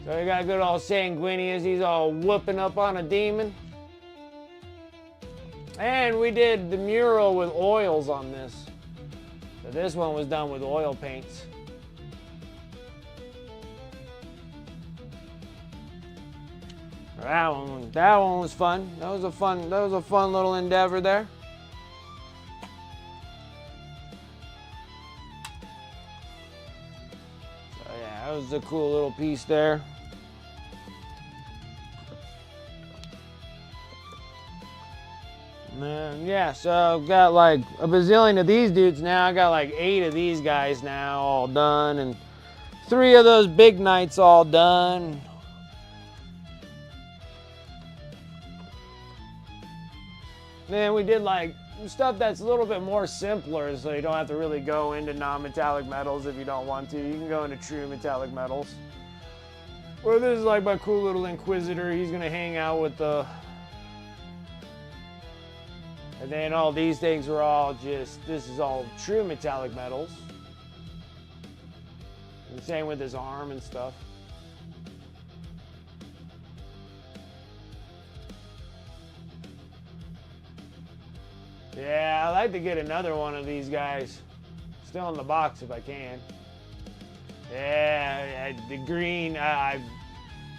So we got good old Sanguinius. He's all whooping up on a demon. And we did the mural with oils on this. So this one was done with oil paints. That one was fun. That was a fun little endeavor there. So yeah, that was a cool little piece there. And yeah, so I've got like a bazillion of these dudes now. I got like 8 of these guys now all done, and 3 of those big knights all done. Then we did like stuff that's a little bit more simpler, so you don't have to really go into non-metallic metals if you don't want to. You can go into true metallic metals. Well, this is like my cool little Inquisitor. He's gonna hang out with the... And then all these things are all just, this is all true metallic metals. And the same with his arm and stuff. Yeah, I'd like to get another one of these guys. Still in the box if I can. Yeah, the green,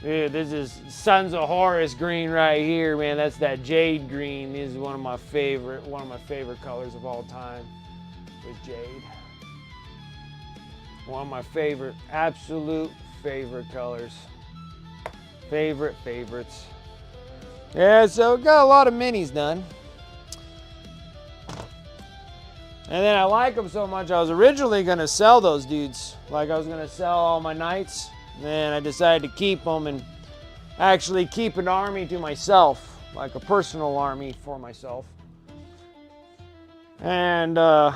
dude, this is Sons of Horus green right here, man. That's that jade green. This is one of my favorite colors of all time, with jade. One of my favorite, absolute favorite colors. Favorites. Yeah, so got a lot of minis done. And then I like them so much, I was originally going to sell those dudes. Like, I was going to sell all my knights. Then I decided to keep them and actually keep an army to myself. Like a personal army for myself. And so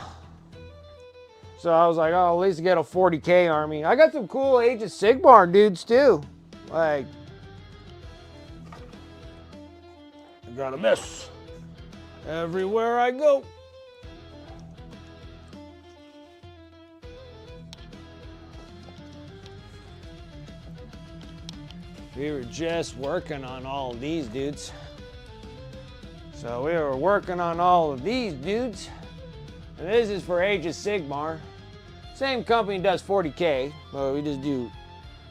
I was like, oh, at least get a 40K army. I got some cool Age of Sigmar dudes too. Like, I got a miss everywhere I go. We were just working on all of these dudes. So we were working on all of these dudes. And this is for Age of Sigmar. Same company does 40K, but we just do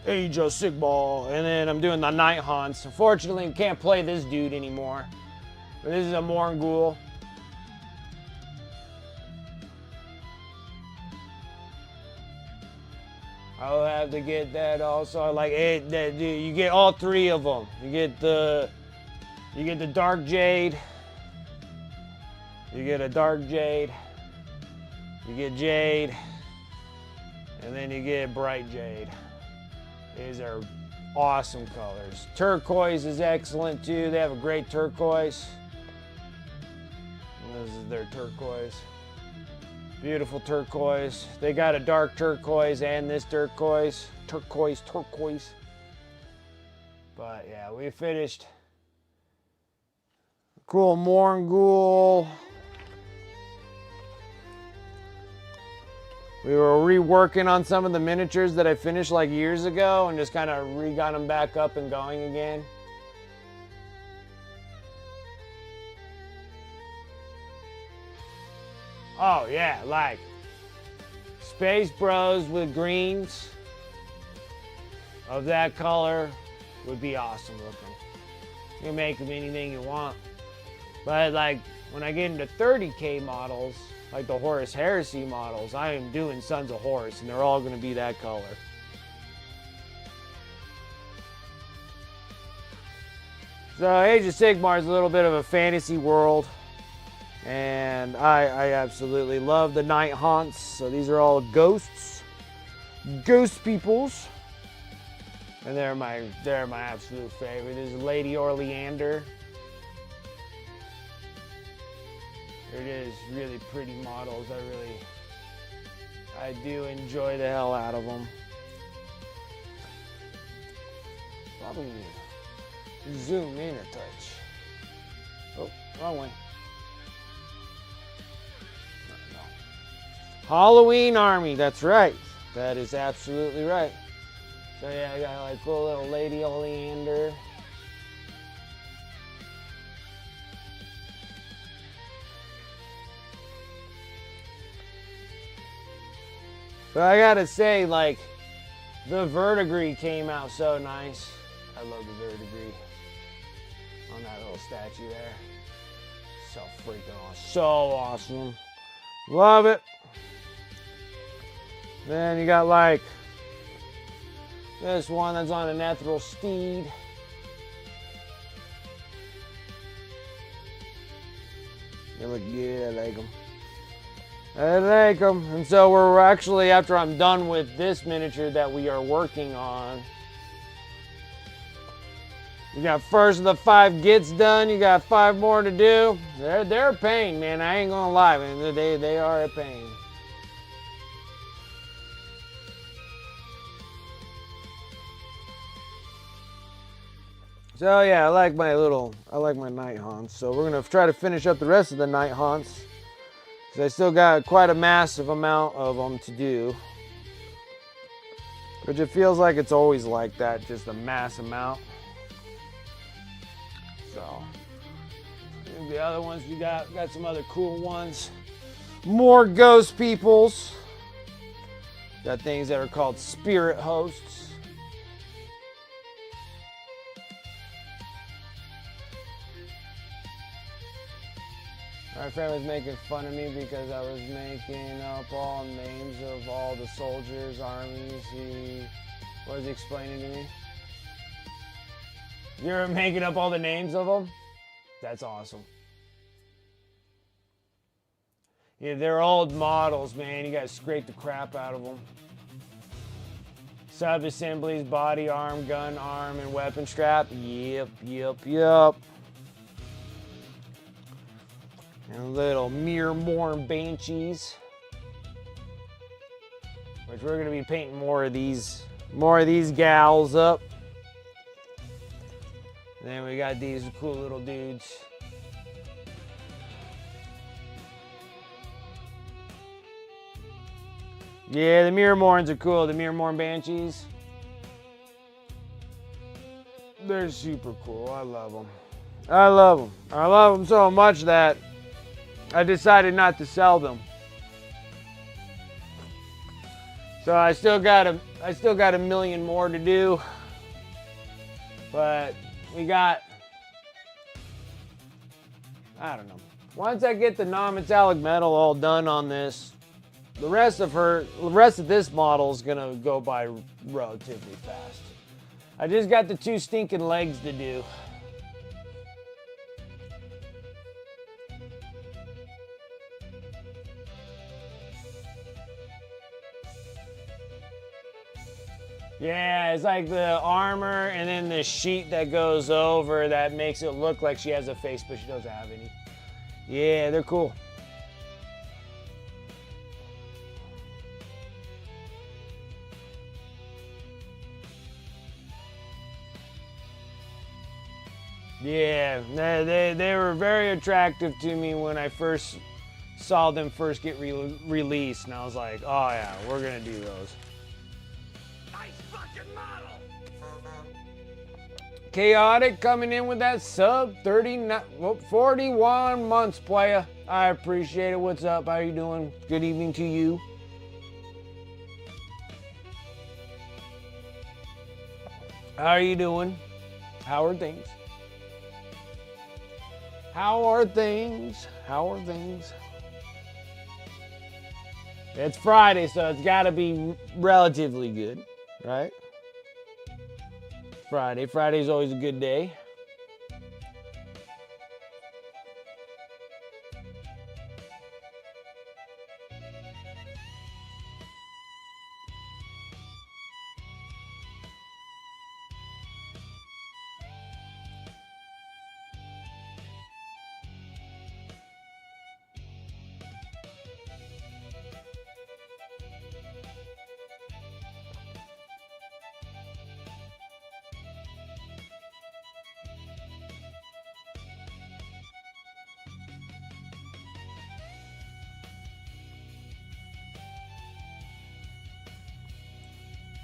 Age of Sigmar. And then I'm doing the Night Haunts. Unfortunately, we can't play this dude anymore. But this is a Morgul. I'll have to get that also. Like you get all 3 of them. You get the Dark Jade. You get a Dark Jade. You get Jade. And then you get Bright Jade. These are awesome colors. Turquoise is excellent too. They have a great turquoise. And this is their turquoise. Beautiful turquoise. They got a dark turquoise and this turquoise. Turquoise. But yeah, we finished. Cool Morgul. We were reworking on some of the miniatures that I finished like years ago and just kind of got them back up and going again. Oh yeah, like Space Bros with greens of that color would be awesome looking. You can make them anything you want. But like when I get into 30K models, like the Horus Heresy models, I am doing Sons of Horus and they're all going to be that color. So Age of Sigmar is a little bit of a fantasy world. And I absolutely love the Night Haunts. So these are all ghosts. Ghost peoples. And they're my absolute favorite. This is Lady Orleander. It is really pretty models. I do enjoy the hell out of them. Probably need to zoom in a touch. Oh, wrong way. Halloween army, that's right. That is absolutely right. So yeah, I got like cool little Lady Oleander. But I gotta say, like, the verdigris came out so nice. I love the verdigris. on that little statue there. So freaking awesome. So awesome. Love it. Then you got like this one that's on an ethereal steed. They look good. I like them. I like them. And so we're actually, after I'm done with this miniature that we are working on, you got first of the 5 gets done. You got 5 more to do. They're a pain, man. I ain't gonna lie, man. They are a pain. So yeah, I like my night haunts. So we're gonna try to finish up the rest of the night haunts, because I still got quite a massive amount of them to do. Which it feels like it's always like that, just a mass amount. So the other ones we got some other cool ones. More ghost peoples. Got things that are called spirit hosts. My friend was making fun of me because I was making up all names of all the soldiers, armies. He was explaining to me. You're making up all the names of them? That's awesome. Yeah, they're old models, man. You gotta scrape the crap out of them. Sub-assemblies, body arm, gun arm, and weapon strap. Yep. And little Mirrormorn Banshees, which we're gonna be painting more of these gals up. And then we got these cool little dudes. Yeah, the Mirrormorns are cool. The Mirrormorn Banshees, they're super cool. I love them. I love them so much that I decided not to sell them. So I still got a million more to do. But we got, I don't know. Once I get the non-metallic metal all done on this, the rest of this model is gonna go by relatively fast. I just got the 2 stinking legs to do. Yeah, it's like the armor and then the sheet that goes over that makes it look like she has a face, but she doesn't have any. Yeah, they're cool. Yeah, they were very attractive to me when I first saw them first get released, and I was like, oh yeah, we're gonna do those. Chaotic coming in with that sub 41 months, playa. I appreciate it. What's up? How you doing? Good evening to you. How are you doing? How are things? How are things? How are things? It's Friday, so it's got to be relatively good, right? Friday's always a good day.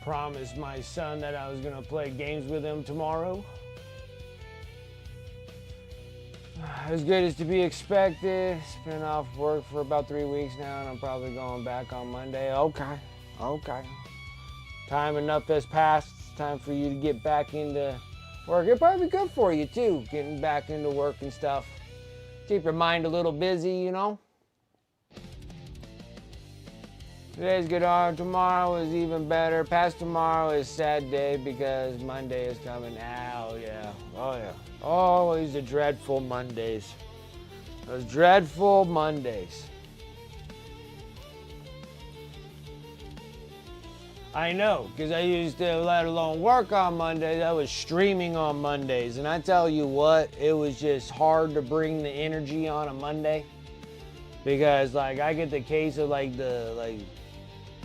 Promised my son that I was gonna play games with him tomorrow. As good as to be expected. It's been off work for about 3 weeks now, and I'm probably going back on Monday. Okay. Time enough has passed. It's time for you to get back into work. It'd probably be good for you too, getting back into work and stuff. Keep your mind a little busy, you know. Today's good on. Tomorrow is even better. Past tomorrow is sad day because Monday is coming. Oh yeah. Oh yeah. Always the dreadful Mondays. Those dreadful Mondays. I know, because I used to let alone work on Mondays. I was streaming on Mondays. And I tell you what, it was just hard to bring the energy on a Monday. Because like I get the case of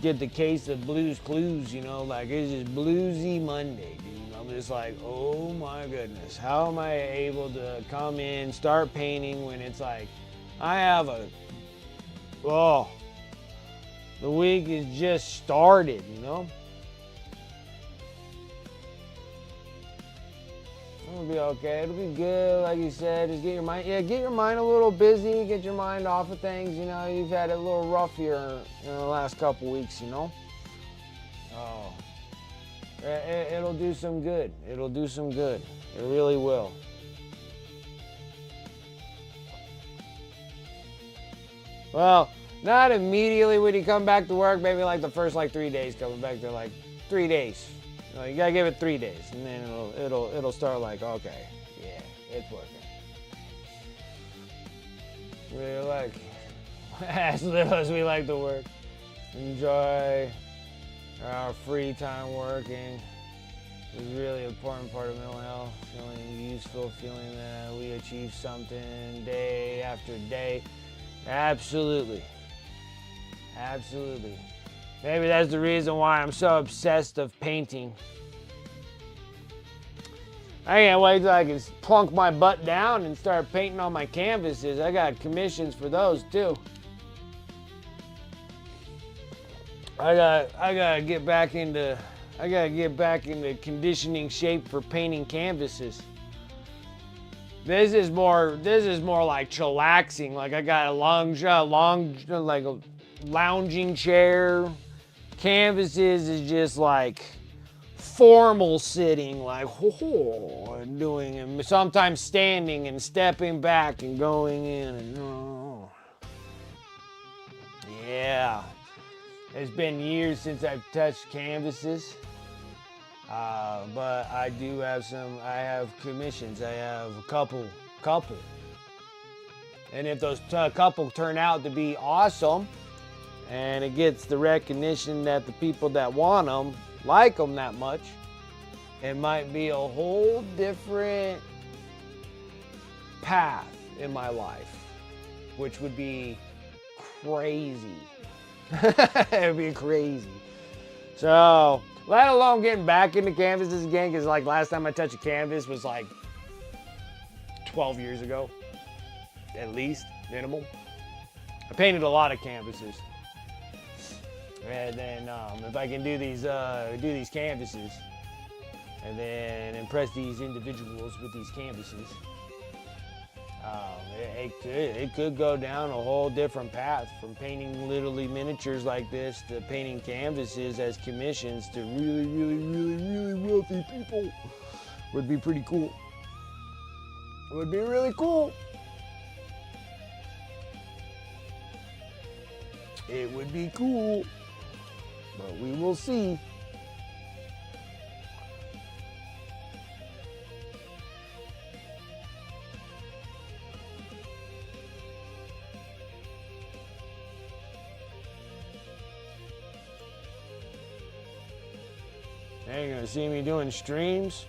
get the case of Blues Clues, you know, like it's just bluesy Monday, dude. I'm just like, oh my goodness, how am I able to come in, start painting when it's like, the week is just started, you know? It'll be okay. It'll be good, like you said. Just get your mind a little busy. Get your mind off of things. You know, you've had it a little rough here in the last couple weeks. You know. Oh, it'll do some good. It'll do some good. It really will. Well, not immediately when you come back to work. Maybe like the first 3 days coming back to 3 days. You gotta give it 3 days, and then it'll start like, okay, yeah, it's working. We like, as little as we like to work, enjoy our free time working. It's a really important part of mental health. Feeling useful, feeling that we achieve something day after day. Absolutely. Absolutely. Maybe that's the reason why I'm so obsessed of painting. I can't wait till I can plunk my butt down and start painting on my canvases. I got commissions for those too. I gotta get back into conditioning shape for painting canvases. This is more like chillaxing. Like I got a lounging chair. Canvases is just like formal sitting, like and doing, and sometimes standing and stepping back and going in and yeah. It's been years since I've touched canvases, but I do have some. I have commissions. I have a couple, and if those couple turn out to be awesome. And it gets the recognition that the people that want them like them that much. It might be a whole different path in my life, which would be crazy. It'd be crazy. So, let alone getting back into canvases again, because like last time I touched a canvas was like 12 years ago, at least, minimal. I painted a lot of canvases. And then if I can do these canvases and then impress these individuals with these canvases, it could go down a whole different path from painting literally miniatures like this to painting canvases as commissions to really, really, really, really wealthy people. Would be pretty cool. It would be really cool. It would be cool. But we will see. Hey, you're gonna see me doing streams?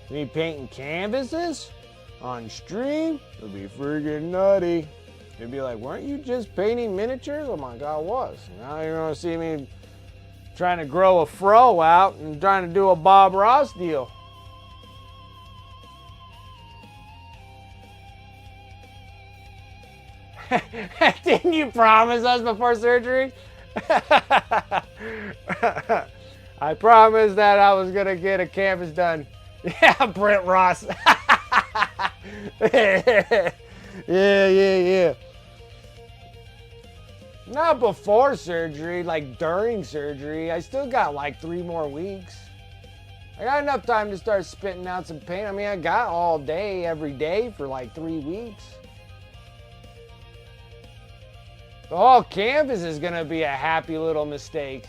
Me painting canvases on stream? It'll be friggin' nutty. You'd be like, weren't you just painting miniatures? I'm like, I was. Now you're gonna see me trying to grow a fro out and trying to do a Bob Ross deal. Didn't you promise us before surgery? I promised that I was gonna get a canvas done. Yeah, Brent Ross. Yeah. Not before surgery, like during surgery. I still got like 3 more weeks. I got enough time to start spitting out some paint. I mean, I got all day, every day for like 3 weeks. The whole canvas is gonna be a happy little mistake.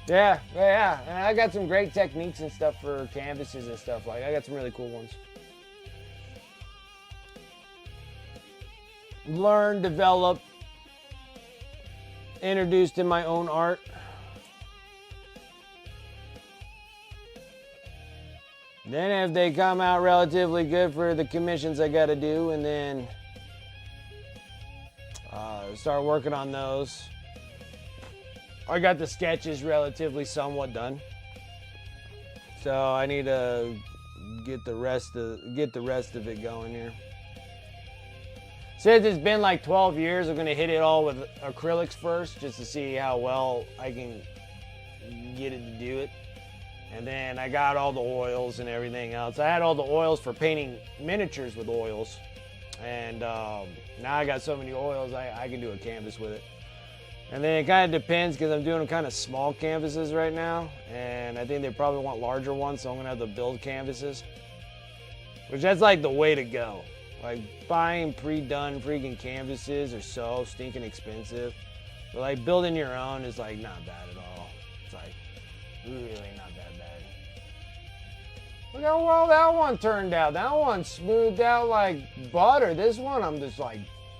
Yeah. And I got some great techniques and stuff for canvases and stuff. Like, I got some really cool ones. Learn, develop, introduced in my own art. Then if they come out relatively good for the commissions I gotta do, and then start working on those. I got the sketches relatively somewhat done, so I need to get the rest of it going here. Since it's been like 12 years, I'm gonna hit it all with acrylics first, just to see how well I can get it to do it. And then I got all the oils and everything else. I had all the oils for painting miniatures with oils, and now I got so many oils I can do a canvas with it. And then it kind of depends, because I'm doing kind of small canvases right now, and I think they probably want larger ones, so I'm gonna have to build canvases, which that's like the way to go. Like, buying pre-done freaking canvases are so stinking expensive, but like building your own is like not bad at all. It's like really not that bad. Look how well that one turned out. That one smoothed out like butter. This one I'm just like,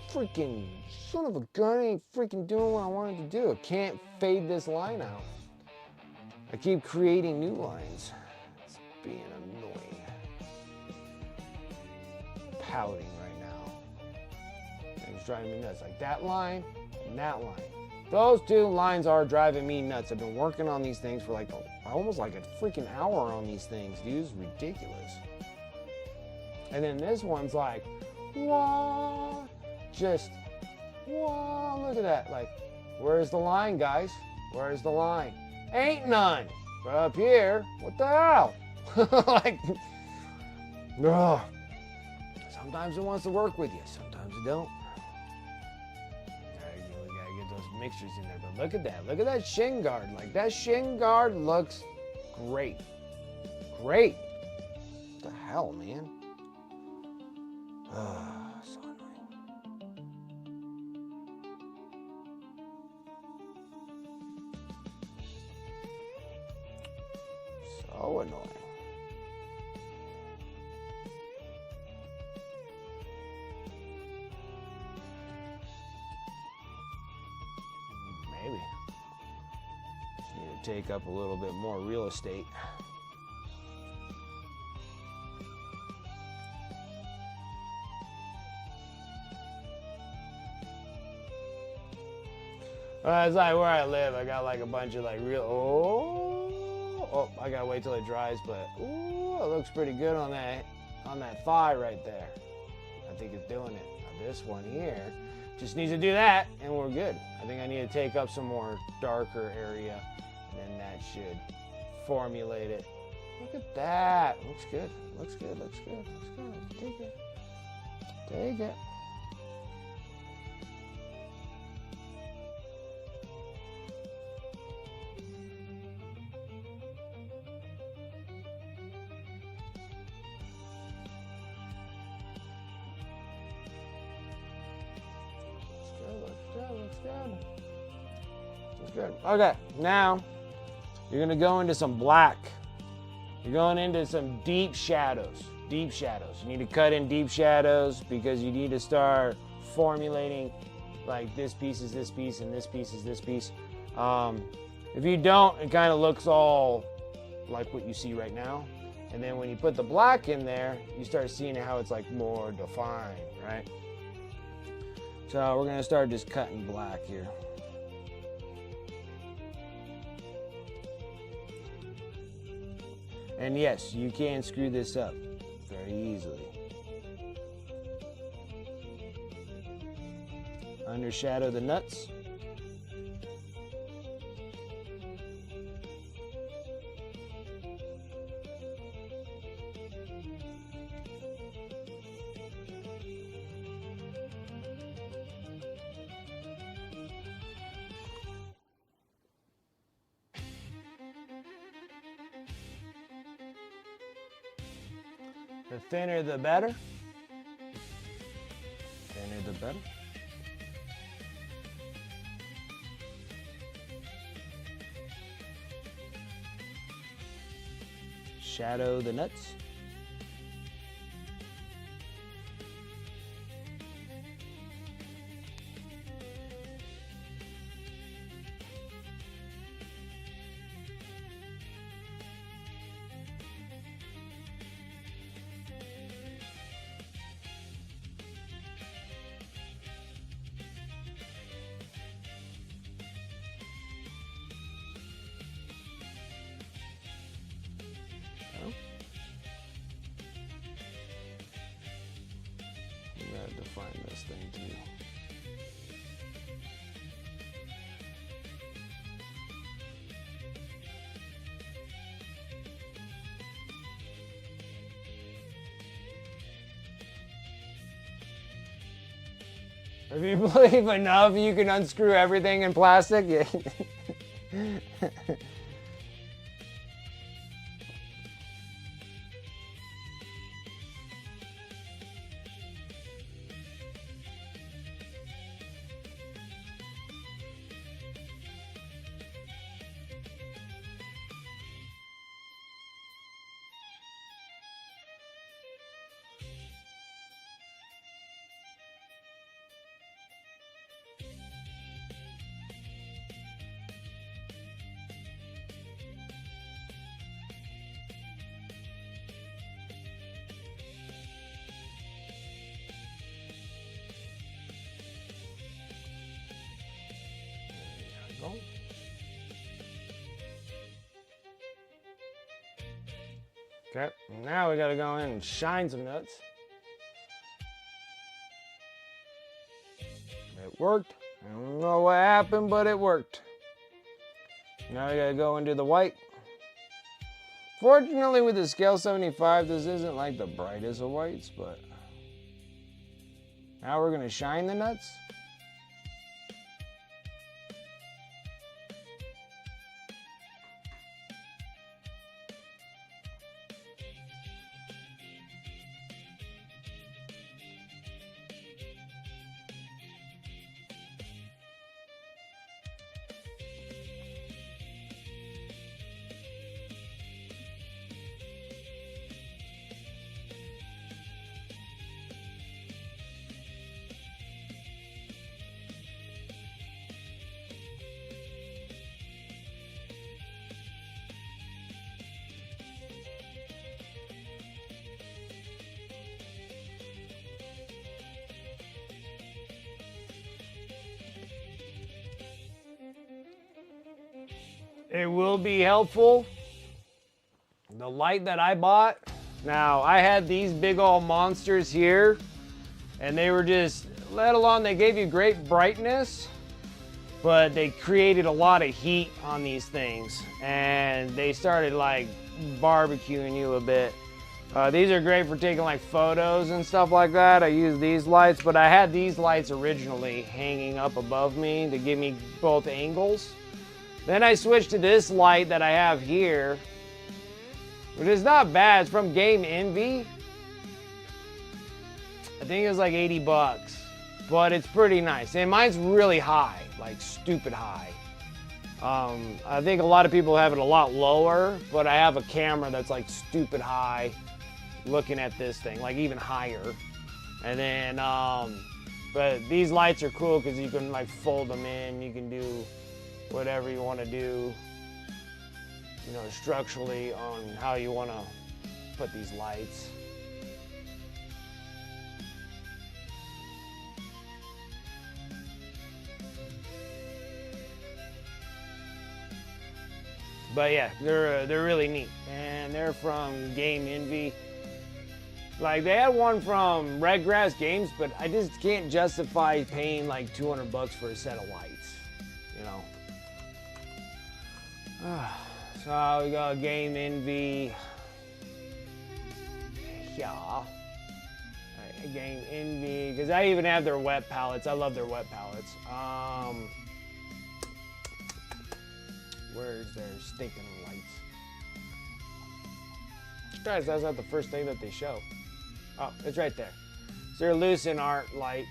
freaking son of a gun, ain't freaking doing what I wanted to do. I can't fade this line out. I keep creating new lines. It's being annoying. Pouting right now. It's driving me nuts. Like that line and that line. Those two lines are driving me nuts. I've been working on these things for like almost like a freaking hour on these things, dude. It's ridiculous. And then this one's like, what? Just, whoa, look at that. Like, where's the line, guys? Where's the line? Ain't none. But up here, what the hell? Like, ugh. Sometimes it wants to work with you, sometimes it don't. We gotta get those mixtures in there. But look at that. Look at that shin guard. Like, that shin guard looks great. Great. What the hell, man? So annoying. So annoying. Maybe. Just need to take up a little bit more real estate. It's like where I live, I got like a bunch of like real, I gotta wait till it dries, but it looks pretty good on that thigh right there. I think it's doing it. Now this one here just needs to do that and we're good. I think I need to take up some more darker area, and then that should formulate it. Look at that. Looks good. Looks good. Looks good. Looks good. Take it. Take it. Looks good. Okay, now you're gonna go into some black. You're going into some deep shadows. Deep shadows. You need to cut in deep shadows because you need to start formulating like this piece is this piece and this piece is this piece. If you don't, it kind of looks all like what you see right now. And then when you put the black in there, you start seeing how it's like more defined, right? So we're gonna start just cutting black here. And yes, you can screw this up very easily. Undershadow the nuts. The thinner the better. Thinner the better. Shadow the nuts. Define this thing too. If you believe enough, you can unscrew everything in plastic. Yeah. Okay, now we gotta go in and shine some nuts. It worked. I don't know what happened, but it worked. Now we gotta go into the white. Fortunately, with the scale 75, this isn't like the brightest of whites, but now we're gonna shine the nuts. It will be helpful. The light that I bought, now I had these big old monsters here, and they were just, let alone they gave you great brightness, but they created a lot of heat on these things, and they started like barbecuing you a bit. These are great for taking like photos and stuff like that. I use these lights, but I had these lights originally hanging up above me to give me both angles. Then I switched to this light that I have here, which is not bad. It's from Game Envy. I think it was like 80 bucks, but it's pretty nice. And mine's really high, like stupid high. I think a lot of people have it a lot lower, but I have a camera that's like stupid high looking at this thing, like even higher. And then, but these lights are cool because you can like fold them in, you can do whatever you want to do, you know, structurally on how you want to put these lights. But yeah, they're really neat, and they're from Game Envy. Like they had one from Redgrass Games, but I just can't justify paying like 200 bucks for a set of lights, you know. So we got Game Envy. Yeah. Right, Game Envy, because I even have their wet palettes. I love their wet palettes. Where's their stinking lights? Guys, that's not the first thing that they show. Oh, it's right there. So your Lucent Art light,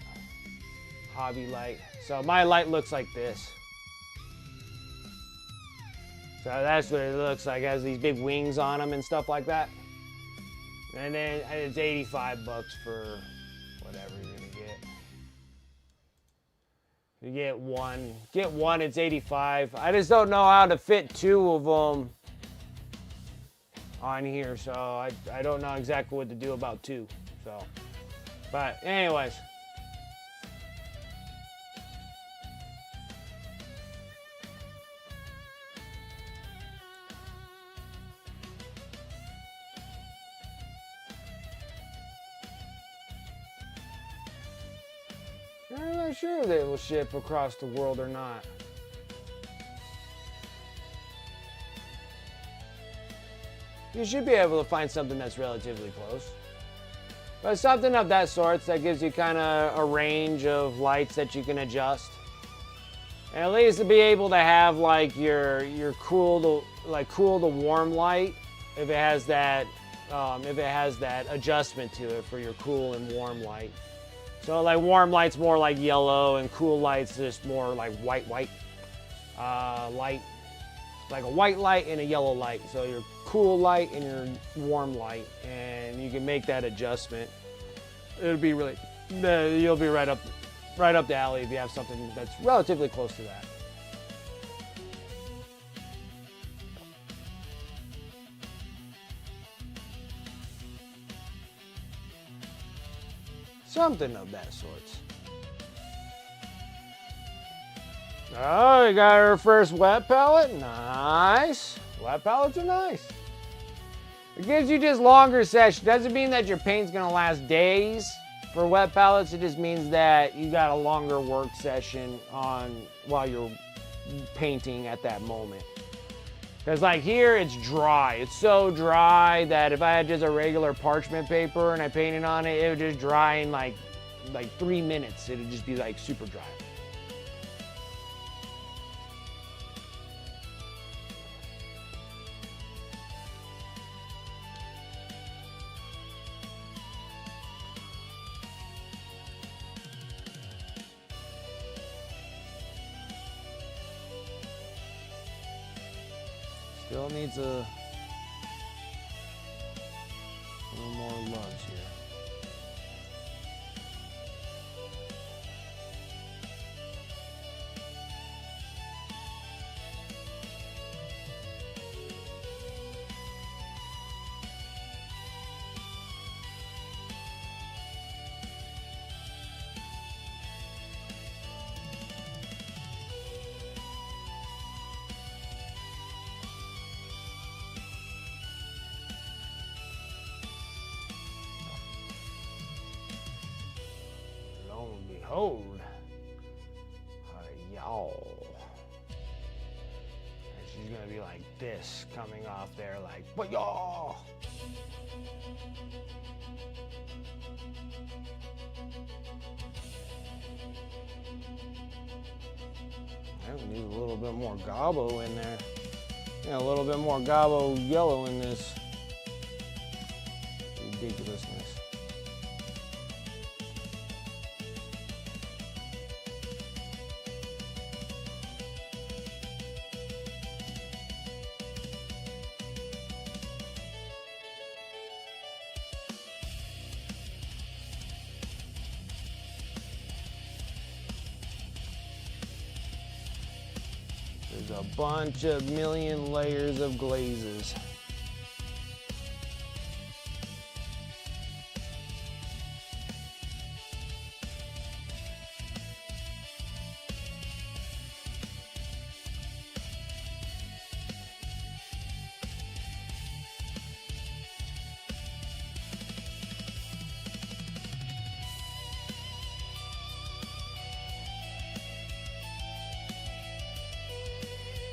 hobby light. So my light looks like this. So that's what it looks like. It has these big wings on them and stuff like that. And then it's 85 bucks for whatever you're gonna get. You get one, it's 85. I just don't know how to fit two of them on here, so I don't know exactly what to do about two. So, but anyways. I'm not sure they will ship across the world or not. You should be able to find something that's relatively close. But something of that sort that gives you kind of a range of lights that you can adjust. And at least to be able to have like your cool to warm light if it has that adjustment to it for your cool and warm light. So like warm light's more like yellow and cool light's just more like white light. Like a white light and a yellow light. So your cool light and your warm light, and you can make that adjustment. It'll be really, you'll be right up the alley if you have something that's relatively close to that. Something of that sort. Oh, we got our first wet pellet. Nice. Wet pellets are nice. It gives you just longer session. Doesn't mean that your paint's gonna last days. For wet pellets, it just means that you got a longer work session on while you're painting at that moment. Because like here, it's dry. It's so dry that if I had just a regular parchment paper and I painted on it, it would just dry in like 3 minutes. It would just be like super dry. Still needs a little more loves here. Behold, y'all. And she's gonna be like this, coming off there like, but y'all. I need a little bit more gobbo in there. Yeah, a little bit more gobbo yellow in this ridiculousness. There's a bunch of million layers of glazes.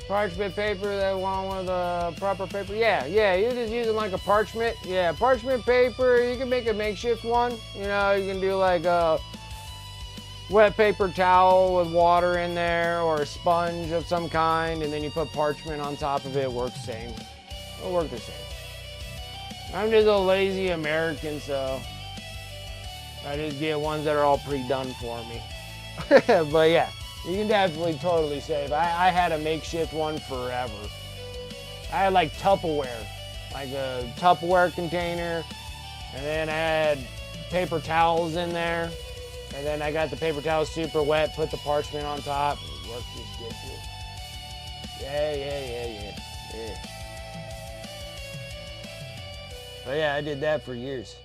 Parchment paper, that one with a proper paper. Yeah, you're just using like a parchment. Yeah, parchment paper, you can make a makeshift one. You know, you can do like a wet paper towel with water in there or a sponge of some kind, and then you put parchment on top of it. It works the same. It'll work the same. I'm just a lazy American, so I just get ones that are all pre-done for me. But yeah, you can definitely totally save. I had a makeshift one forever. I had like Tupperware, like a Tupperware container, and then I had paper towels in there, and then I got the paper towels super wet, put the parchment on top, and worked this shit too. Yeah. But yeah, I did that for years.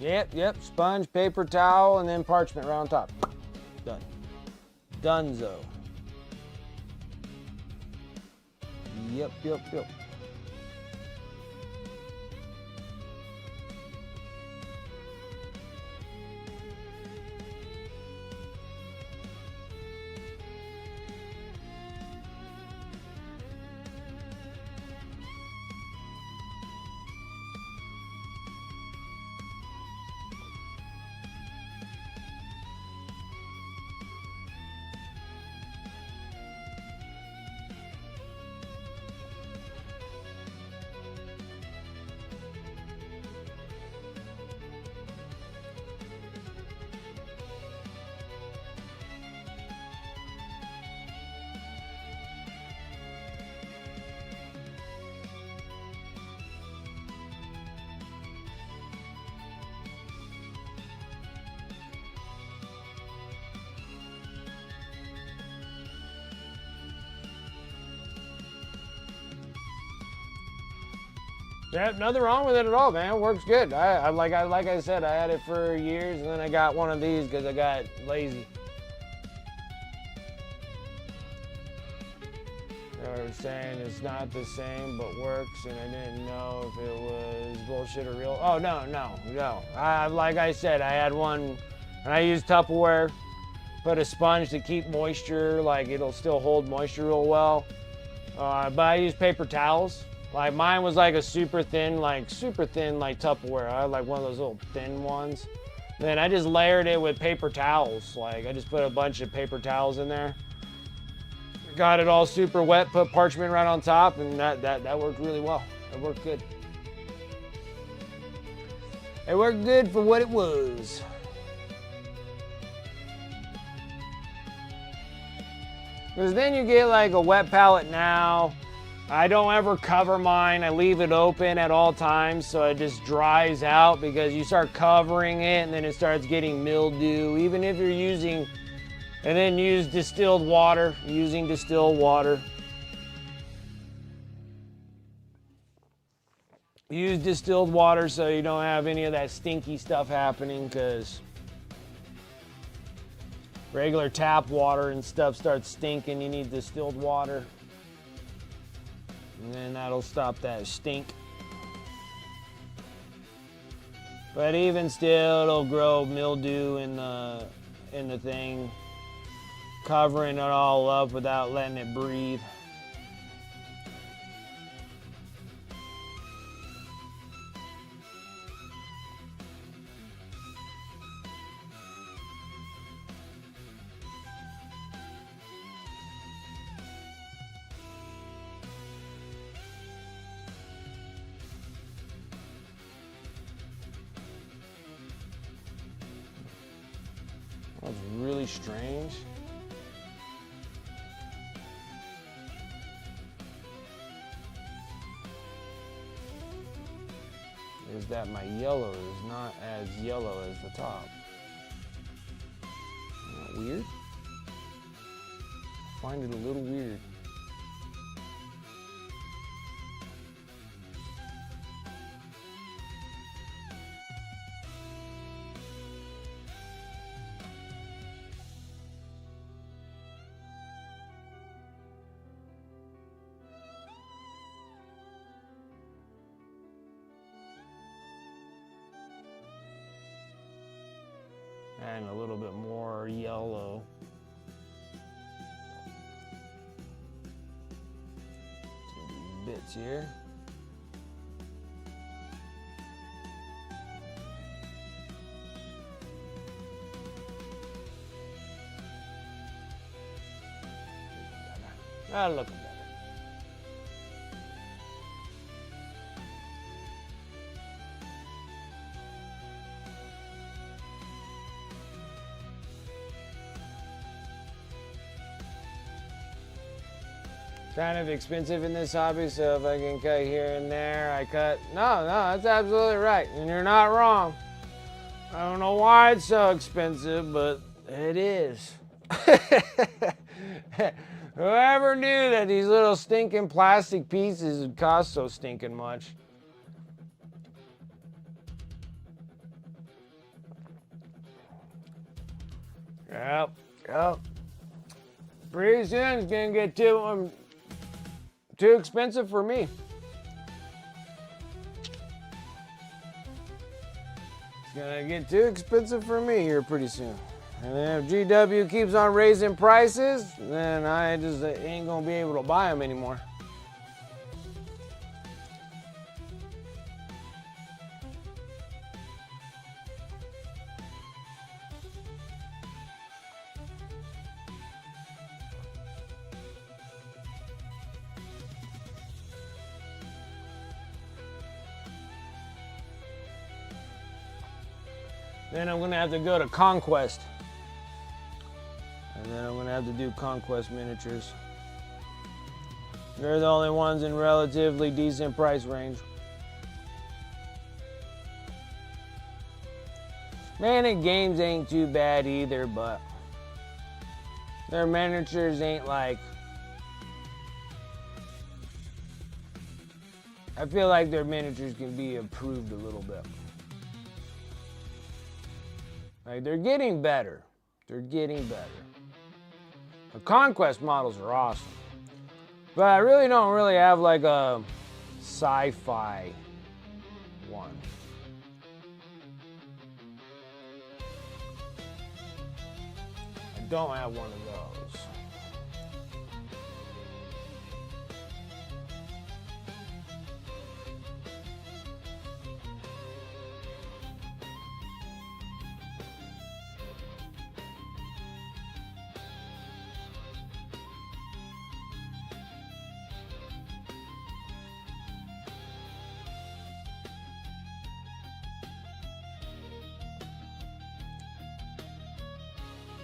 Yep, sponge, paper towel, and then parchment right on top. Done. Dunzo. Yep. Yeah, nothing wrong with it at all, man. It works good. Like I said, I had it for years, and then I got one of these because I got lazy. They were saying it's not the same, but works, and I didn't know if it was bullshit or real. Oh, no. Like I said, I had one, and I used Tupperware, put a sponge to keep moisture, like it'll still hold moisture real well. But I used paper towels. Like mine was like a super thin like Tupperware. I had like one of those little thin ones. Then I just layered it with paper towels. Like I just put a bunch of paper towels in there. Got it all super wet, put parchment right on top, and that worked really well. It worked good. It worked good for what it was. Because then you get like a wet palette now. I don't ever cover mine. I leave it open at all times so it just dries out, because you start covering it and then it starts getting mildew. Even if you're using, and then use distilled water, using distilled water. Use distilled water so you don't have any of that stinky stuff happening, because regular tap water and stuff starts stinking. You need distilled water. And then that'll stop that stink. But even still, it'll grow mildew in the thing, covering it all up without letting it breathe. That's really strange. Is that my yellow is not as yellow as the top. Isn't that weird? I find it a little weird. And a little bit more yellow. Some bits here. That'll look better. kind of expensive in this hobby, so if I can cut here and there, I cut. No, that's absolutely right, and you're not wrong. I don't know why it's so expensive, but it is. Whoever knew that these little stinking plastic pieces would cost so stinking much? Yep. Pretty soon it's gonna get too expensive for me. It's gonna get too expensive for me here pretty soon. And then if GW keeps on raising prices, then I just ain't gonna be able to buy them anymore. Then I'm gonna have to go to Conquest. And then I'm gonna have to do Conquest miniatures. They're the only ones in relatively decent price range. Manic Games ain't too bad either, but their miniatures ain't like... I feel like their miniatures can be improved a little bit. Like, they're getting better. They're getting better. The Conquest models are awesome. But I really don't have like a sci-fi one. I don't have one of those.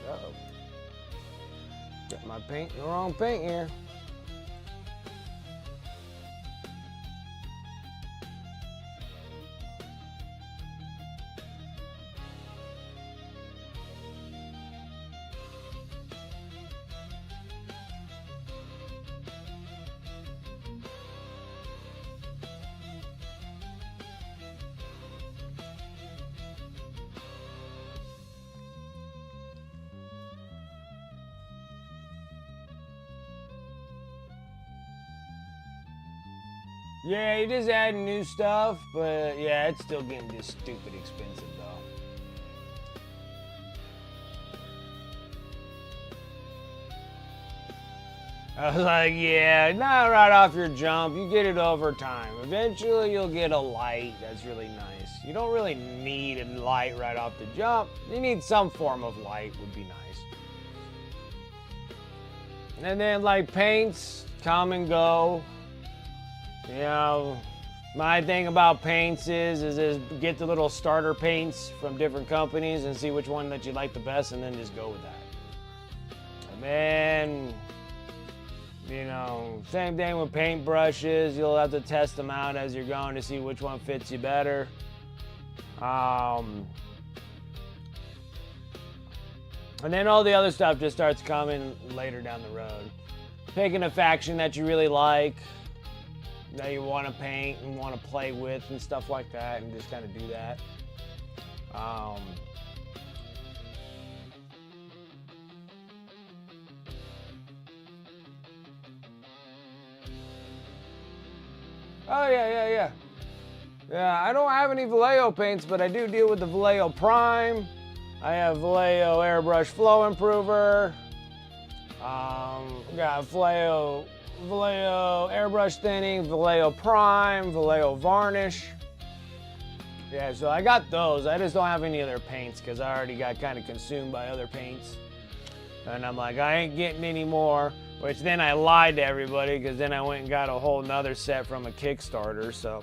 Uh-oh. Got my paint, the wrong paint here. Yeah, you just add new stuff, but yeah, it's still getting just stupid expensive though. I was like, yeah, not right off your jump. You get it over time. Eventually you'll get a light that's really nice. You don't really need a light right off the jump. You need some form of light would be nice. And then like paints come and go. You know, my thing about paints is get the little starter paints from different companies and see which one that you like the best and then just go with that. And then, you know, same thing with paint brushes. You'll have to test them out as you're going to see which one fits you better. And then all the other stuff just starts coming later down the road. Picking a faction that you really like, that you want to paint and want to play with and stuff like that, and just kind of do that. Oh yeah. Yeah, I don't have any Vallejo paints, but I do deal with the Vallejo Prime. I have Vallejo Airbrush Flow Improver. Got Vallejo Airbrush Thinning, Vallejo Prime, Vallejo Varnish. Yeah, so I got those. I just don't have any other paints because I already got kind of consumed by other paints. And I'm like, I ain't getting any more, which then I lied to everybody because then I went and got a whole nother set from a Kickstarter. So,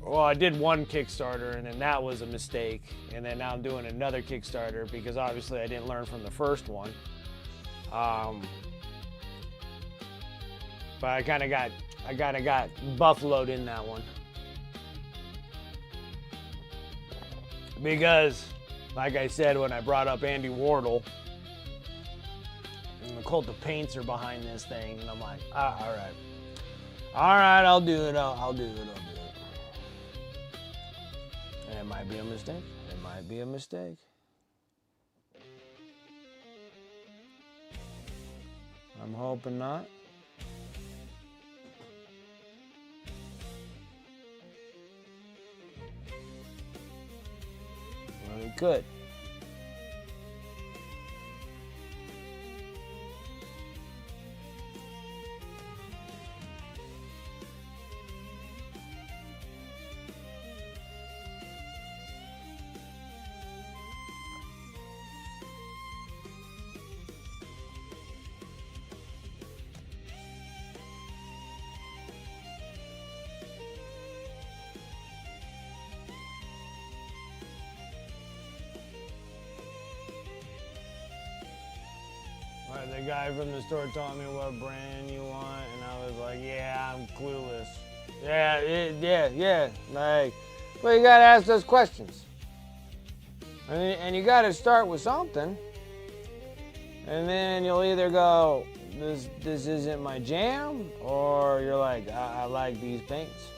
well, I did one Kickstarter and then that was a mistake. And then now I'm doing another Kickstarter because obviously I didn't learn from the first one. But I kind of got buffaloed in that one. Because, like I said, when I brought up Andy Wardle, and the Cult of Paints are behind this thing, and I'm like, all right. All right, I'll do it. I'll do it. And it might be a mistake. It might be a mistake. I'm hoping not. Well, it could. The guy from the store told me what brand you want, and I was like, yeah, I'm clueless. Yeah. Like, well, you gotta ask those questions. And you gotta start with something. And then you'll either go, this isn't my jam, or you're like, I like these paints.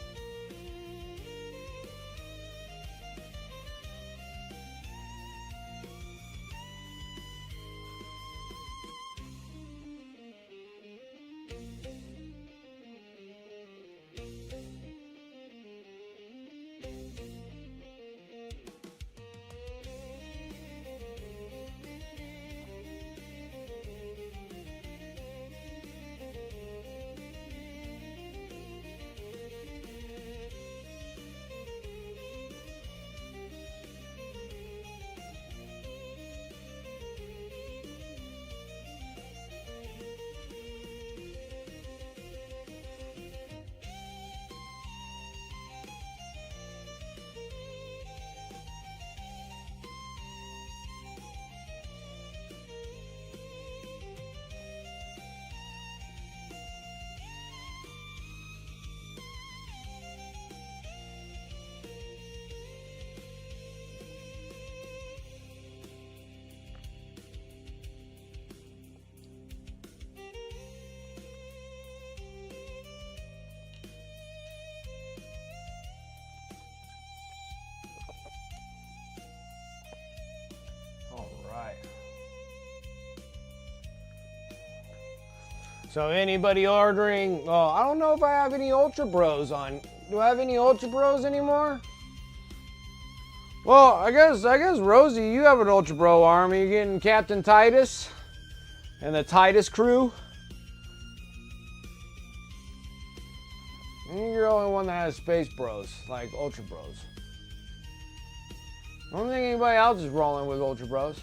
So anybody ordering, well, I don't know if I have any Ultra Bros on. Do I have any Ultra Bros anymore? Well, I guess Rosie, you have an Ultra Bro arm. Are you getting Captain Titus and the Titus crew? I think you're the only one that has Space Bros, like Ultra Bros. I don't think anybody else is rolling with Ultra Bros.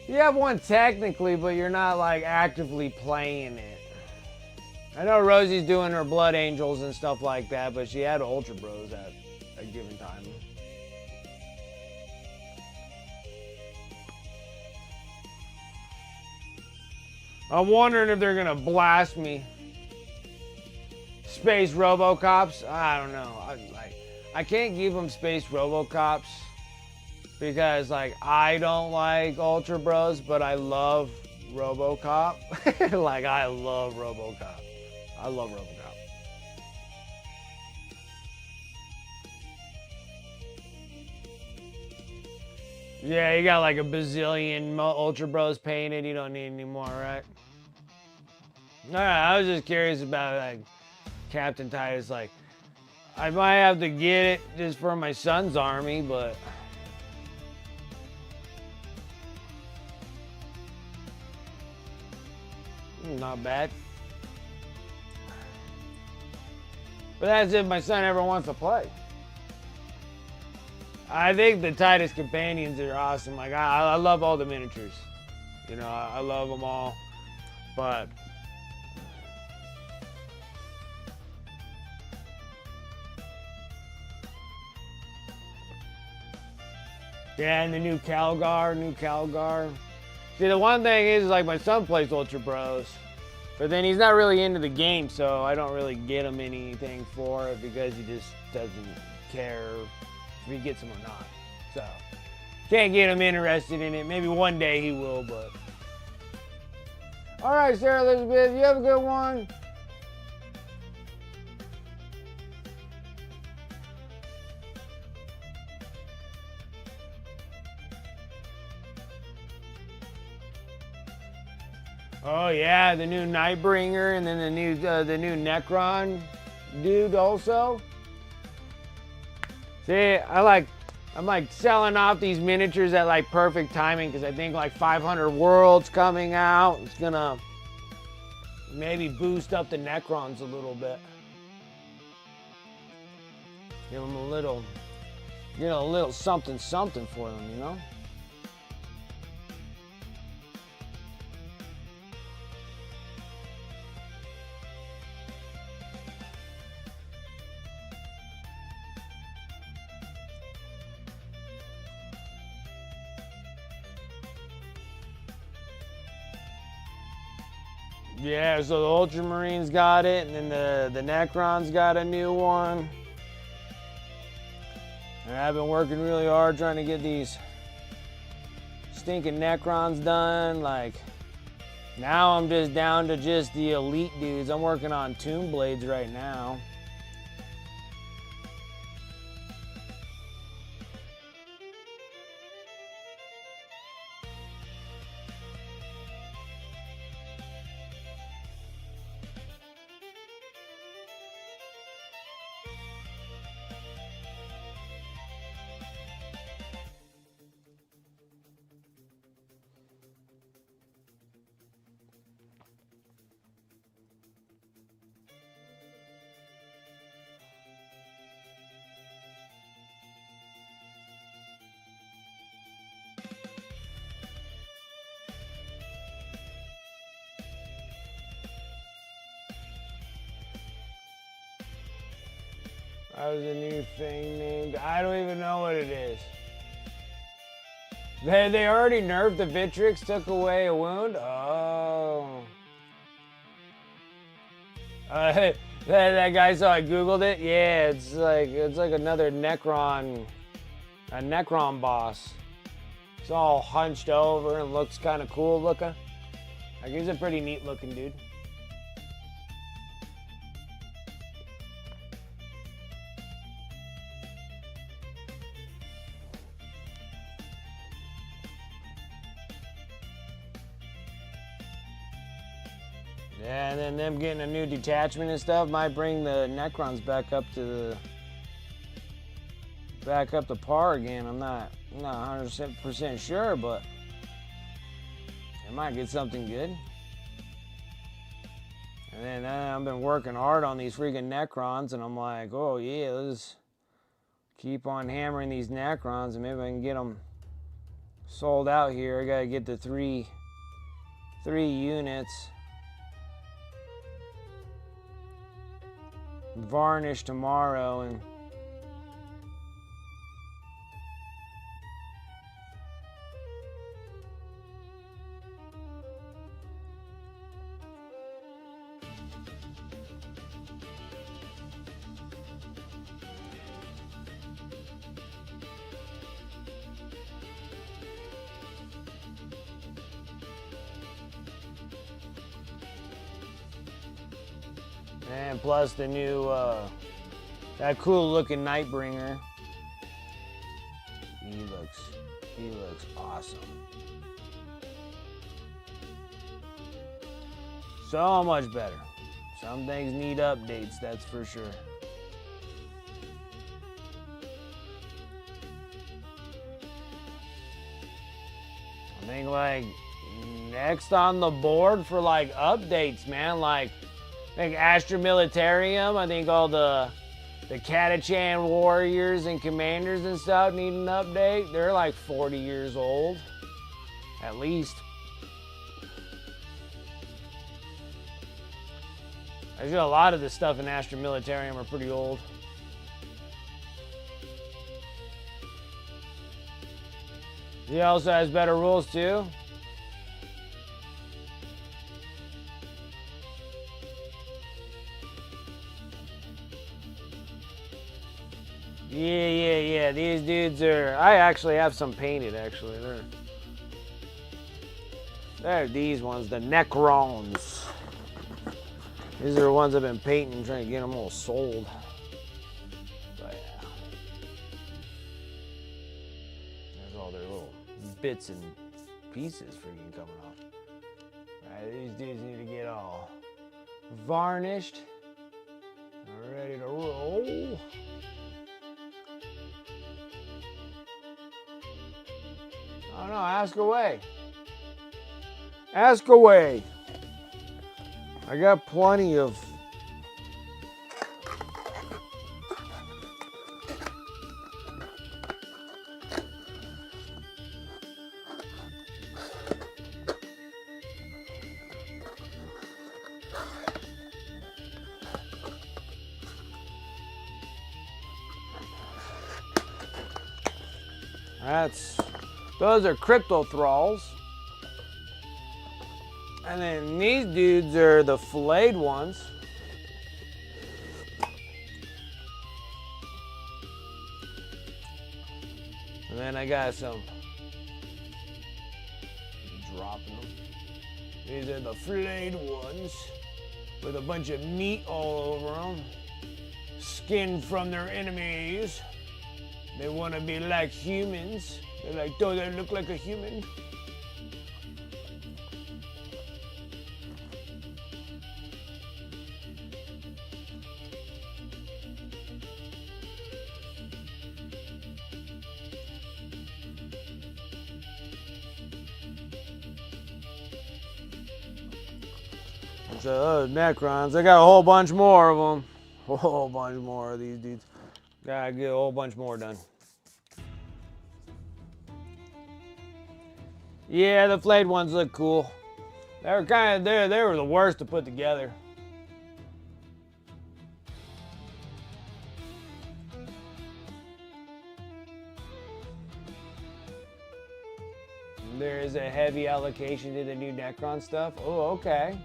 You have one technically, but you're not like actively playing it. I know Rosie's doing her Blood Angels and stuff like that, but she had Ultra Bros at a given time. I'm wondering if they're gonna blast me. Space Robocops? I don't know. I can't give them Space Robocops. Because, like, I don't like Ultra Bros, but I love RoboCop. Like, I love RoboCop. I love RoboCop. Yeah, you got like a bazillion Ultra Bros painted. You don't need any more, right? Alright, I was just curious about, like, Captain Titus. Like, I might have to get it just for my son's army, but... Not bad. But that's if my son ever wants to play. I think the Titus companions are awesome. Like, I love all the miniatures. You know, I love them all. But... yeah, and the new Calgar. See, the one thing is, like, my son plays Ultra Bros. But then he's not really into the game, so I don't really get him anything for it because he just doesn't care if he gets them or not. So, can't get him interested in it. Maybe one day he will, but. All right, Sarah Elizabeth, you have a good one. Oh yeah, the new Nightbringer, and then the new Necron dude also. See, I'm like selling off these miniatures at like perfect timing because I think like 500 Worlds coming out. It's gonna maybe boost up the Necrons a little bit. Give them a little something for them, you know? Yeah, so the Ultramarines got it, and then the Necrons got a new one. And I've been working really hard trying to get these stinking Necrons done. Like, now I'm just down to just the elite dudes. I'm working on Tomb Blades right now. That was a new thing named, I don't even know what it is. They already nerfed the Vitrix, took away a wound? Oh. That guy saw I Googled it? Yeah, it's like another Necron, a Necron boss. It's all hunched over and looks kind of cool looking. Like, he's a pretty neat looking dude. Yeah, and then them getting a new detachment and stuff might bring the Necrons back up to par again. I'm not 100% sure, but it might get something good. And then I've been working hard on these freaking Necrons, and I'm like, oh yeah, let's keep on hammering these Necrons, and maybe I can get them sold out here. I gotta get the three units varnished tomorrow, and plus the new that cool looking Nightbringer. He looks awesome. So much better. Some things need updates, that's for sure. I think like next on the board for like updates, man, like I think Astra Militarium, I think all the Catachan warriors and commanders and stuff need an update. They're like 40 years old, at least. Actually, a lot of the stuff in Astra Militarium are pretty old. He also has better rules too. Yeah. These dudes are. I actually have some painted. Actually, they're these ones, the Necrons. These are the ones I've been painting, trying to get them all sold. But yeah, there's all their little bits and pieces freaking coming off. Alright, these dudes need to get all varnished, ready to roll. Oh no, ask away. Ask away. I got plenty of. Those are crypto thralls. And then these dudes are the filleted ones. And then I got some. Dropping them. These are the filleted ones with a bunch of meat all over them. Skin from their enemies. They want to be like humans. They're like, don't they look like a human? So those Necrons, I got a whole bunch more of them. A whole bunch more of these dudes. Gotta get a whole bunch more done. Yeah, the flayed ones look cool. They were they were the worst to put together. There is a heavy allocation to the new Necron stuff. Oh, okay.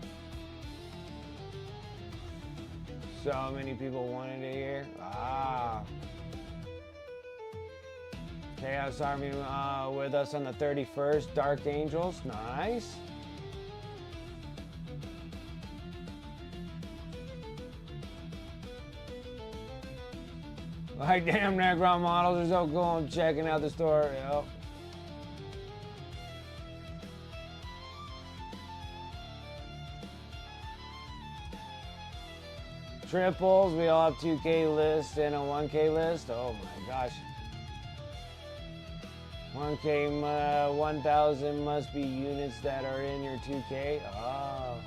So many people wanted it here. Ah. Chaos Army with us on the 31st. Dark Angels. Nice. Like, damn, Necron models are so cool. I'm checking out the store. Yep. Triples, we all have 2K lists and a 1K list. Oh my gosh. 1K, 1,000 must be units that are in your 2K. Oh.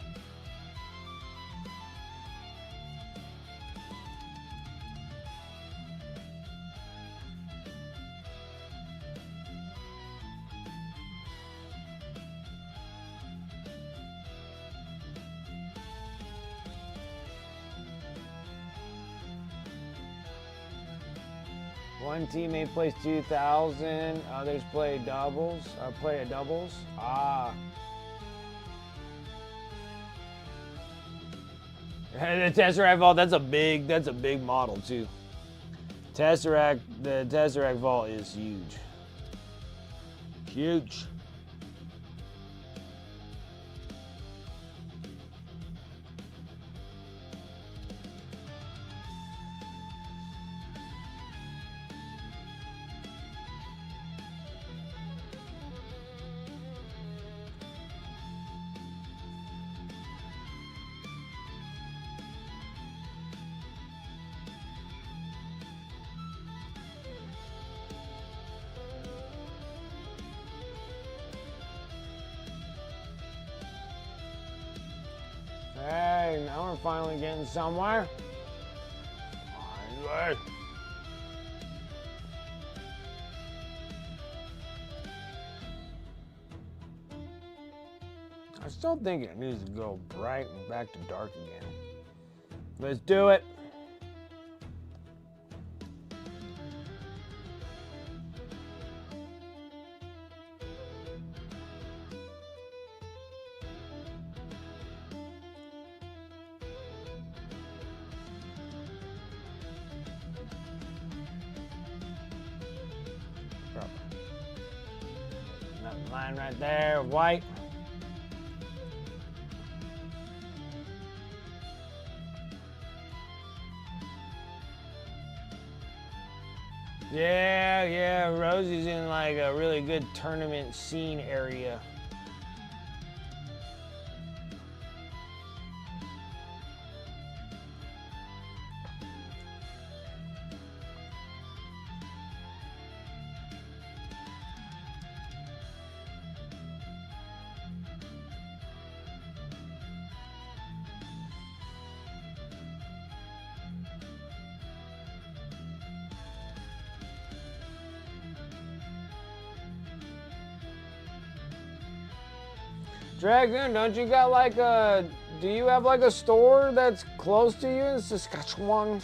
One teammate plays 2,000, others play doubles. Play a doubles. Ah. The Tesseract Vault, that's a big model too. The Tesseract Vault is huge. Huge. Hey, now we're finally getting somewhere. Finally. I still think it needs to go bright and back to dark again. Let's do it. line right there, white. Yeah, Rosie's in like a really good tournament scene area. Dragoon, don't you got like do you have like a store that's close to you in Saskatchewan?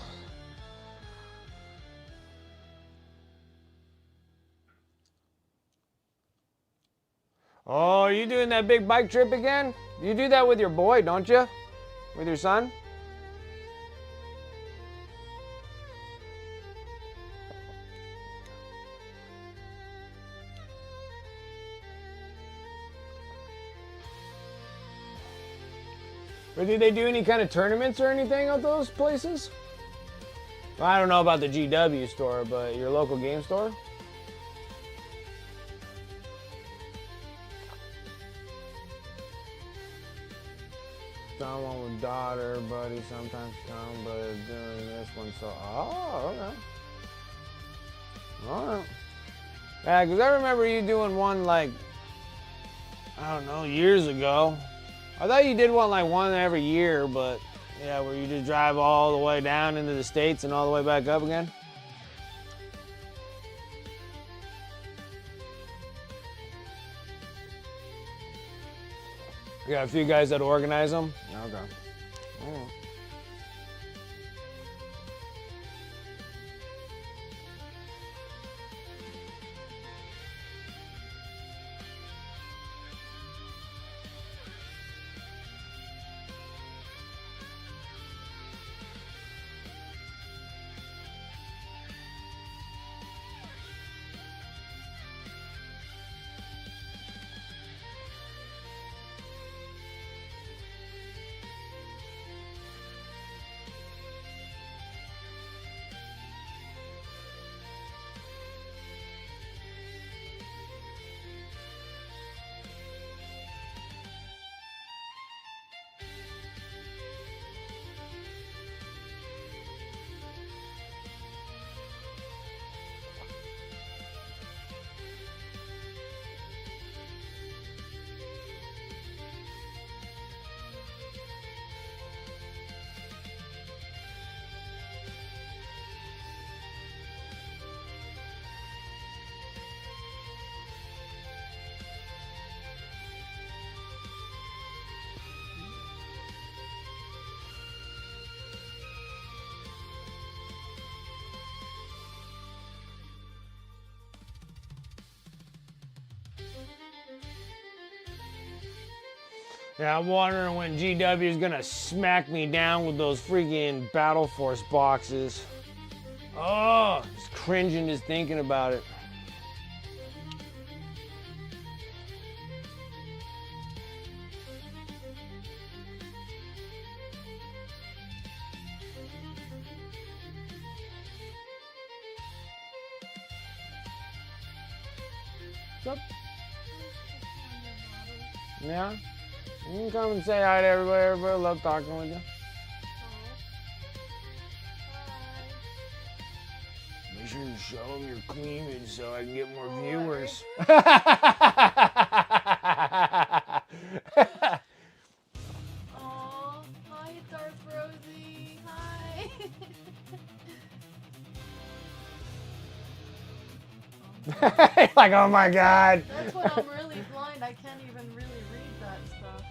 Oh, are you doing that big bike trip again? You do that with your boy, don't you? With your son? Or do they do any kind of tournaments or anything at those places? Well, I don't know about the GW store, but your local game store? Someone with daughter, buddy, sometimes come, but doing this one, so, oh, okay. All right. Yeah, because I remember you doing one like, I don't know, years ago. I thought you did one every year, but yeah, where you just drive all the way down into the States and all the way back up again. You got a few guys that organize them? Okay. All right. Yeah, I'm wondering when GW is gonna smack me down with those freaking Battle Force boxes. Oh, just cringing just thinking about it. What's up? Yeah? You can come and say hi to everybody. Everybody love talking with you. Make sure you show them your cleavage so I can get more viewers. Aw, hi Darth Rosie. Hi. Like, oh my God. That's when I'm really blind. I can't even really read that stuff.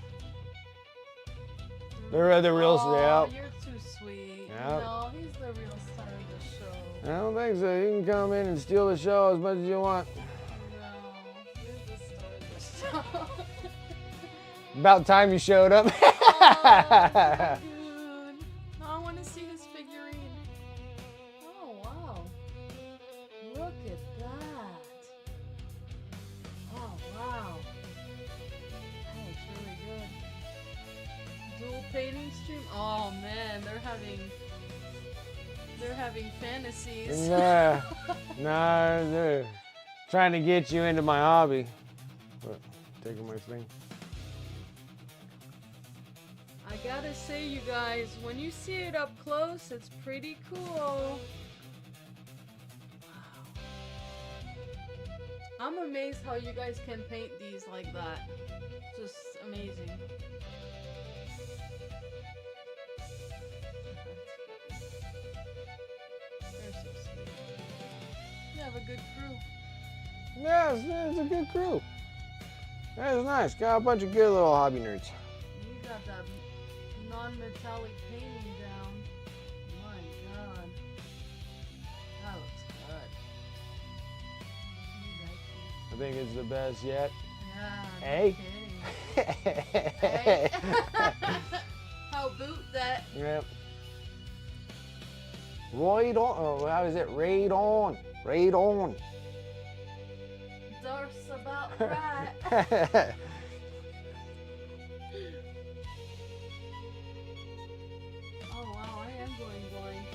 They're the real, Oh, yeah. you're too sweet. Yeah. No, he's the real star of the show. I don't think so. You can come in and steal the show as much as you want. No, you're the star of the show. About time you showed up. Oh, dude. No, I want to see his figurine. Oh, wow. Look at that. Oh, wow. painting stream? Oh man, they're having fantasies. Nah, they're trying to get you into my hobby. What? Taking my thing. I gotta say, you guys, when you see it up close, it's pretty cool. I'm amazed how you guys can paint these like that. Just amazing. They're so sweet. You have a good crew. Yeah, it's a good crew. That's nice. Got a bunch of good little hobby nerds. You got that non-metallic painting down. My God. That looks good. You like it. I think it's the best yet. Yeah, no Hey. kidding. Hey. How boot that? Yep. Right on. Oh, how is it? Right on. Right on. Darth's about right. Oh wow, I am going blind.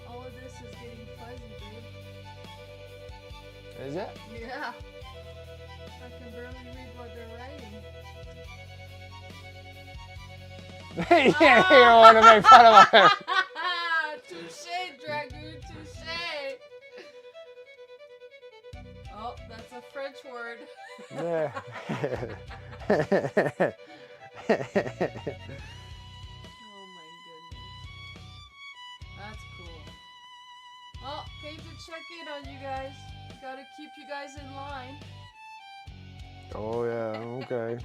All of this is getting fuzzy, dude. Is it? Yeah. I can barely read what they're writing. You don't want to make fun of her. Touche, Dragoon, touche. Oh, that's a French word. Yeah. Oh my goodness. That's cool. Oh, came to check in on you guys. Gotta keep you guys in line. Oh yeah. Okay.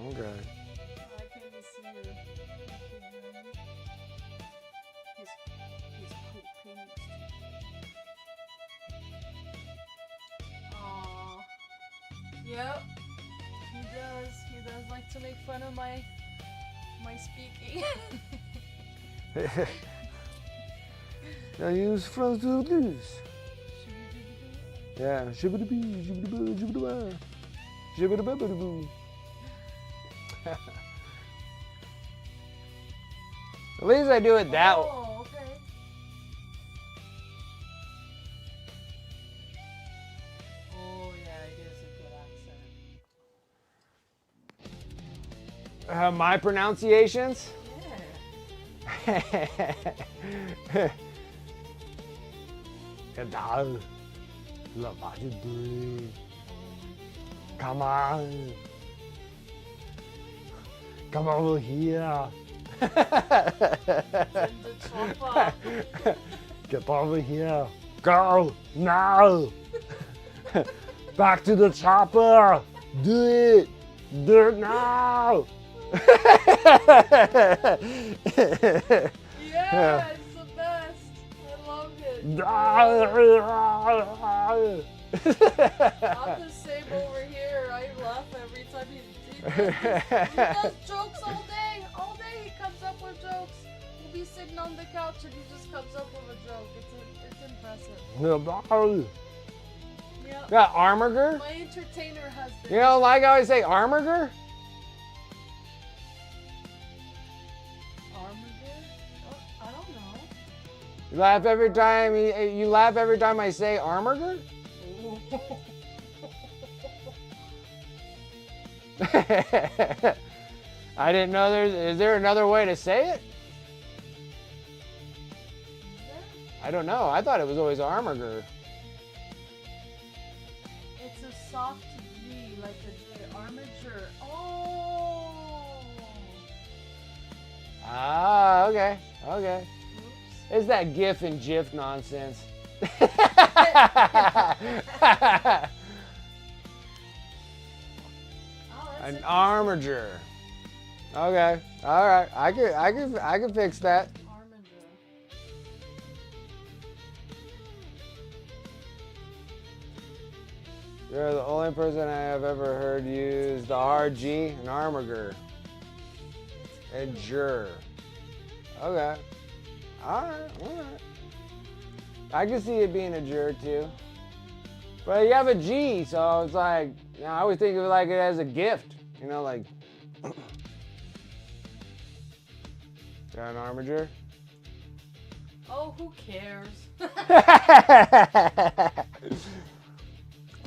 Okay. I can't even see your his cool paintings. Aww. Yep. He does. He does like to make fun of my speaking. I use France to lose. Yeah. Shibbidi-bee, shibbidi-boo, shibbidi-boo. Shibbidi-boo-boo-boo. At least I do it that way. Oh, okay. Oh yeah, it is a good accent. My pronunciations? Yeah. Gadal. Lavadi. Come on. Come over here. Send the chopper. Get over here. Go now. Back to the chopper. Do it. Do it now. Yeah, it's the best. I love it. I'm the same over here. I laugh every time he does jokes all day. All day he comes up with jokes. We'll be sitting on the couch and he just comes up with a joke. It's impressive. Yeah. Yeah, Armorger? My entertainer husband. You know, like I always say, Armorger? Armageddon? Oh, I don't know. You laugh every time I say Armorger? I didn't know is there another way to say it? I don't know. I thought it was always Armorger. It's a soft G, like a armature. Oh! Ah, okay. Okay. Oops. It's that GIF and GIF nonsense. Oh, that's An interesting. armature. Okay. All right. I could fix that. Armature. You're the only person I have ever heard use the hard G, an armager. A jur. Okay. Alright, alright. I can see it being a jur too. But you have a G, so it's like, you know, I always think of it like it as a gift. You know, like Got an armature? Oh, who cares?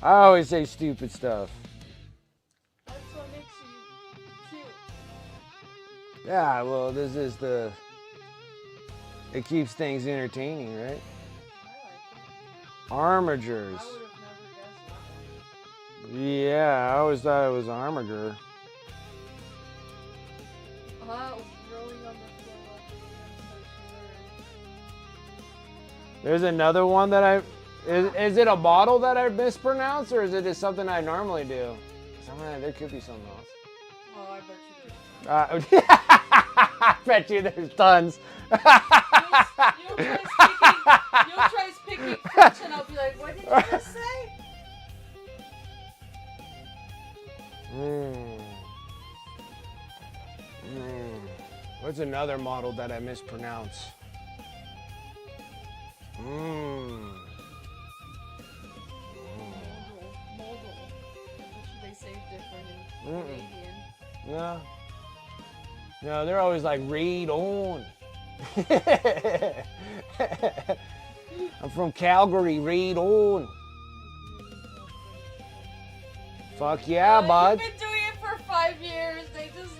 I always say stupid stuff. That's what makes you cute. Yeah, well, this is the... It keeps things entertaining, right? I like it. Armatures. I would have never guessed that. Yeah, I always thought it was armature. Oh, that was rolling on the floor. There's another one that I... Is it a model that I mispronounce, or is it just something I normally do? There could be something else. Oh, I bet you do. I bet you there's tons. You'll try speaking French and I'll be like, what did you just say? What's another model that I mispronounce? Model. They say different in Canadian. No. No, they're always like, read on. I'm from Calgary, read on. Fuck yeah, bud. You've been doing it for 5 years. They just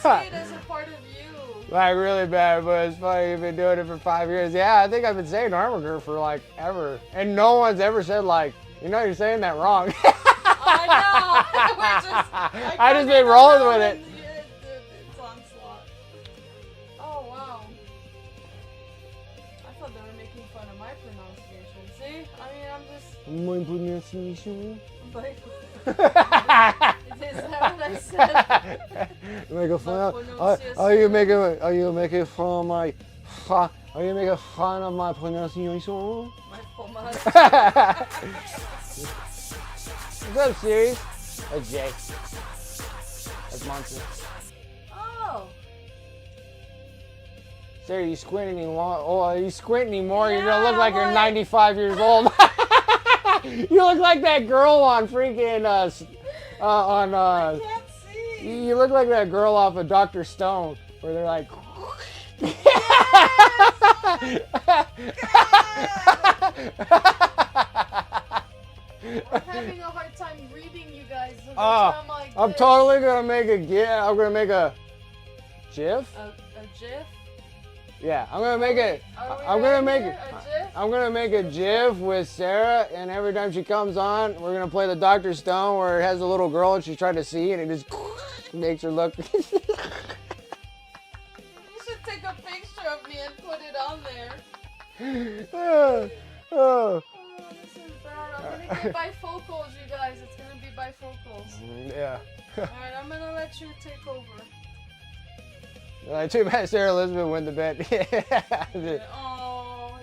see it as a part of you. Like really bad, but it's funny. You've been doing it for 5 years. Yeah, I think I've been saying armature for like ever, and no one's ever said like, you know, you're saying that wrong. I know. I just been rolling with it. It's onslaught. Oh wow. I thought they were making fun of my pronunciation. See, I mean, I'm just. My pronunciation. Like, is that what I said? Make a fun. Are you making fun of my? Are you making fun of my pronunciation? My pronunciation. What's up, Siri? That's Jay. That's Monster. Oh. Siri, you squinting more? Oh, you squinting more? Yeah, You're gonna look like you're like... 95 years old. You look like that girl on freaking I can't see. You look like that girl off of Dr. Stone, where they're like. Yes! I'm having a hard time reading you guys. So I'm like I'm this. totally gonna make a GIF. I'm gonna make a GIF. A GIF. Yeah, I'm gonna make it. I'm gonna make a GIF with Sarah, and every time she comes on, we're gonna play the Dr. Stone where it has a little girl and she's trying to see, and it just makes her look. You should take a picture of me and put it on there. Oh. This is bad. I'm gonna get bifocals, you guys. It's gonna be bifocals. Yeah. Alright, I'm gonna let you take over. Too bad Sarah Elizabeth went to bed. Oh,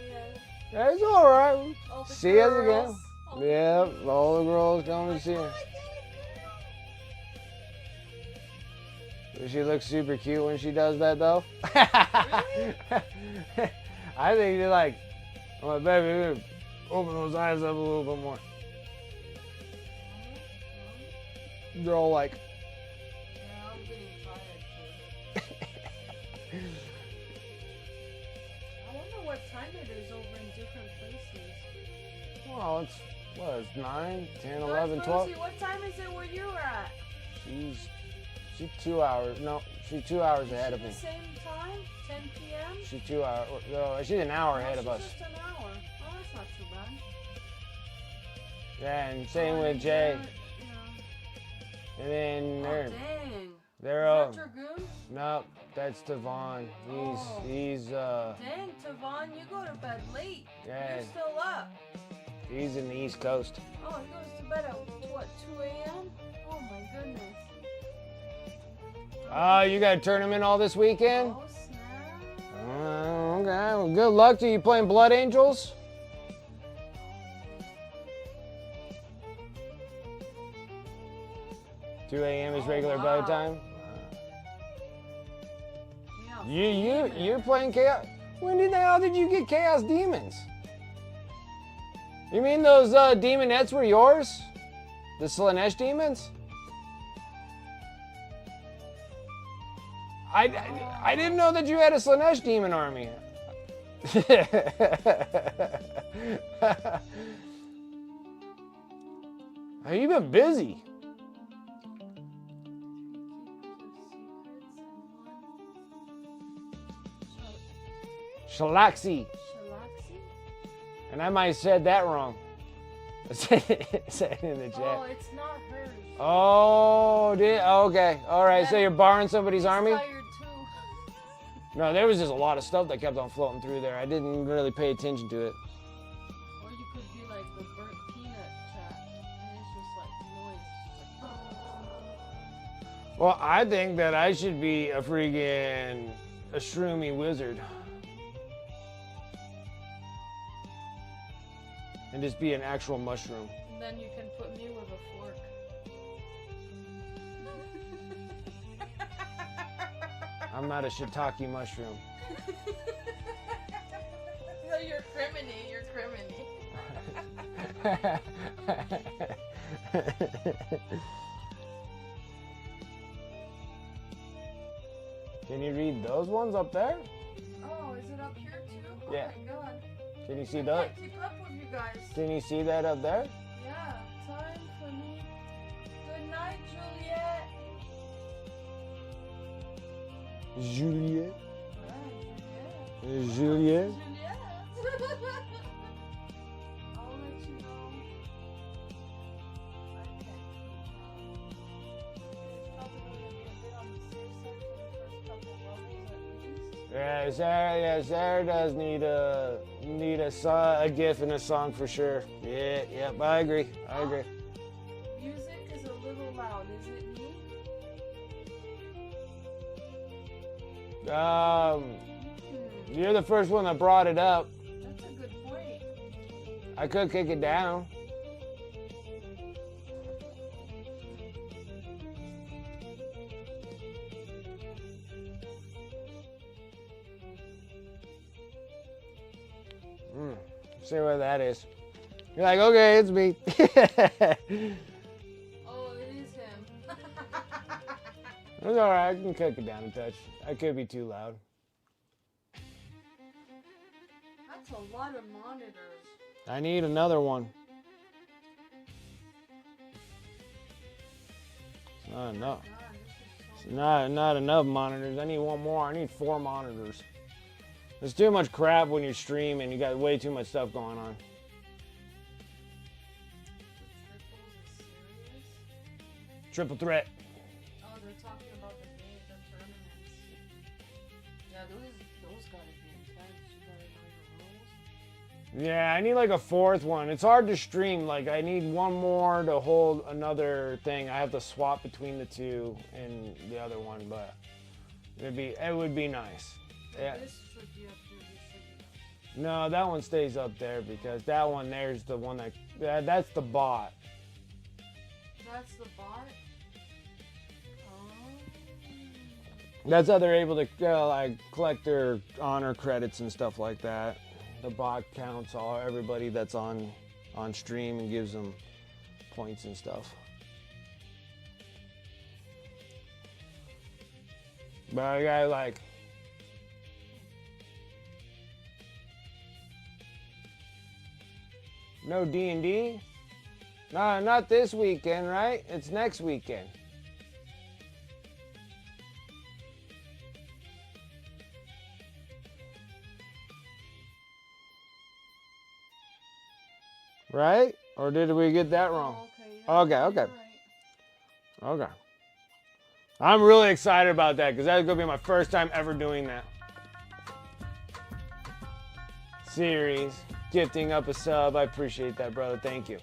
yeah. It's all right. All the See us girls. again. Yep, all the girls coming to see her. Does she look super cute when she does that, though? Really? I think you're like, oh, baby, open those eyes up a little bit more. They're all like, Yeah, I'm getting tired too. I wonder what time it is over in different places. well, it's 9, 10, Guys, 11, 12. Rosie, what time is it where you're at? She's 2 hours. No, she's 2 hours ahead of me. The same time? 10 p.m.? She's 2 hours. No, she's an hour ahead of us. Just an hour. Oh, that's not too bad. Yeah, and same with Jay. And then Dang. they're Is that Dragoon? no, that's Tavon. He's Dang, Tavon, you go to bed late. Yeah. You're still up. he's in the East Coast. Oh, he goes to bed at what, 2 a.m.? Oh my goodness. Oh, you got a tournament all this weekend? Oh snap. Okay, well, good luck to you playing Blood Angels. Oh, 2 a.m. is regular wow. bedtime. Yeah, You're playing Chaos. When the hell did you get Chaos Demons? You mean those demonettes were yours? The Slanesh demons? I didn't know that you had a Slanesh demon army. Have you been busy? Shalaxi. And I might have said that wrong. Say it in the chat. Oh, it's not hers. Oh, okay. All right, so you're borrowing somebody's army? Tired too. No, there was just a lot of stuff that kept on floating through there. I didn't really pay attention to it. Or you could be like the burnt peanut chat. And it's just like noise. It's just like, Well, I think that I should be a freaking a shroomy wizard. And just be an actual mushroom. and then you can put me with a fork. I'm not a shiitake mushroom. No, you're criminy. You're criminy. Can you read those ones up there? Oh, is it up here too? Yeah. Oh my god. Can you see I that? can't keep up with you guys. Can you see that up there? Yeah, time for me. Good night, Juliet. Juliet. Right, Juliet. Juliet. I'll let you know. I can't It's probably gonna be a bit on the safe side for the first couple levels at least. Yeah, Sarah does need a gif and a song for sure. Yeah, yep, I agree. Music is a little loud, is it me? You're the first one that brought it up. That's a good point. I could kick it down. See where that is. You're like, okay, it's me. Oh, it is him. It's alright, I can kick it down a touch. I could be too loud. That's a lot of monitors. I need another one. It's not enough. God, this is It's not enough monitors. I need one more. I need 4 monitors. There's too much crap when you're streaming. You got way too much stuff going on. Triple threat. Oh, they're talking about the tournaments. Yeah, those gotta be intense. You gotta know your rules. Yeah, I need like a 4th one. It's hard to stream. Like, I need one more to hold another thing. I have to swap between the 2 and the other one, but it would be nice. Yeah. This should be up here. This should be No, that one stays up there because that one there's the one that's the bot. That's the bot? Oh. That's how they're able to like collect their honor credits and stuff like that. The bot counts everybody that's on stream and gives them points and stuff. But I got like no D&D? No, not this weekend, right? It's next weekend. Right? Or did we get that wrong? Oh, okay. Okay. You're right. Okay. I'm really excited about that because that's going to be my first time ever doing that. Series. Gifting up a sub. I appreciate that, brother. Thank you.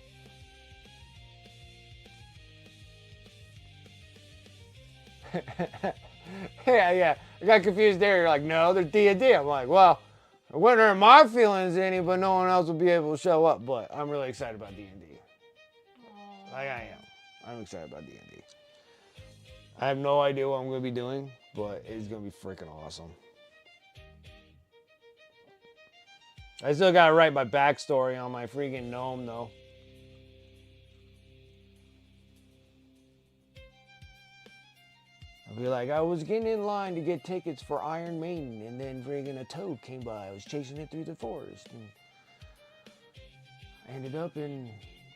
Yeah. I got confused there. You're like, no, there's D&D. I'm like, well, it wouldn't hurt my feelings any, but no one else will be able to show up. But I'm really excited about D&D. Like I am. I'm excited about D&D. I have no idea what I'm going to be doing, but it's going to be freaking awesome. I still got to write my backstory on my freaking gnome, though. I'll be like, I was getting in line to get tickets for Iron Maiden, and then friggin' a toad came by. I was chasing it through the forest, and I ended up in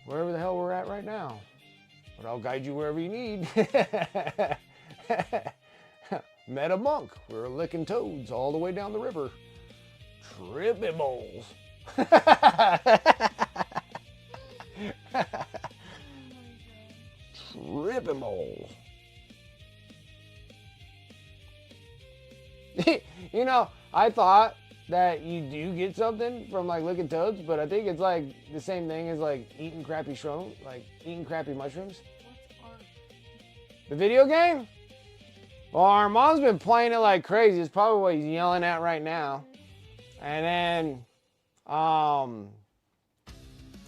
wherever the hell we're at right now. But I'll guide you wherever you need. Met a monk. We were licking toads all the way down the river. Trippy balls. Trippy balls. You know, I thought that you do get something from like licking toads, but I think it's like the same thing as like eating crappy mushrooms. What's art? The video game? Well, our mom's been playing it like crazy. It's probably what he's yelling at right now. And then,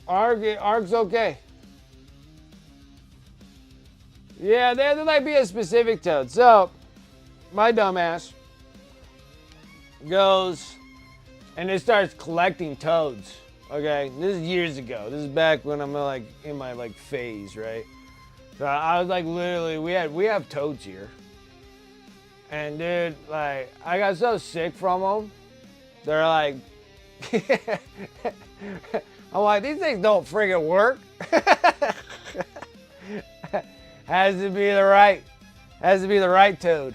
Ark's okay. Yeah, there might be a specific toad. So, my dumbass goes and it starts collecting toads. Okay, this is years ago. This is back when I'm like in my like phase, right? So I was like literally, we have toads here. And dude, like, I got so sick from them. They're like, I'm like, these things don't friggin' work. Has to be the right toad.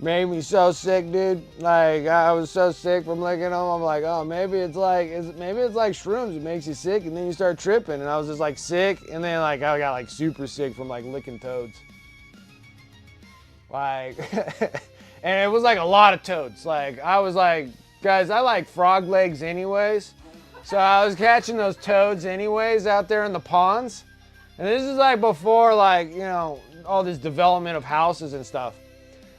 Made me so sick, dude. Like, I was so sick from licking them. I'm like, oh, maybe it's like shrooms. It makes you sick, and then you start tripping. And I was just like sick, and then like I got like super sick from like licking toads. Like, and it was like a lot of toads. Like, I was like, guys, I like frog legs anyways. So I was catching those toads anyways out there in the ponds. And this is like before like, you know, all this development of houses and stuff,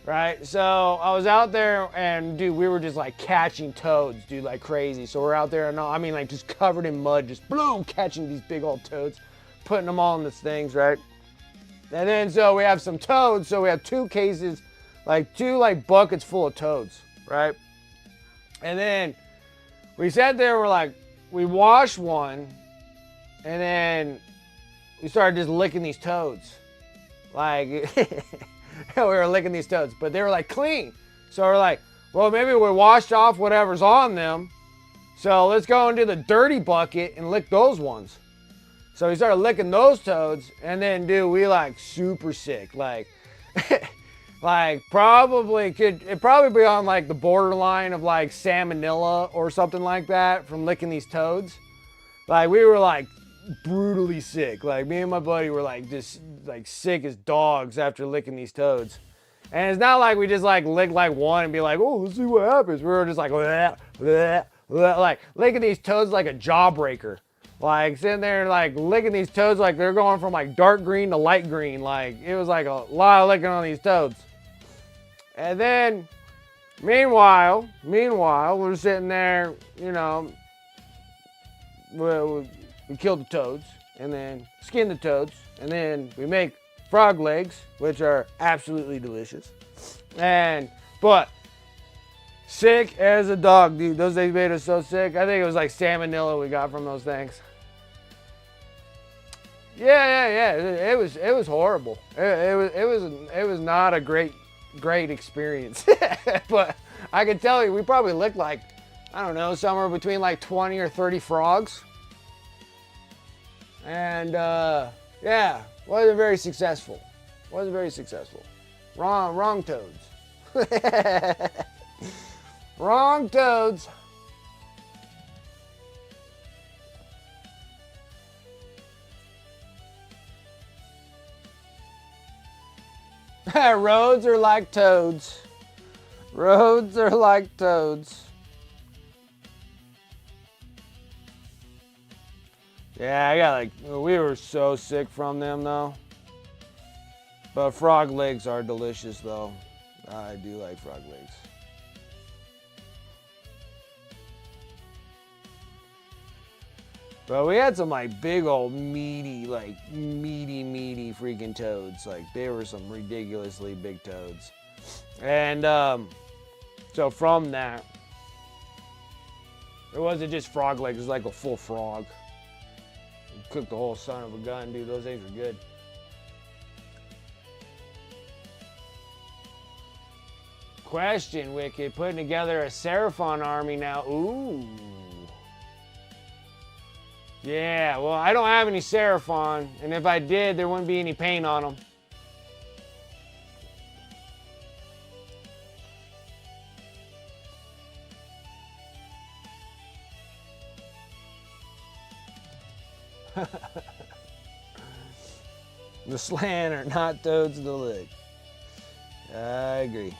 right? So I was out there and dude, we were just like catching toads, dude, like crazy. So we're out there and I mean like just covered in mud, just boom, catching these big old toads, putting them all in these things, right? And then, so we have some toads. So we have two cases, like two like buckets full of toads, right? And then we sat there, we're like, we washed one, and then we started just licking these toads. Like, we were licking these toads, but they were like clean. So we're like, well, maybe we washed off whatever's on them. So let's go into the dirty bucket and lick those ones. So we started licking those toads, and then, dude, we like super sick. Like, like probably be on like the borderline of like salmonella or something like that from licking these toads. Like, we were like brutally sick. Like, me and my buddy were like just like sick as dogs after licking these toads. And it's not like we just like lick like one and be like, oh, let's see what happens. We were just like, bleh, bleh, bleh, like licking these toads like a jawbreaker. Like sitting there like licking these toads like they're going from like dark green to light green. Like it was like a lot of licking on these toads. And then meanwhile, we're sitting there, you know, we killed the toads and then skinned the toads and then we make frog legs, which are absolutely delicious. But sick as a dog, dude. Those things made us so sick. I think it was like salmonella we got from those things. Yeah. It was horrible. It was not a great experience. But I can tell you, we probably licked like, I don't know, somewhere between like 20 or 30 frogs. And yeah, wasn't very successful. Wrong toads. Wrong toads. Roads are like toads. Roads are like toads. Yeah, I got like, we were so sick from them though. But frog legs are delicious though. I do like frog legs. But we had some like big old meaty freaking toads. Like they were some ridiculously big toads. And so from that, it wasn't just frog legs, it was like a full frog. You cooked the whole son of a gun, dude. Those things were good. question, Wicked. Putting together a Seraphon army now. Ooh. Yeah, well, I don't have any Seraphon, and if I did, there wouldn't be any paint on them. The slant are not toads to lick. I agree.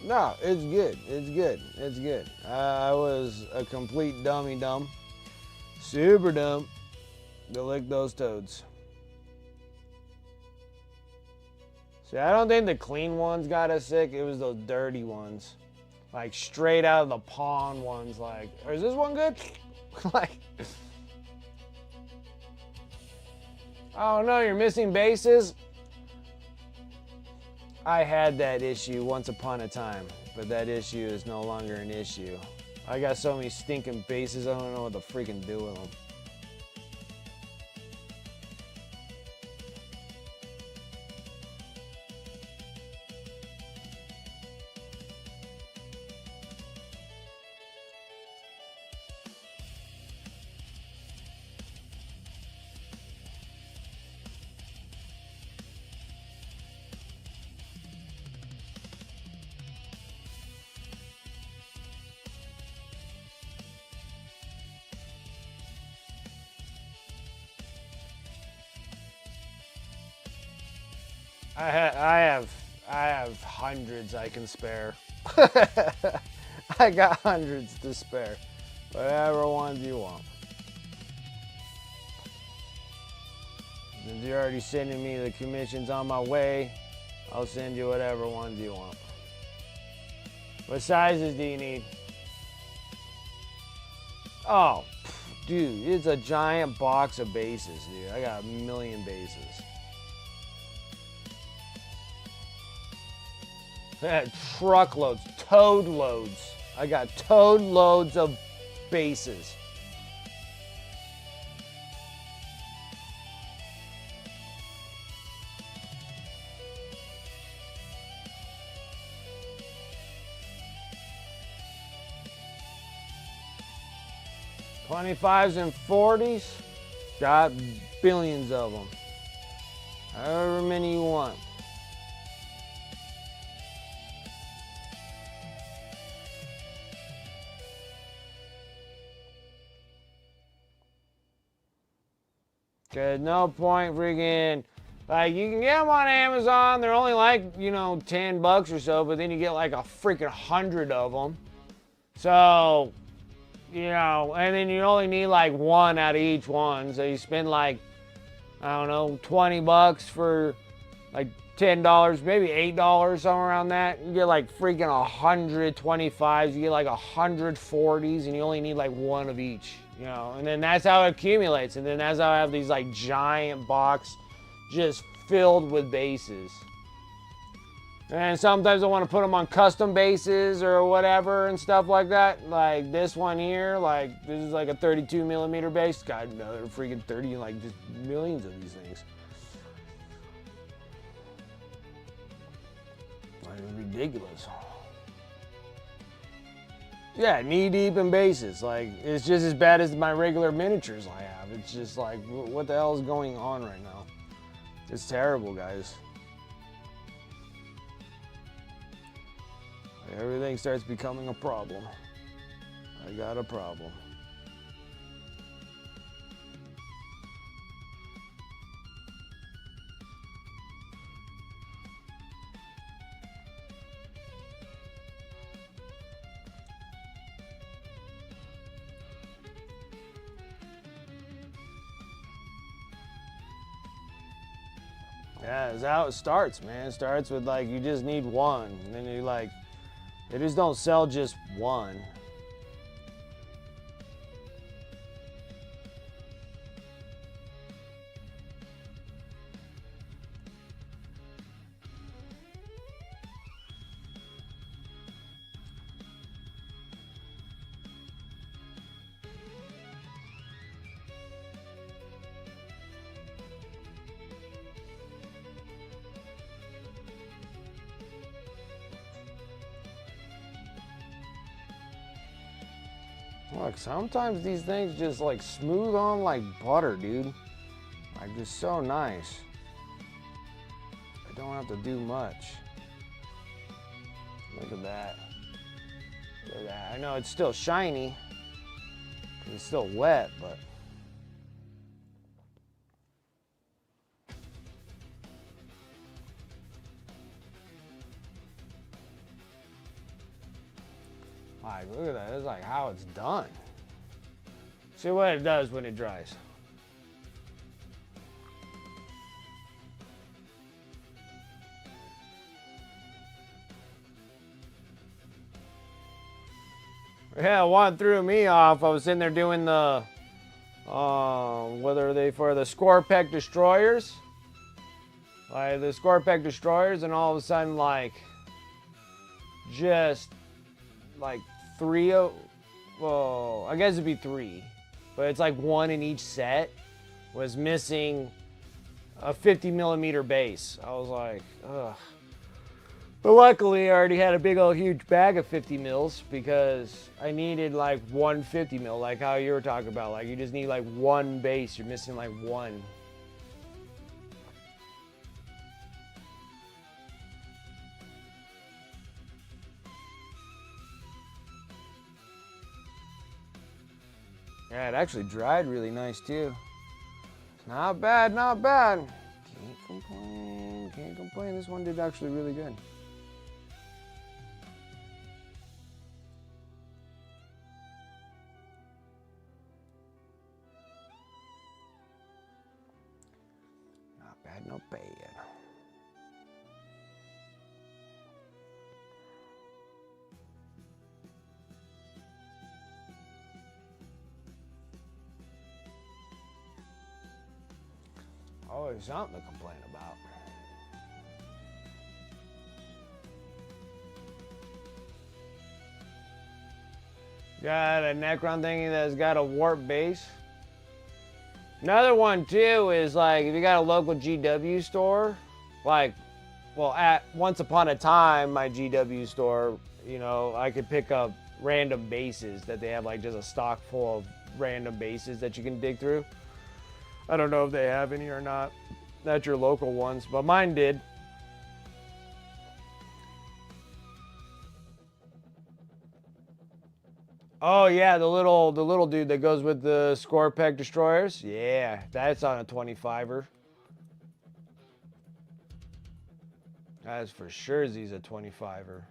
No, it's good. It's good. It's good. I was a complete dummy dumb. Super dumb to lick those toads. See, I don't think the clean ones got us sick. It was those dirty ones. Like straight out of the pond ones. Like, is this one good? Like, oh no, you're missing bases? I had that issue once upon a time, but that issue is no longer an issue. I got so many stinking bases, I don't know what to freaking do with them. I have hundreds I can spare. I got hundreds to spare. Whatever ones you want. Since you're already sending me the commissions on my way, I'll send you whatever ones you want. What sizes do you need? Oh, dude, it's a giant box of bases, dude. I got a million bases. Truckloads, toad loads. I got toad loads of bases. $25s and $40s, got billions of them. However many you want. Cause no point freaking, like you can get them on Amazon. They're only like, you know, $10 or so, but then you get like a freaking 100 of them. So, you know, and then you only need like one out of each one. So you spend like, I don't know, $20 for like $10, maybe $8, somewhere around that. You get like freaking 125s, you get like 140s, and you only need like one of each. You know, and then that's how it accumulates. And then that's how I have these like giant box just filled with bases. And sometimes I want to put them on custom bases or whatever and stuff like that. Like this one here, like this is like a 32 millimeter base. Got another freaking 30, like just millions of these things. Like ridiculous. Yeah, knee deep in bases. Like, it's just as bad as my regular miniatures I have. It's just like, what the hell is going on right now? It's terrible, guys. Everything starts becoming a problem. I got a problem. Yeah, that's how it starts, man. It starts with like, you just need one. And then you like, they just don't sell just one. Look, sometimes these things just like smooth on like butter, dude. Like just so nice. I don't have to do much. Look at that. Look at that. I know it's still shiny. It's still wet, but. Like, look at that. It's like how it's done. See what it does when it dries. Yeah, one threw me off. I was sitting there doing the, what are they for? The Scorpec Destroyers. Like the Scorpec Destroyers, and all of a sudden, like, just like well, I guess it'd be 3, but it's like 1 in each set was missing a 50 millimeter base. I was like, ugh. But luckily I already had a big old huge bag of 50 mils because I needed like 1 50 mil, like how you were talking about. Like you just need like 1 base, you're missing like 1. Yeah, it actually dried really nice too. Not bad, not bad. Can't complain, can't complain. This one did actually really good. Not bad, not bad. Always something to complain about. Got a Necron thingy that's got a warp base. Another one too is like if you got a local GW store, like, well, at once upon a time, my GW store, you know, I could pick up random bases that they have, like just a stock full of random bases that you can dig through. I don't know if they have any or not. That's your local ones, but mine did. Oh yeah, the little dude that goes with the Scorpec Destroyers. Yeah, that's on a 25er. That's for sure. He's a 25er.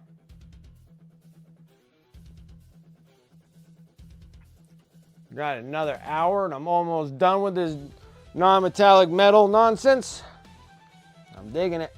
Got another hour and I'm almost done with this non-metallic metal nonsense. I'm digging it.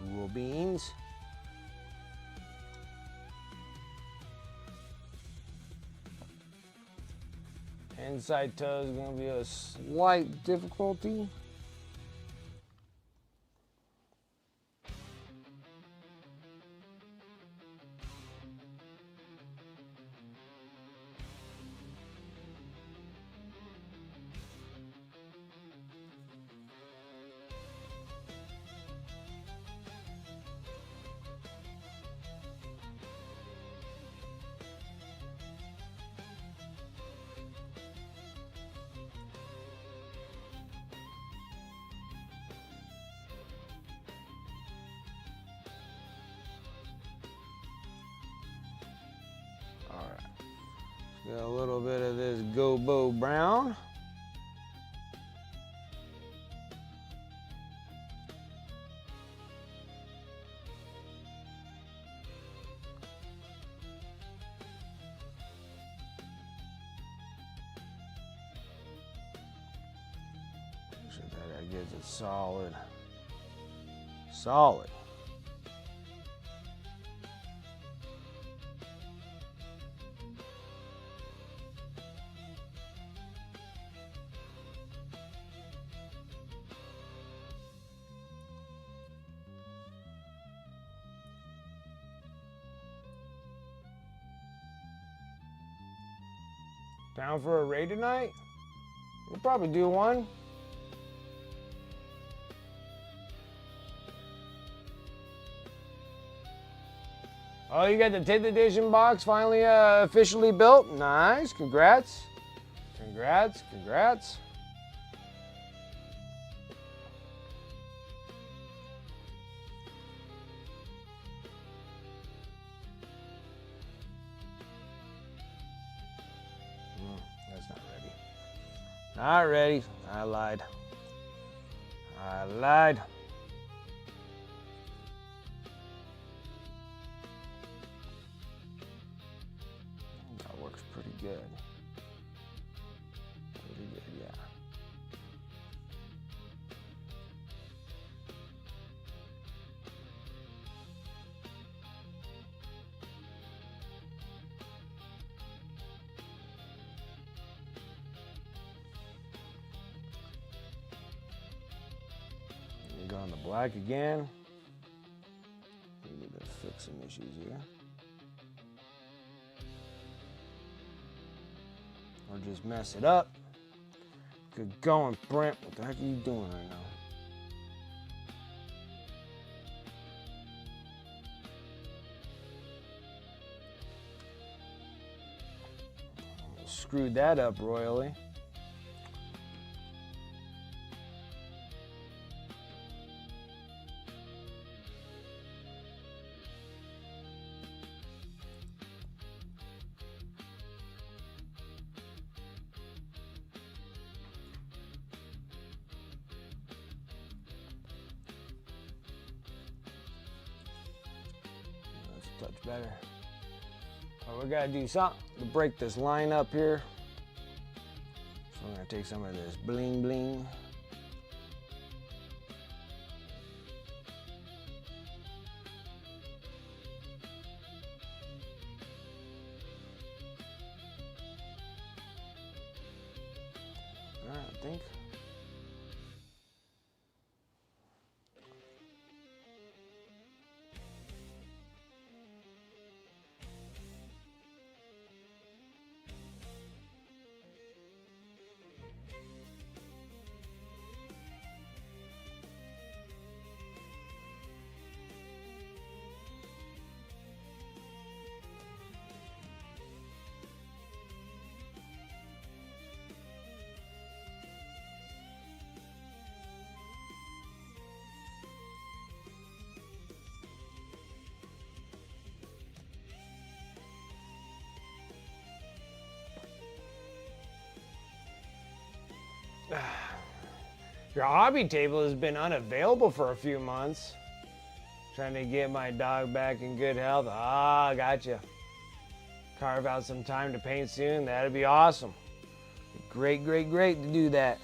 Cool beans. Inside toe is going to be a slight difficulty. Got a little bit of this Gobo Brown. That gives it solid. Solid. Down for a raid tonight? We'll probably do one. Oh, you got the 10th edition box finally officially built? Nice, congrats. Congrats, congrats. That's not ready. Not ready. I lied. I lied. That works pretty good. Pretty good, yeah. You go on the black again. We need to fix some issues here. Or just mess it up. Good going, Brent. What the heck are you doing right now? Screwed that up royally. Touch better. Well, we gotta do something to break this line up here. So I'm gonna take some of this bling bling. All right, I think. Your hobby table has been unavailable for a few months. Trying to get my dog back in good health. Ah, gotcha. Carve out some time to paint soon. That'd be awesome. Great, great, great to do that.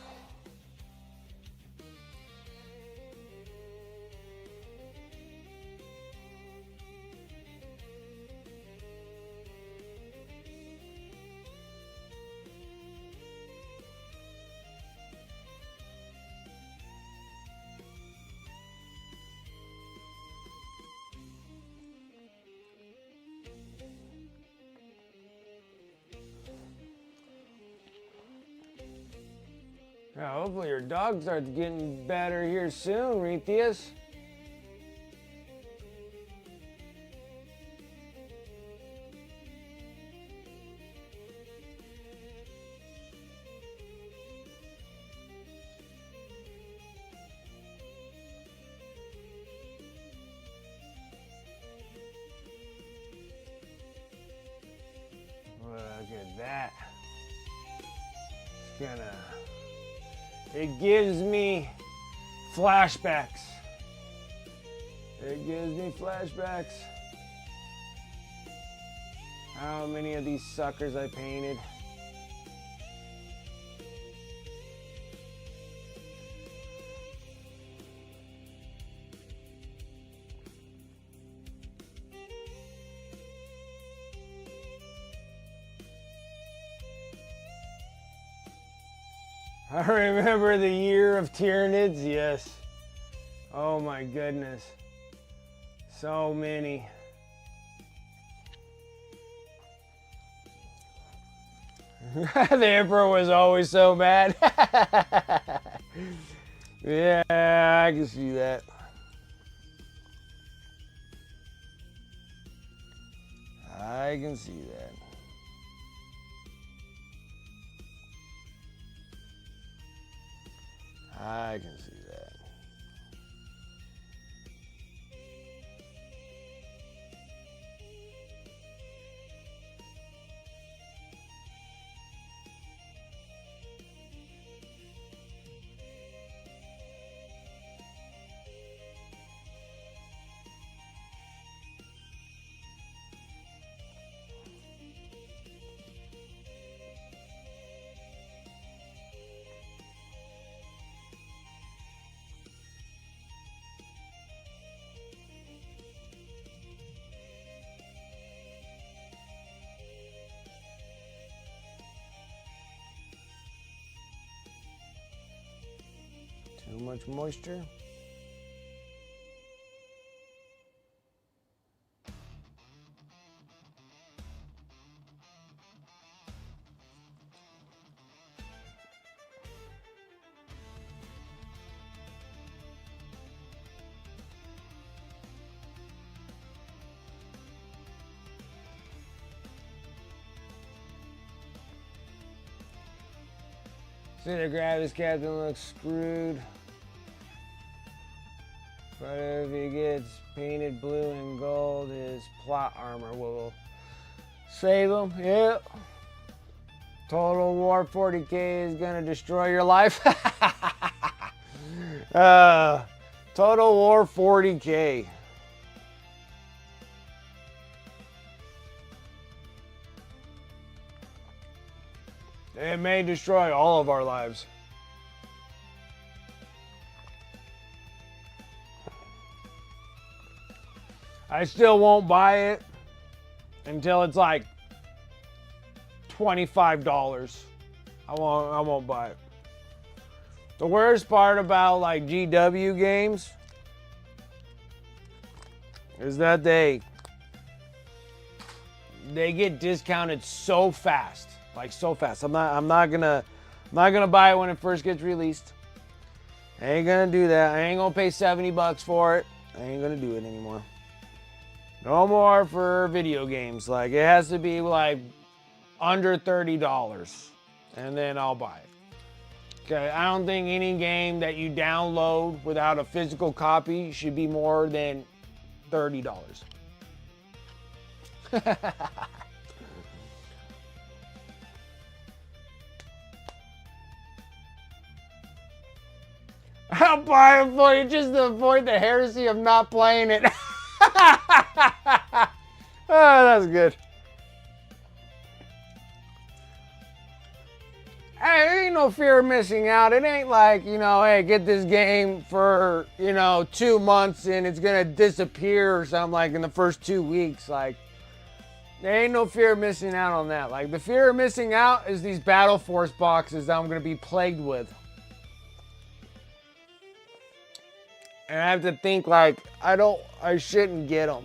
Yeah, hopefully your dog starts getting better here soon, Rethius. Look at that. It's gonna... It gives me flashbacks. It gives me flashbacks. How many of these suckers I painted? I remember the year of Tyranids, yes. Oh my goodness. So many. The Emperor was always so mad. Yeah, I can see that. I can see that. I can see that. Too much moisture. Center Gravis Captain looks screwed. But if he gets painted blue and gold, his plot armor will save him. Yep. Total War 40K is gonna destroy your life. Total War 40K. It may destroy all of our lives. I still won't buy it until it's like $25. I won't buy it. The worst part about like GW games is that they get discounted so fast. Like so fast. I'm not gonna buy it when it first gets released. I ain't gonna do that. I ain't gonna pay $70 for it. I ain't gonna do it anymore. No more for video games. Like it has to be like under $30, and then I'll buy it. Okay, I don't think any game that you download without a physical copy should be more than $30. I'll buy it for you just to avoid the heresy of not playing it. Oh, that's good. Hey, there ain't no fear of missing out. It ain't like, hey, get this game for, 2 months and it's going to disappear or something like in the first 2 weeks. Like, there ain't no fear of missing out on that. Like, the fear of missing out is these Battle Force boxes that I'm going to be plagued with. And I have to think like, I shouldn't get them.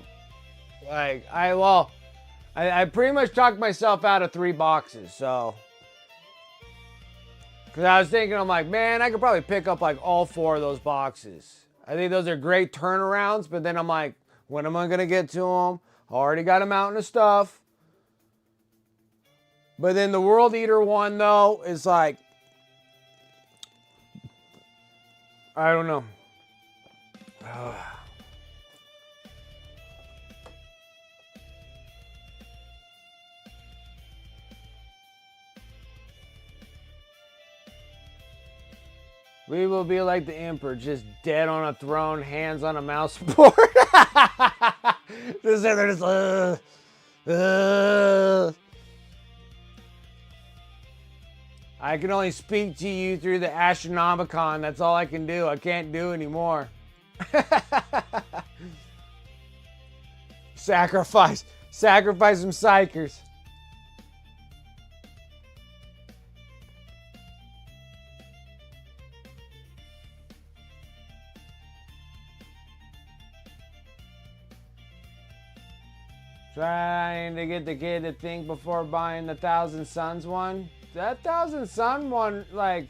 Like, I pretty much talked myself out of 3 boxes, so. Because I was thinking, I'm like, man, I could probably pick up like all 4 of those boxes. I think those are great turnarounds, but then I'm like, when am I going to get to them? I already got a mountain of stuff. But then the World Eater one, though, is like, I don't know. We will be like the Emperor, just dead on a throne, hands on a mouse board. They're just, I can only speak to you through the Astronomicon. That's all I can do. I can't do anymore. Sacrifice some psychers. Trying to get the kid to think before buying the Thousand Suns one. That Thousand Sun one, like,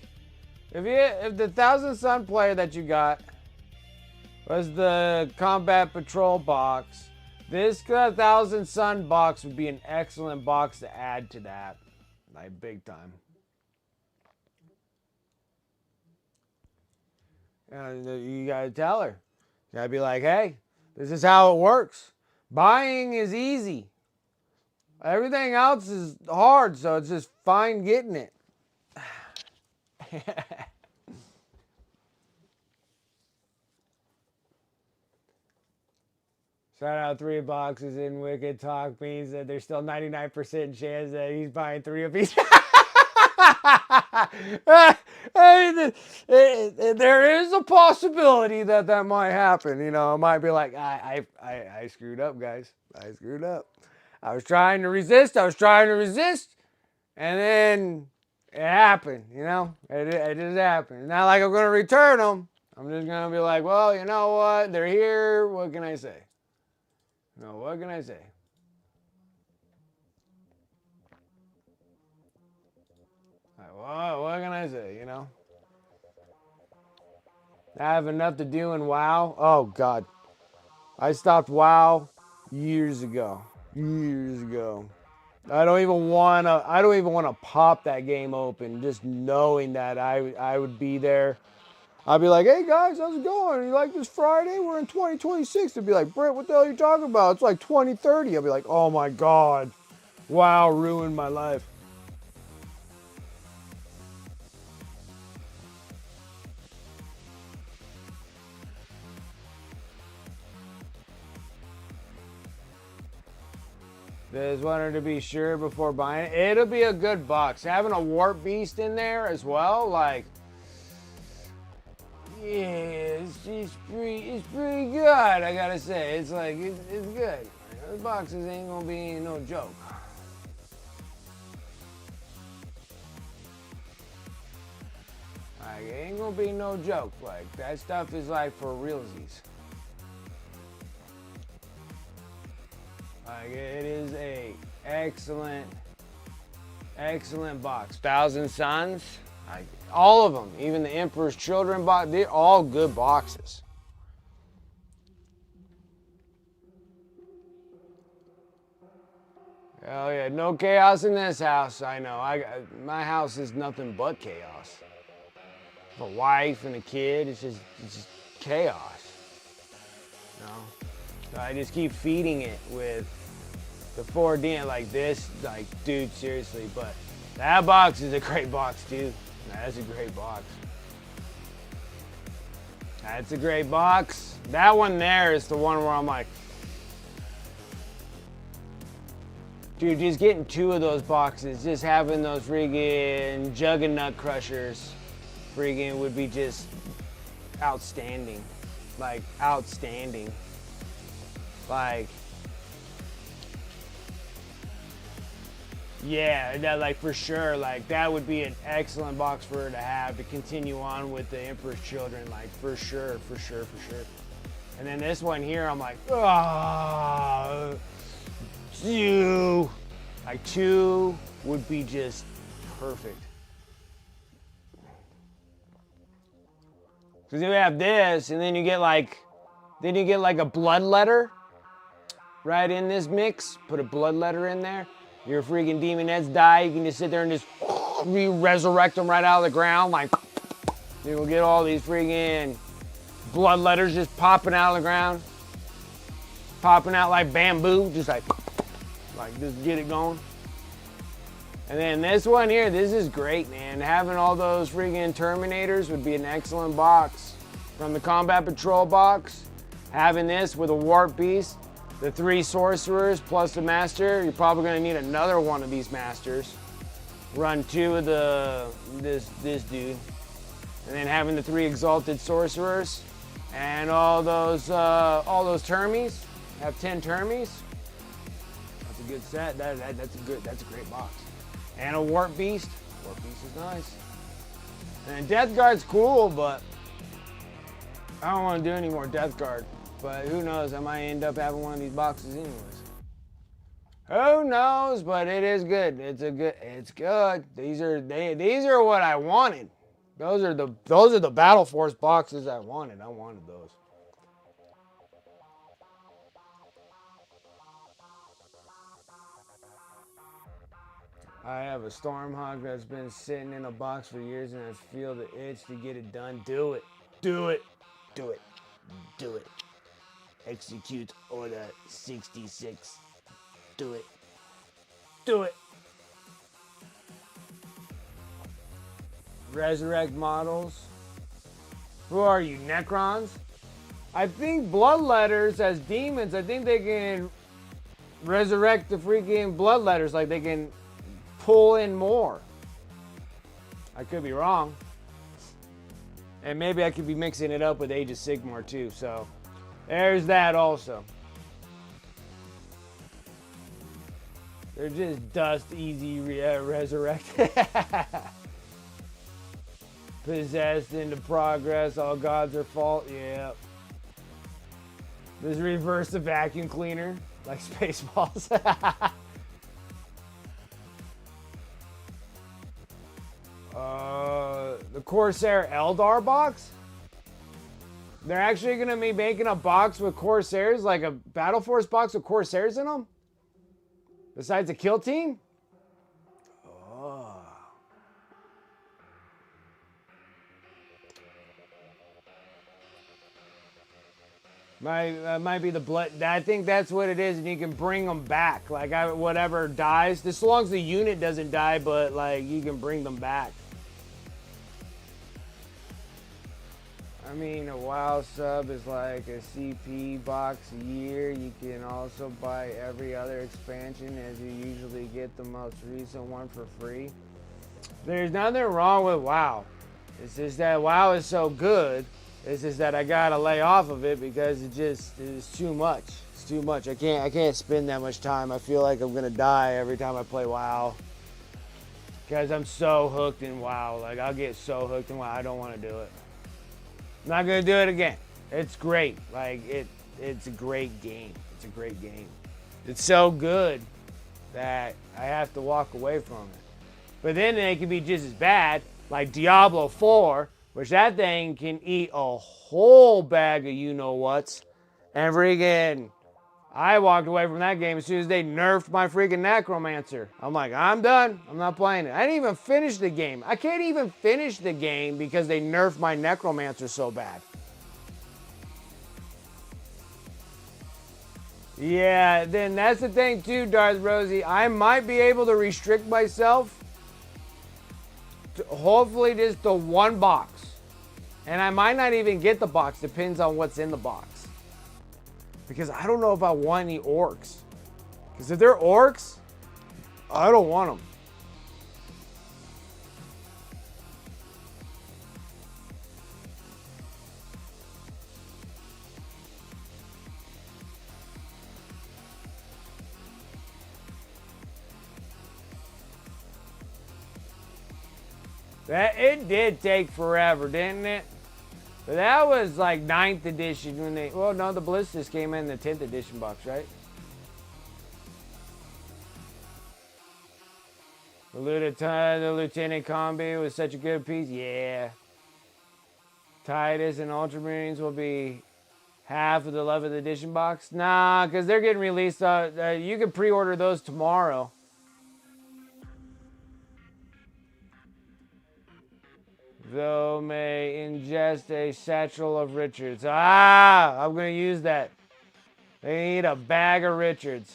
if the Thousand Sun player that you got was the Combat Patrol box, this Thousand Sun box would be an excellent box to add to that, like big time. And you gotta tell her. You gotta be like, hey, this is how it works. Buying is easy. Everything else is hard, so it's just fine getting it. Shout out 3 boxes in Wicked Talk means that there's still 99% chance that he's buying 3 of each. There is a possibility that that might happen. You know, I might be like, I screwed up, guys. I screwed up. I was trying to resist. And then it happened, you know? It just happened. Not like I'm going to return them. I'm just going to be like, well, you know what? They're here. What can I say? No, what can I say? What can I say, you know? I have enough to do in WoW. Oh, God. I stopped WoW years ago. I don't even want to pop that game open, just knowing that I would be there. I'd be like, hey guys, how's it going? You like this Friday? We're in 2026. They'd be like, Brent, what the hell are you talking about? It's like 2030. I'd be like, oh my God. WoW ruined my life. Just wanted to be sure before buying it. It'll be a good box. Having a Warp Beast in there as well, like, yeah, it's pretty good, I gotta say. It's like, it's good. Those boxes ain't gonna be no joke. Like, it ain't gonna be no joke. Like, that stuff is like for realsies. Like, it is a excellent box. Thousand Suns, like, all of them, even the Emperor's Children box, they're all good boxes. Hell yeah, no chaos in this house. I know. My house is nothing but chaos. A wife and a kid, it's just chaos. You know? So I just keep feeding it with the 4D, like this, like, dude, seriously. But that box is a great box, dude. That's a great box. That's a great box. That one there is the one where I'm like, dude, just getting 2 of those boxes, just having those friggin' Juggernaut Crushers, friggin' would be just outstanding. Like, outstanding. Like, yeah, that, like, for sure, like, that would be an excellent box for her to have to continue on with the Emperor's Children, like, for sure. And then this one here, I'm like, oh, 2. Like, 2 would be just perfect. Because you have this, and then you get like a bloodletter right in this mix. Put a bloodletter in there. Your freaking demonettes die. You can just sit there and just resurrect them right out of the ground. Like, you will get all these freaking bloodletters just popping out of the ground. Popping out like bamboo. Just like just get it going. And then this one here, this is great, man. Having all those freaking Terminators would be an excellent box. From the Combat Patrol box, having this with a Warp Beast, the 3 Sorcerers plus the Master, you're probably gonna need another one of these Masters. Run 2 of this dude. And then having the 3 Exalted Sorcerers and all those Termies. Have 10 Termies. That's a good set. That's a great box. And a Warp Beast. Warp Beast is nice. And Death Guard's cool, but I don't want to do any more Death Guard. But who knows, I might end up having one of these boxes anyways. Who knows? But it is good. It's good. These are what I wanted. Those are the Battle Force boxes I wanted. I wanted those. I have a Stormhawk that's been sitting in a box for years and I feel the itch to get it done. Do it. Do it. Do it. Do it. Execute Order 66. Do it. Do it. Resurrect models. Who are you, Necrons? I think Bloodletters as demons, I think they can resurrect the freaking Bloodletters. Like they can pull in more. I could be wrong. And maybe I could be mixing it up with Age of Sigmar too. So there's that also. They're just dust easy resurrected. Possessed into progress. All gods are fault. Yeah. This reverse the vacuum cleaner like Spaceballs. The Corsair Eldar box? They're actually going to be making a box with Corsairs, like a Battle Force box with Corsairs in them? Besides a kill team? Oh. Might be the blood. I think that's what it is, and you can bring them back. Like whatever dies, as long as the unit doesn't die, but like you can bring them back. I mean, a WoW sub is like a CP box a year. You can also buy every other expansion as you usually get the most recent one for free. There's nothing wrong with WoW. It's just that WoW is so good. It's just that I gotta lay off of it because it's too much. It's too much. I can't spend that much time. I feel like I'm gonna die every time I play WoW. Because I'm so hooked in WoW. Like I'll get so hooked in WoW, I don't want to do it. I'm not gonna do it again. It's great. Like it's a great game. It's a great game. It's so good that I have to walk away from it. But then they can be just as bad, like Diablo 4, which that thing can eat a whole bag of you-know-whats. And freaking, I walked away from that game as soon as they nerfed my freaking Necromancer. I'm like, I'm done. I'm not playing it. I didn't even finish the game. I can't even finish the game because they nerfed my Necromancer so bad. Yeah, then that's the thing too, Darth Rosie. I might be able to restrict myself to hopefully just the one box. And I might not even get the box, depends on what's in the box. Because I don't know if I want any orcs. Because if they're orcs, I don't want them. It did take forever, didn't it? But that was like 9th edition when they... Well, no, the Ballistas came in the 10th edition box, right? The Lieutenant Combi was such a good piece. Yeah. Titus and Ultramarines will be half of the 11th edition box. Nah, because they're getting released. You can pre-order those tomorrow. Though may ingest a satchel of Richards. Ah, I'm going to use that. They need a bag of Richards.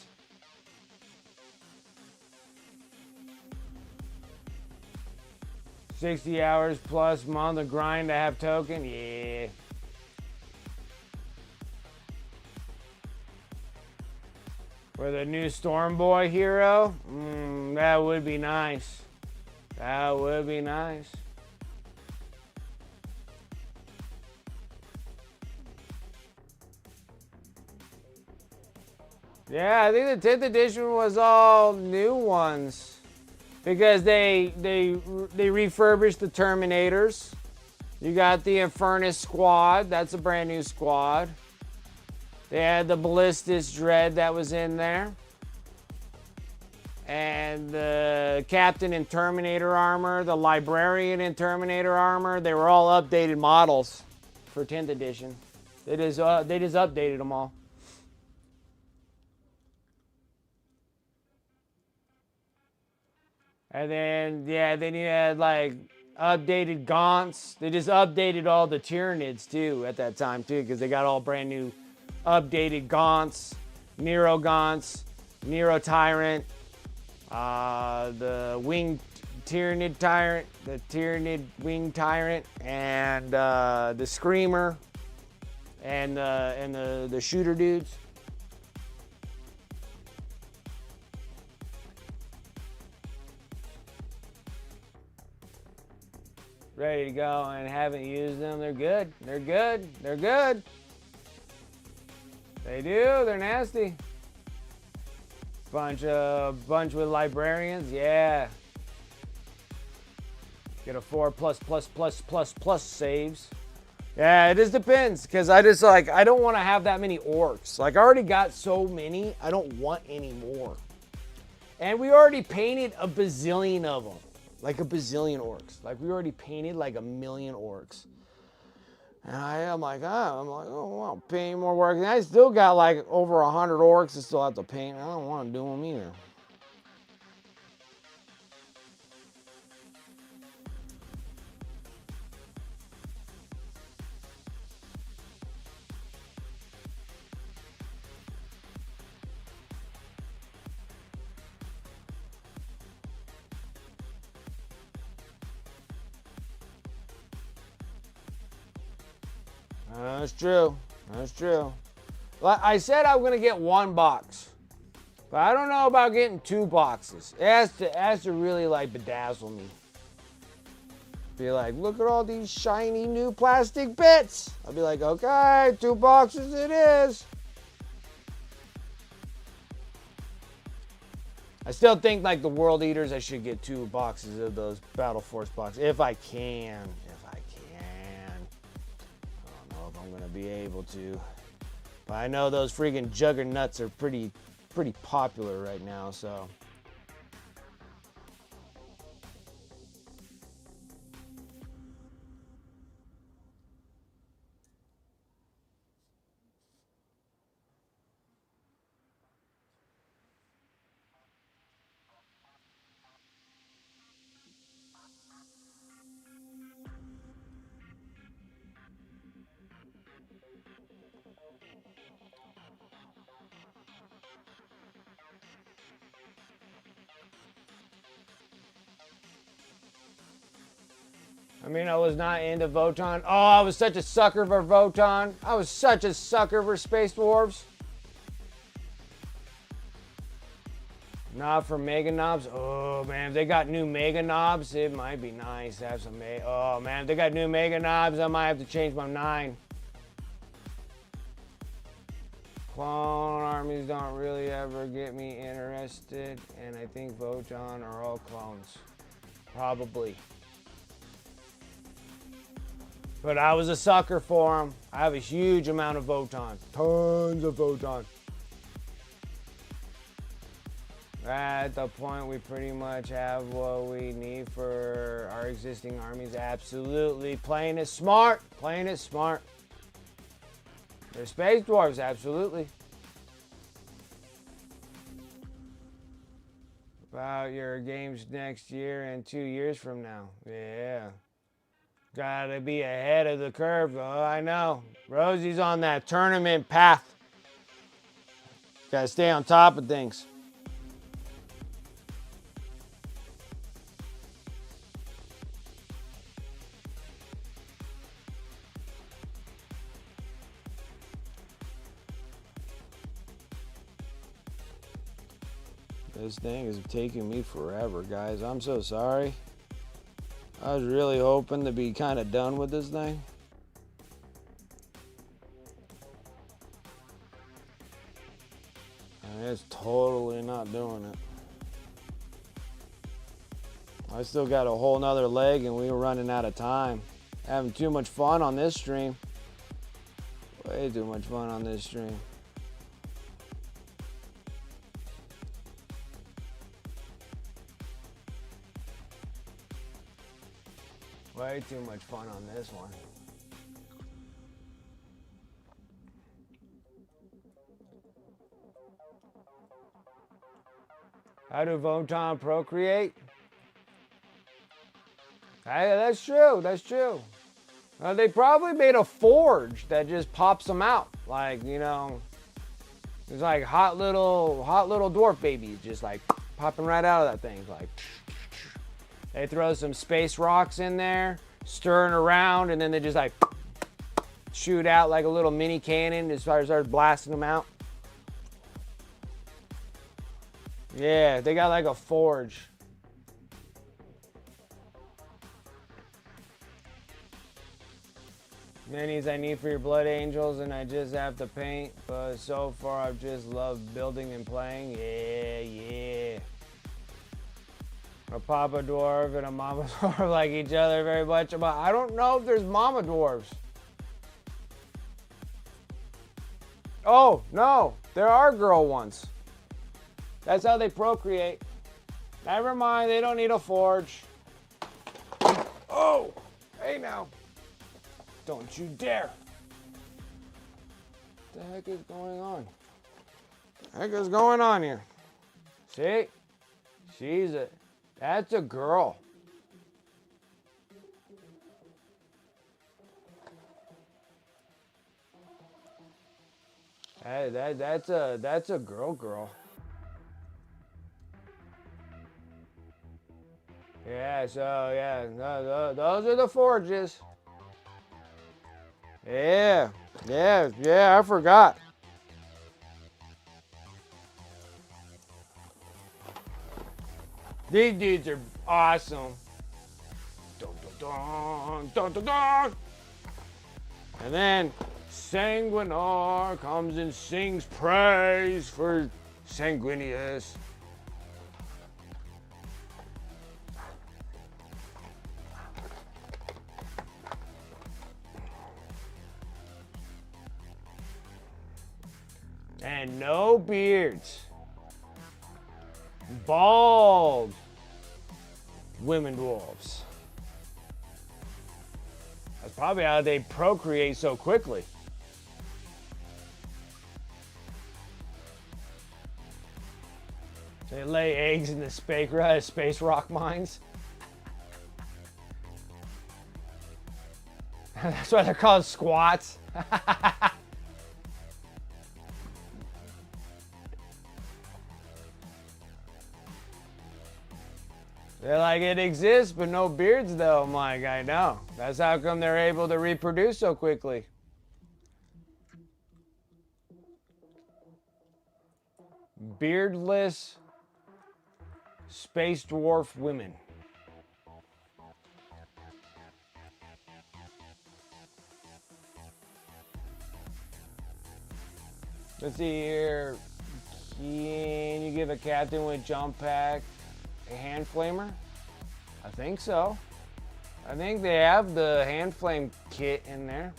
$60 hours plus month of grind to have token. Yeah. For the new Storm Boy hero? That would be nice. That would be nice. Yeah, I think the 10th edition was all new ones because they refurbished the Terminators. You got the Infernus squad, that's a brand new squad. They had the Ballistas Dread that was in there. and the Captain and Terminator armor, the Librarian and Terminator armor. They were all updated models for 10th edition. They just updated them all. And then, yeah, then you had like updated gaunts. They just updated all the Tyranids too at that time too, because they got all brand new updated gaunts, Nero gaunts, Nero Tyrant, the Winged Tyranid Tyrant, the Tyranid Winged Tyrant, and the Screamer, and the Shooter dudes. Ready to go and haven't used them. They're good. They're good. They're good. They do. They're nasty. Bunch with librarians. Yeah. Get a 4+++++ saves. Yeah, it just depends. Because I don't want to have that many orcs. Like, I already got so many. I don't want any more. And we already painted a bazillion of them. Like a bazillion orcs. Like, we already painted like a million orcs. And I'm like, oh, well, paint more work. And I still got like over 100 orcs I still have to paint. I don't want to do them either. That's true. That's true. Like I said, I'm gonna get one box, but I don't know about getting 2 boxes. It has to really like bedazzle me. Be like, look at all these shiny new plastic bits. I'll be like, okay, 2 boxes it is. I still think like the World Eaters, I should get 2 boxes of those Battle Force boxes if I can. I'm gonna be able to, but I know those freaking juggernauts are pretty popular right now, so. I mean, I was not into Voton. Oh, I was such a sucker for Voton. I was such a sucker for Space Dwarves. Not for Mega Knobs. Oh, man, if they got new Mega Knobs, it might be nice to have some Oh, man, if they got new Mega Knobs, I might have to change my 9. Clone armies don't really ever get me interested, and I think Voton are all clones. Probably. But I was a sucker for them. I have a huge amount of Voton. Tons of Voton. At the point we pretty much have what we need for our existing armies. Absolutely. Playing it smart. Playing it smart. They're Space Dwarves. Absolutely. About your games next year and 2 years from now. Yeah. Gotta be ahead of the curve. Oh, I know. Rosie's on that tournament path. Gotta stay on top of things. This thing is taking me forever, guys. I'm so sorry. I was really hoping to be kind of done with this thing. And it's totally not doing it. I still got a whole nother leg and we were running out of time. Having too much fun on this stream. Way too much fun on this stream. Way too much fun on this one. How do Voton procreate? Hey, that's true. That's true. They probably made a forge that just pops them out. Like, you know, it's like hot little dwarf babies just like popping right out of that thing. Like, they throw some space rocks in there, stirring around, and then they just like shoot out like a little mini cannon as far as start blasting them out. Yeah, they got like a forge. Minis I need for your blood angels, and I just have to paint. But so far, I've just loved building and playing. Yeah. A Papa Dwarf and a Mama Dwarf like each other very much. But I don't know if there's Mama Dwarves. Oh, no. There are girl ones. That's how they procreate. Never mind, they don't need a forge. Oh, hey now. Don't you dare. What the heck is going on? What the heck is going on here? See? That's a girl. Hey, that's a girl. Yeah, so yeah, those are the forges. Yeah, I forgot. These dudes are awesome. Dun, dun, dun, dun, dun, dun. And then Sanguinar comes and sings praise for Sanguinius. And no beards. Bald women dwarves. That's probably how they procreate so quickly. They lay eggs in the space rock mines. That's why they're called squats. They're like, it exists, but no beards though. I'm like, I know. That's how come they're able to reproduce so quickly. Beardless space dwarf women. Let's see here. Can you give a captain with jump pack a hand flamer? I think so. I think they have the hand flame kit in there.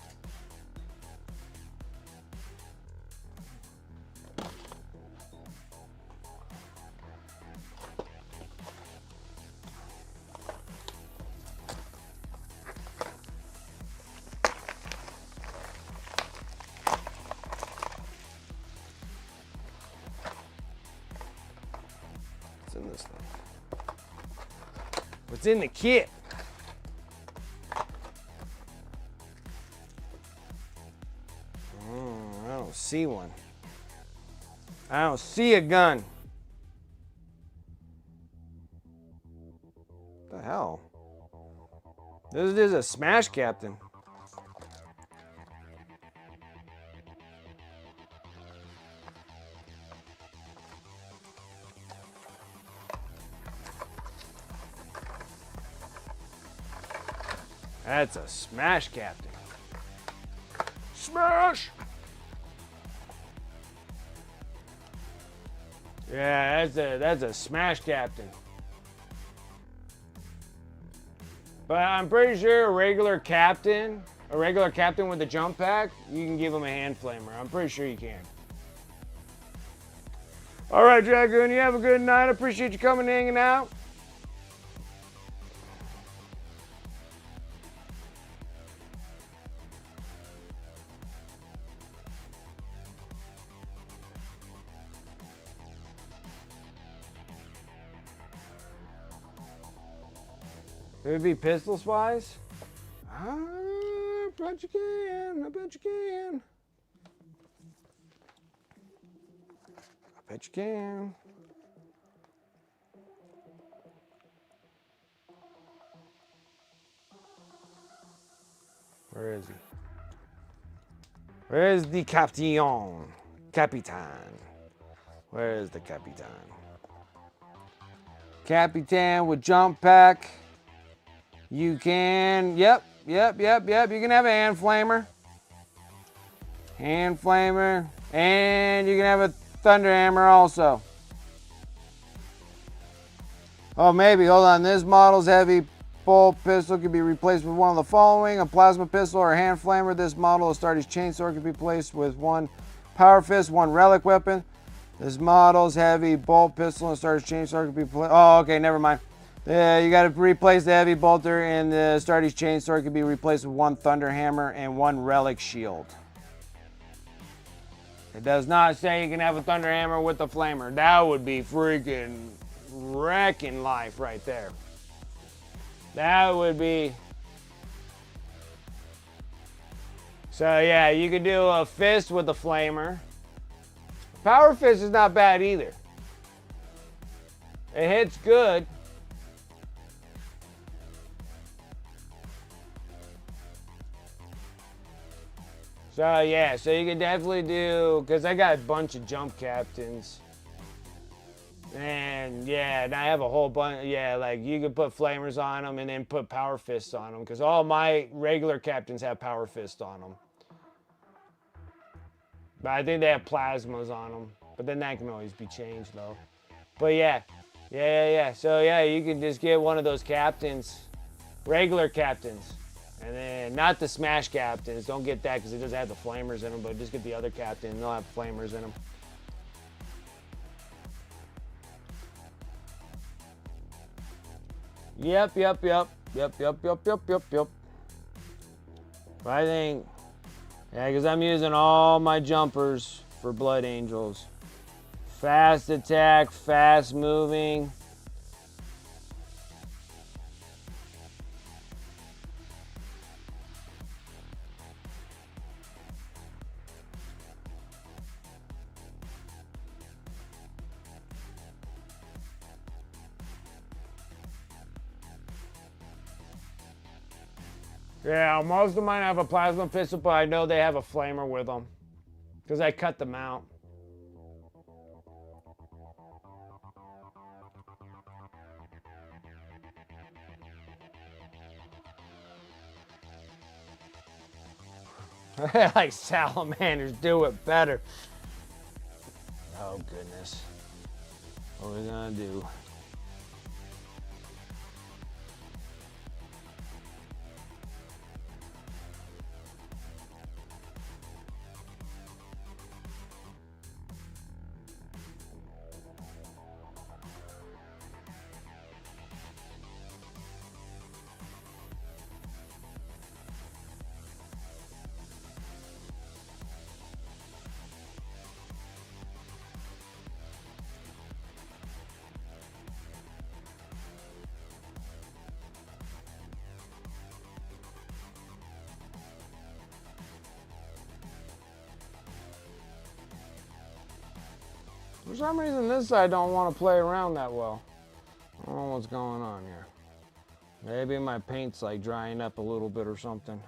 What's in this thing? What's in the kit? I don't see one. I don't see a gun. What the hell? This is a smash captain. That's a smash captain. Smash! Yeah, that's a smash captain. But I'm pretty sure a regular captain with a jump pack, you can give him a hand flamer. I'm pretty sure you can. All right, Dragoon, you have a good night. I appreciate you coming and hanging out. It would be pistols wise? I bet you can. I bet you can. I bet you can. Where is he? Where is the Capitan? Capitan. Where is the Capitan? Capitan with jump pack. You can, yep. You can have a hand flamer. Hand flamer. And you can have a thunder hammer also. Oh, maybe, hold on. This model's heavy bolt pistol can be replaced with one of the following: a plasma pistol or a hand flamer. This model of Astartes chainsaw can be placed with one power fist, one relic weapon. This model's heavy bolt pistol and Astartes chainsaw can be placed. Oh, okay, never mind. You got to replace the heavy bolter, and the Astartes chainsaw can be replaced with one thunder hammer and one relic shield. It does not say you can have a thunder hammer with a flamer. That would be freaking wrecking life right there. That would be. So yeah, you could do a fist with a flamer. Power fist is not bad either. It hits good. So yeah, so you could definitely do, because I got a bunch of jump captains. And yeah, and I have a whole bunch, yeah, like you could put flamers on them and then put power fists on them, because all my regular captains have power fists on them. But I think they have plasmas on them. But then that can always be changed though. But yeah. So yeah, you can just get one of those captains, regular captains. And then, not the smash captains, don't get that because it doesn't have the flamers in them, but just get the other captain, they'll have flamers in them. Yep. But I think, yeah, because I'm using all my jumpers for Blood Angels. Fast attack, fast moving. Yeah, most of mine have a plasma pistol, but I know they have a flamer with them. Because I cut them out. Like salamanders do it better. Oh, goodness. What are we gonna do? For some reason, this side don't want to play around that well. I don't know what's going on here. Maybe my paint's like drying up a little bit or something.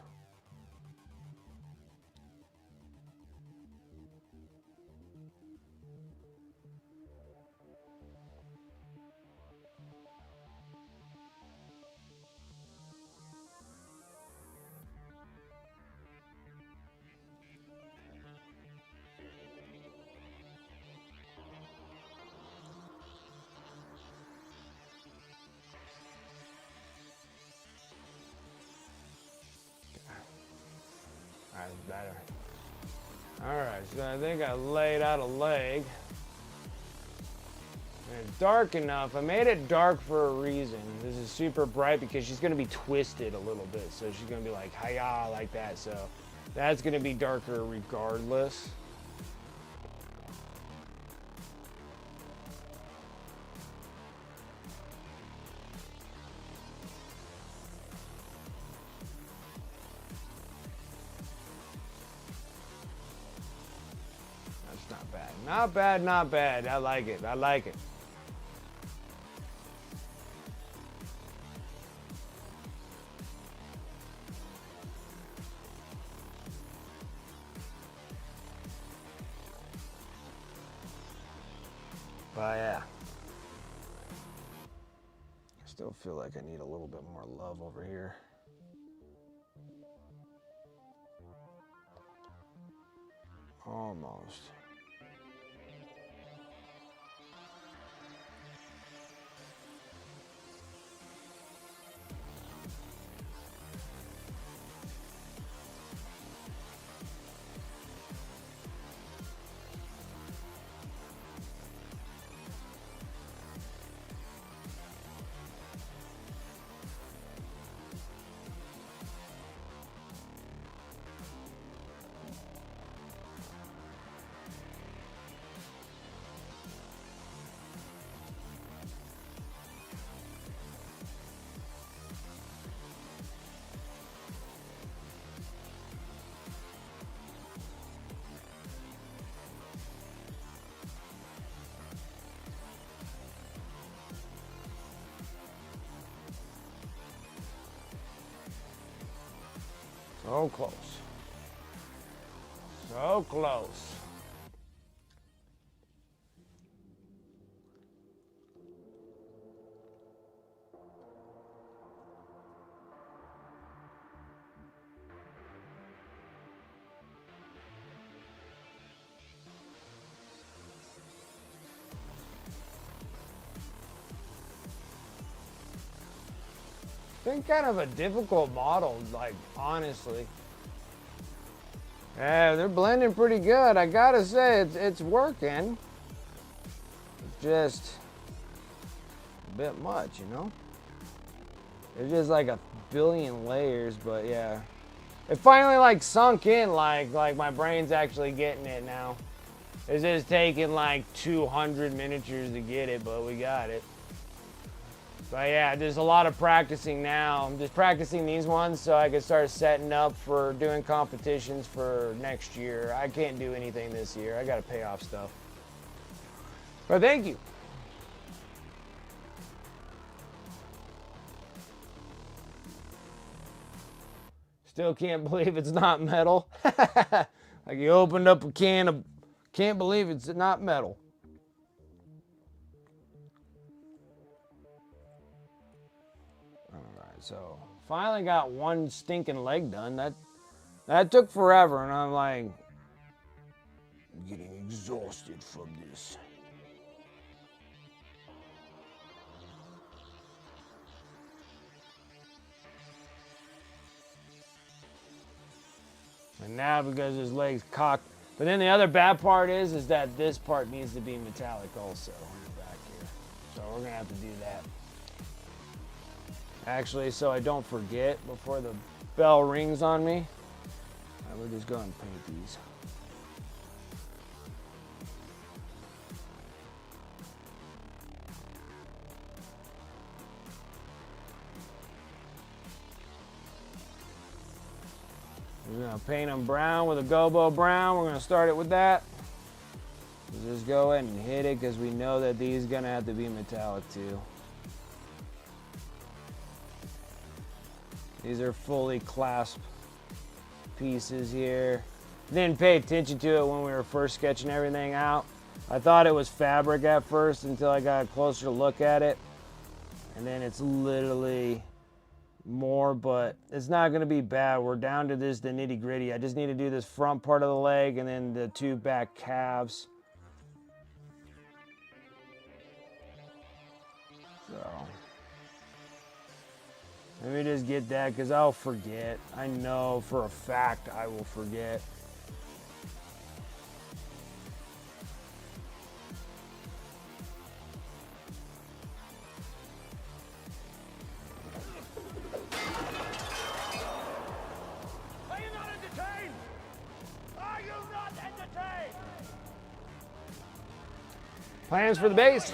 That's better. Alright, so I think I laid out a leg. And it's dark enough. I made it dark for a reason. This is super bright because she's going to be twisted a little bit. So she's going to be like, hi-ya, like that. So that's going to be darker regardless. Not bad, not bad. I like it. I like it. But yeah. I still feel like I need a little bit more love over here. Almost. So close. So close. Been kind of a difficult model, like, honestly. Yeah, they're blending pretty good. I gotta say, it's working. It's just a bit much, you know? There's just like a billion layers, but yeah. It finally like sunk in, like my brain's actually getting it now. It's just taking like 200 miniatures to get it, but we got it. But yeah, there's a lot of practicing now. I'm just practicing these ones so I can start setting up for doing competitions for next year. I can't do anything this year. I gotta pay off stuff. But thank you. Still can't believe it's not metal. Like you opened up a can of, can't believe it's not metal. So finally got one stinking leg done. That took forever, and I'm like getting exhausted from this. And now because his leg's cocked. But then the other bad part is that this part needs to be metallic also back here. So we're gonna have to do that. Actually, so I don't forget before the bell rings on me, I will just go and paint these. We're gonna paint them brown with a gobo brown. We're gonna start it with that. We'll just go ahead and hit it because we know that these are gonna have to be metallic too. These are fully clasped pieces here. Didn't pay attention to it when we were first sketching everything out. I thought it was fabric at first until I got a closer look at it. And then it's literally more, but it's not gonna be bad. We're down to the nitty gritty. I just need to do this front part of the leg and then the two back calves. So. Let me just get that because I'll forget. I know for a fact I will forget. Are you not entertained? Are you not entertained? Plans for the base.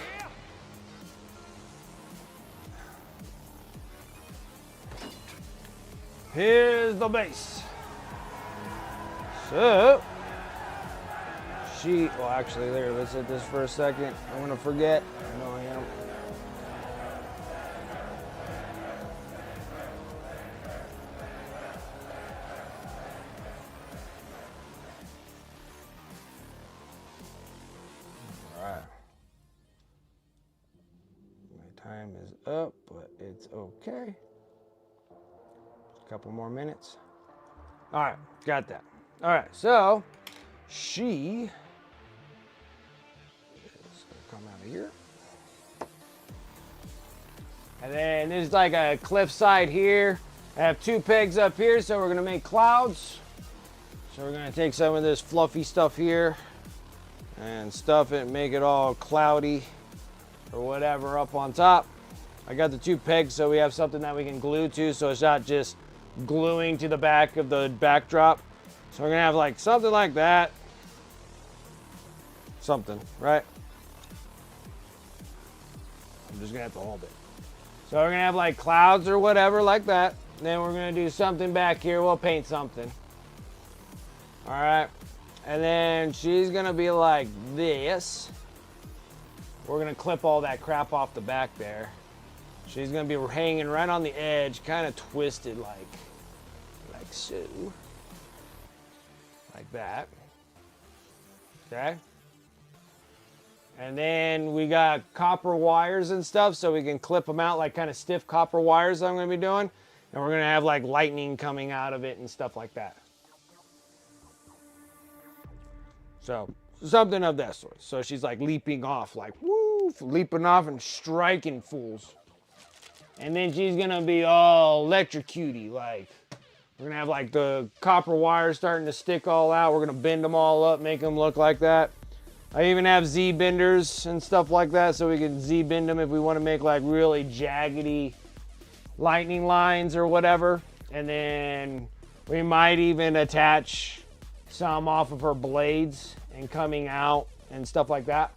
Here's the base. So, well, actually, there, let's hit this for a second. I'm gonna forget. I know I am. All right. My time is up, but it's okay. A couple more minutes. All right, got that. All right, so she is gonna come out of here. And then there's like a cliff side here. I have 2 pegs up here, so we're gonna make clouds. So we're gonna take some of this fluffy stuff here and stuff it, make it all cloudy or whatever up on top. I got the 2 pegs so we have something that we can glue to, so it's not just gluing to the back of the backdrop. So we're gonna have like something like that. Something, right? I'm just gonna have to hold it. So we're gonna have like clouds or whatever like that. Then we're gonna do something back here. We'll paint something. All right. And then she's gonna be like this. We're gonna clip all that crap off the back there. She's gonna be hanging right on the edge, kind of twisted like so. Like that. Okay. And then we got copper wires and stuff, so we can clip them out like kind of stiff copper wires I'm gonna be doing. And we're gonna have like lightning coming out of it and stuff like that. So something of that sort. So she's like leaping off, like woo, leaping off and striking fools. And then she's gonna be all electrocuty, like we're gonna have like the copper wires starting to stick all out. We're gonna bend them all up, make them look like that. I even have Z benders and stuff like that, so we can Z bend them if we want to make like really jaggedy lightning lines or whatever. And then we might even attach some off of her blades and coming out and stuff like that.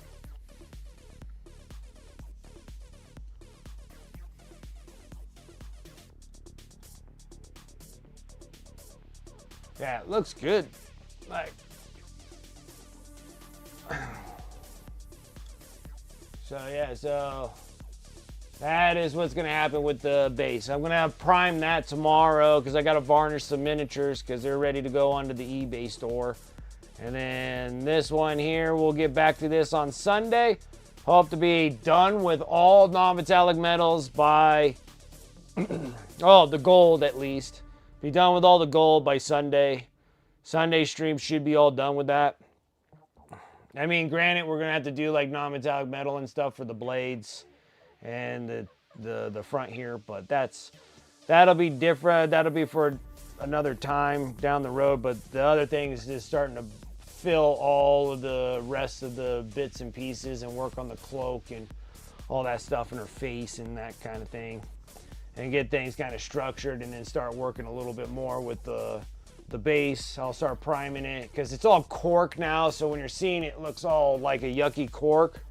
Yeah, it looks good. Like, so yeah, so that is what's gonna happen with the base. I'm gonna prime that tomorrow because I gotta varnish some miniatures because they're ready to go onto the eBay store. And then this one here, we'll get back to this on Sunday. Hope to be done with all non-metallic metals by, oh, the gold at least. Be done with all the gold by Sunday. Sunday stream should be all done with that. I mean, granted, we're gonna have to do like non-metallic metal and stuff for the blades and the front here, but that'll be different. That'll be for another time down the road. But the other thing is just starting to fill all of the rest of the bits and pieces and work on the cloak and all that stuff in her face and that kind of thing, and get things kind of structured, and then start working a little bit more with the base. I'll start priming it because it's all cork now, so when you're seeing it, it looks all like a yucky cork.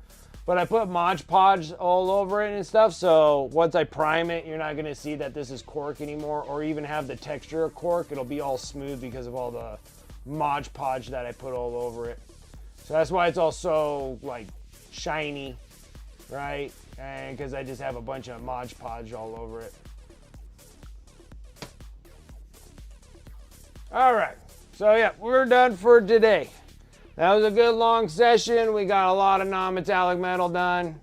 But I put Mod Podge all over it and stuff, so once I prime it, you're not gonna see that this is cork anymore, or even have the texture of cork. It'll be all smooth because of all the Mod Podge that I put all over it. So that's why it's all so like shiny, right? And because I just have a bunch of Mod Podge all over it. All right, so yeah, we're done for today. That was a good long session. We got a lot of non-metallic metal done.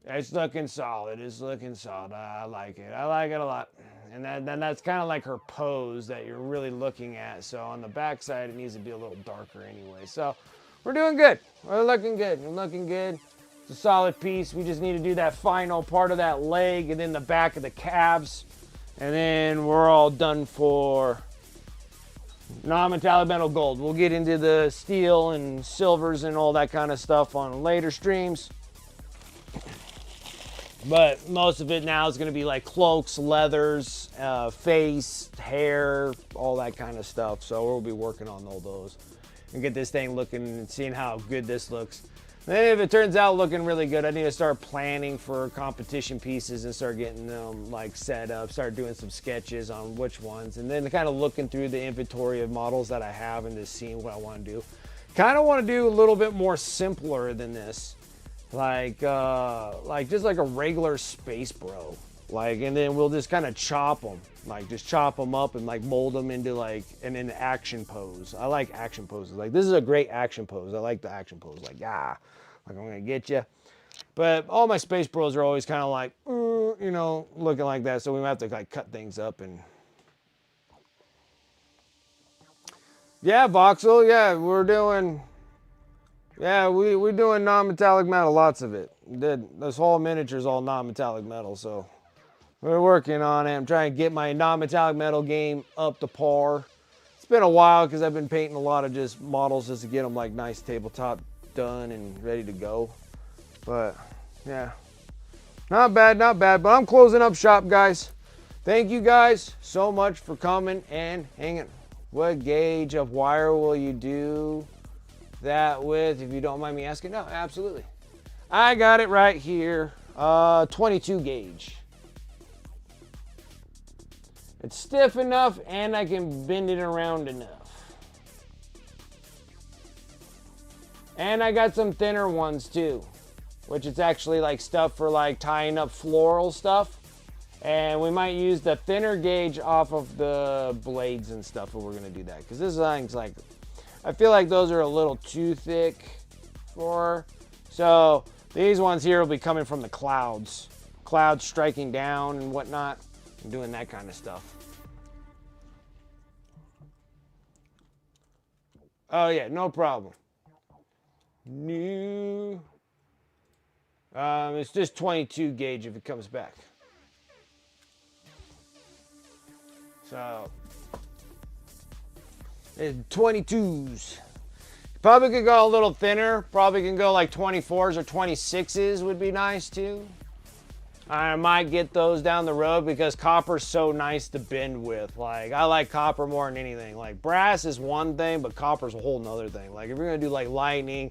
It's looking solid. It's looking solid. I like it. I like it a lot. And that's kind of like her pose that you're really looking at. So on the back side, it needs to be a little darker anyway. So we're doing good. We're looking good. We're looking good. It's a solid piece. We just need to do that final part of that leg and then the back of the calves. And then we're all done for non-metallic metal gold. We'll get into the steel and silvers and all that kind of stuff on later streams. But most of it now is going to be like cloaks, leathers, face, hair, all that kind of stuff. So we'll be working on all those and get this thing looking and seeing how good this looks. Then if it turns out looking really good, I need to start planning for competition pieces and start getting them like set up, start doing some sketches on which ones, and then kind of looking through the inventory of models that I have and just seeing what I want to do. Kind of want to do a little bit more simpler than this, like just like a regular Space Bro, like, and then we'll just kind of chop them, like just chop them up and like mold them into like an action pose. I like action poses. Like this is a great action pose. I like the action pose. Like like I'm gonna get you. But all my Space Bros are always kind of like, you know, looking like that. So we might have to like cut things up and. Yeah, Voxel. Yeah, we're doing. Yeah, we're doing non-metallic metal. Lots of it. This whole miniature is all non-metallic metal. So we're working on it. I'm trying to get my non-metallic metal game up to par. It's been a while because I've been painting a lot of just models just to get them like nice tabletop done and ready to go. But yeah, not bad, not bad. But I'm closing up shop, guys. Thank you guys so much for coming and hanging. What gauge of wire will you do that with, if you don't mind me asking? No, absolutely. I got it right here. 22 gauge. It's stiff enough and I can bend it around enough. And I got some thinner ones too, which is actually like stuff for like tying up floral stuff. And we might use the thinner gauge off of the blades and stuff if we're gonna do that. Because this thing's like, I feel like those are a little too thick for. So these ones here will be coming from the clouds. Clouds striking down and whatnot. And doing that kind of stuff. Oh yeah, no problem. New. It's just 22 gauge if it comes back. So, it's 22s. Probably could go a little thinner. Probably can go like 24s or 26s would be nice too. I might get those down the road because copper's so nice to bend with. Like, I like copper more than anything. Like, brass is one thing, but copper's a whole nother thing. Like, if you're gonna do like lightning,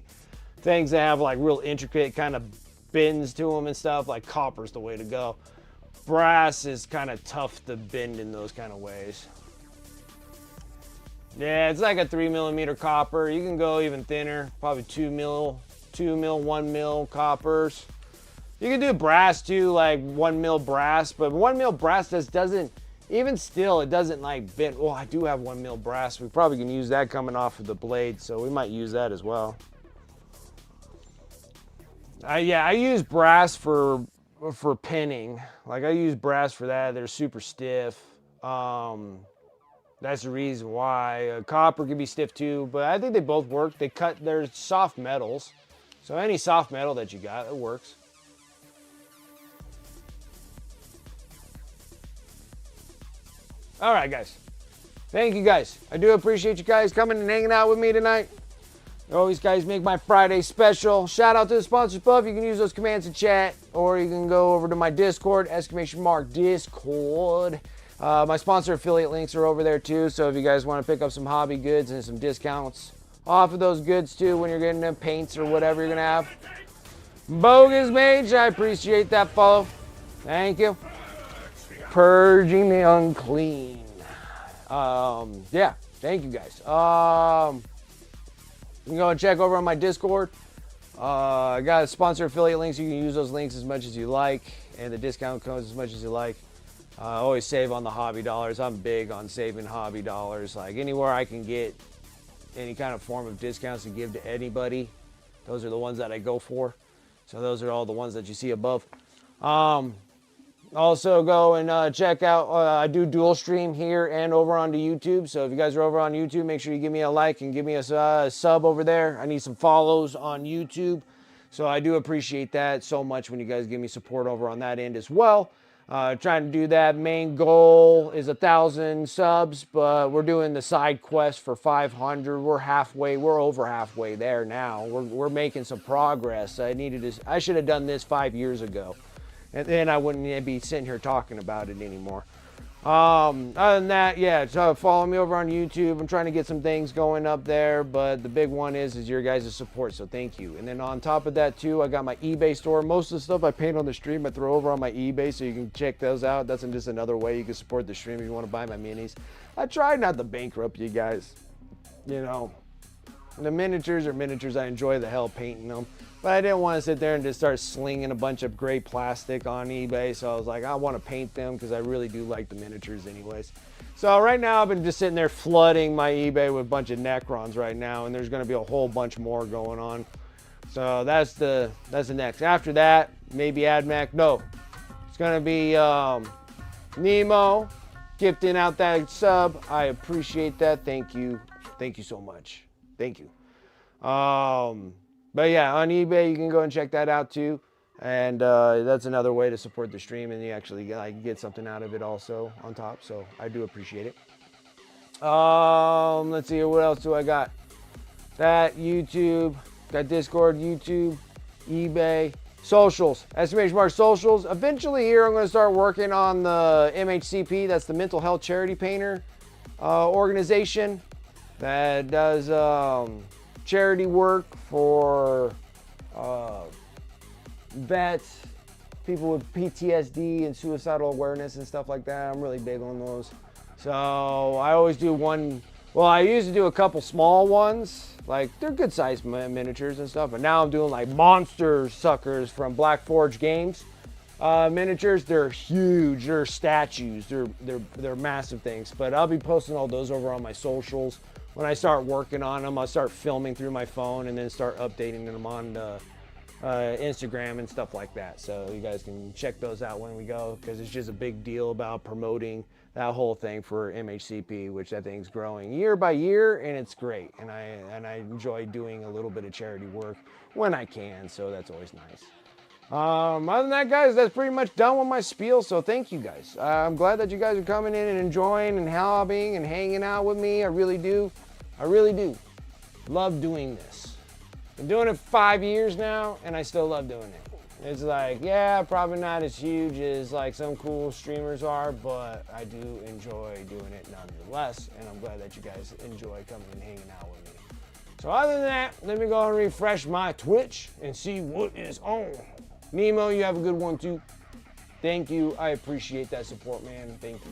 things that have like real intricate kind of bends to them and stuff, like copper's the way to go. Brass is kind of tough to bend in those kind of ways. Yeah, it's like a 3mm copper. You can go even thinner, probably 2 mil, 1 mil coppers. You can do brass too, like 1 mil brass, but 1 mil brass just doesn't, even still, it doesn't like bend. Oh, I do have 1 mil brass. We probably can use that coming off of the blade, so we might use that as well. Yeah, I use brass for pinning. Like I use brass for that. They're super stiff. That's the reason why. Copper can be stiff too, but I think they both work. They're soft metals. So any soft metal that you got, it works. All right, guys. Thank you guys. I do appreciate you guys coming and hanging out with me tonight. Always, guys, make my Friday special. Shout out to the sponsors above. You can use those commands in chat, or you can go over to my Discord, !Discord. My sponsor affiliate links are over there too, so if you guys want to pick up some hobby goods and some discounts off of those goods too when you're getting them paints or whatever you're going to have. Bogus Mage, I appreciate that follow. Thank you. Purging the unclean. Yeah, thank you guys. You can go and check over on my Discord. I got sponsor affiliate links. You can use those links as much as you like, and the discount codes as much as you like. Always save on the hobby dollars. I'm big on saving hobby dollars. Like anywhere I can get any kind of form of discounts to give to anybody, those are the ones that I go for. So those are all the ones that you see above. Also go and check out, I do dual stream here and over onto YouTube. So if you guys are over on YouTube, make sure you give me a like and give me a sub over there. I need some follows on YouTube. So I do appreciate that so much when you guys give me support over on that end as well. Trying to do that. Main goal is 1,000 subs, but we're doing the side quest for 500. We're over halfway there now. We're making some progress. I should have done this 5 years ago. And then I wouldn't be sitting here talking about it anymore. Other than that, yeah, so follow me over on YouTube. I'm trying to get some things going up there, but the big one is your guys' support, so thank you. And then on top of that too, I got my eBay store. Most of the stuff I paint on the stream, I throw over on my eBay, so you can check those out. That's just another way you can support the stream if you want to buy my minis. I tried not to bankrupt you guys. You know, the miniatures are miniatures. I enjoy the hell painting them. But I didn't want to sit there and just start slinging a bunch of gray plastic on eBay. So I was like, I want to paint them because I really do like the miniatures anyways. So right now I've been just sitting there flooding my eBay with a bunch of Necrons right now. And there's going to be a whole bunch more going on. So that's the next. After that, maybe AdMac. No, it's going to be Nemo gifting out that sub. I appreciate that. Thank you. Thank you so much. Thank you. But yeah, on eBay, you can go and check that out too. And that's another way to support the stream, and you actually get something out of it also on top. So I do appreciate it. Let's see, what else do I got? That, YouTube, got Discord, YouTube, eBay, socials, exclamation mark socials. Eventually here, I'm going to start working on the MHCP. That's the Mental Health Charity Painter organization that does charity work for vets, people with PTSD and suicidal awareness and stuff like that. I'm really big on those. So I always do one. Well, I used to do a couple small ones, like they're good sized miniatures and stuff, but now I'm doing like monster suckers from Black Forge Games. Miniatures, they're huge, they're statues, they're massive things. But I'll be posting all those over on my socials. When I start working on them, I'll start filming through my phone and then start updating them on Instagram and stuff like that. So you guys can check those out when we go, because it's just a big deal about promoting that whole thing for MHCP, which I think is growing year by year, and it's great. And I enjoy doing a little bit of charity work when I can, so that's always nice. Other than that, guys, that's pretty much done with my spiel, so thank you guys. I'm glad that you guys are coming in and enjoying and hobbying and hanging out with me. I really do. I really do. Love doing this. Been doing it 5 years now, and I still love doing it. It's like, yeah, probably not as huge as like some cool streamers are, but I do enjoy doing it nonetheless, and I'm glad that you guys enjoy coming and hanging out with me. So other than that, let me go and refresh my Twitch and see what is on. Nemo, you have a good one too. Thank you. I appreciate that support, man. Thank you.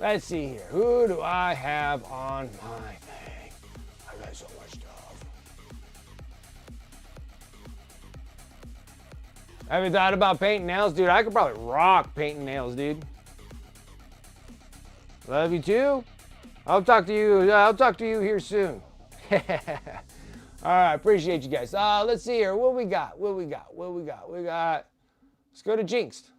Let's see here. Who do I have on my thing? I got so much stuff. Have you thought about painting nails? Dude, I could probably rock painting nails, dude. Love you too. I'll talk to you here soon. All right, appreciate you guys. Let's see here. What we got? We got. Let's go to Jinxed.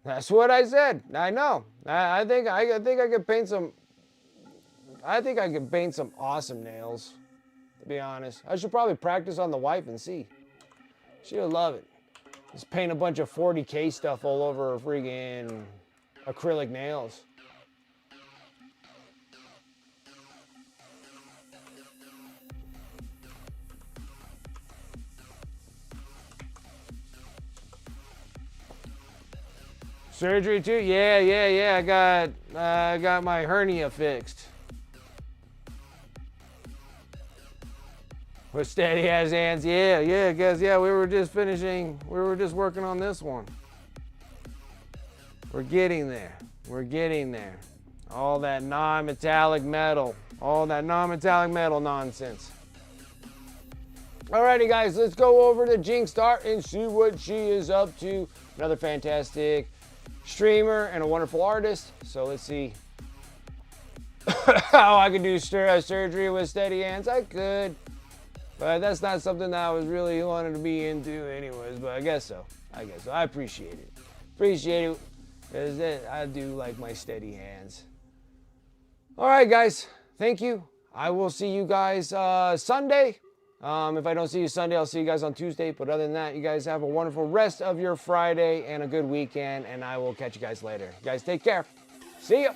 That's what I said. I know. I think I could paint some. I think I could paint some awesome nails. To be honest, I should probably practice on the wife and see. She'll love it. Just paint a bunch of 40K stuff all over her friggin' acrylic nails. Surgery too? Yeah. I got my hernia fixed. With steady as hands. Yeah, guys. Yeah, we were just working on this one. We're getting there. All that non-metallic metal nonsense. Alrighty, guys, let's go over to Jinx Art and see what she is up to. Another fantastic streamer and a wonderful artist. So let's see how I can do surgery with steady hands. I could, but that's not something that I was really wanting to be into anyways, but I guess so. I appreciate it because I do like my steady hands. All right, guys, thank you. I will see you guys Sunday. If I don't see you Sunday, I'll see you guys on Tuesday. But other than that, you guys have a wonderful rest of your Friday and a good weekend. And I will catch you guys later. You guys take care. See ya.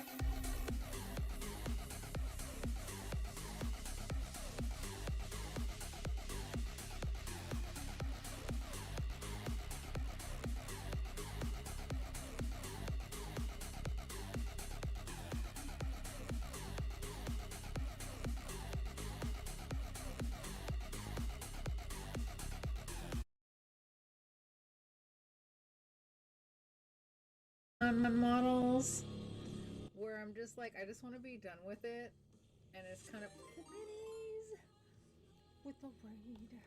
models where I'm just like, I just want to be done with it, and it's kind of minis with the raid.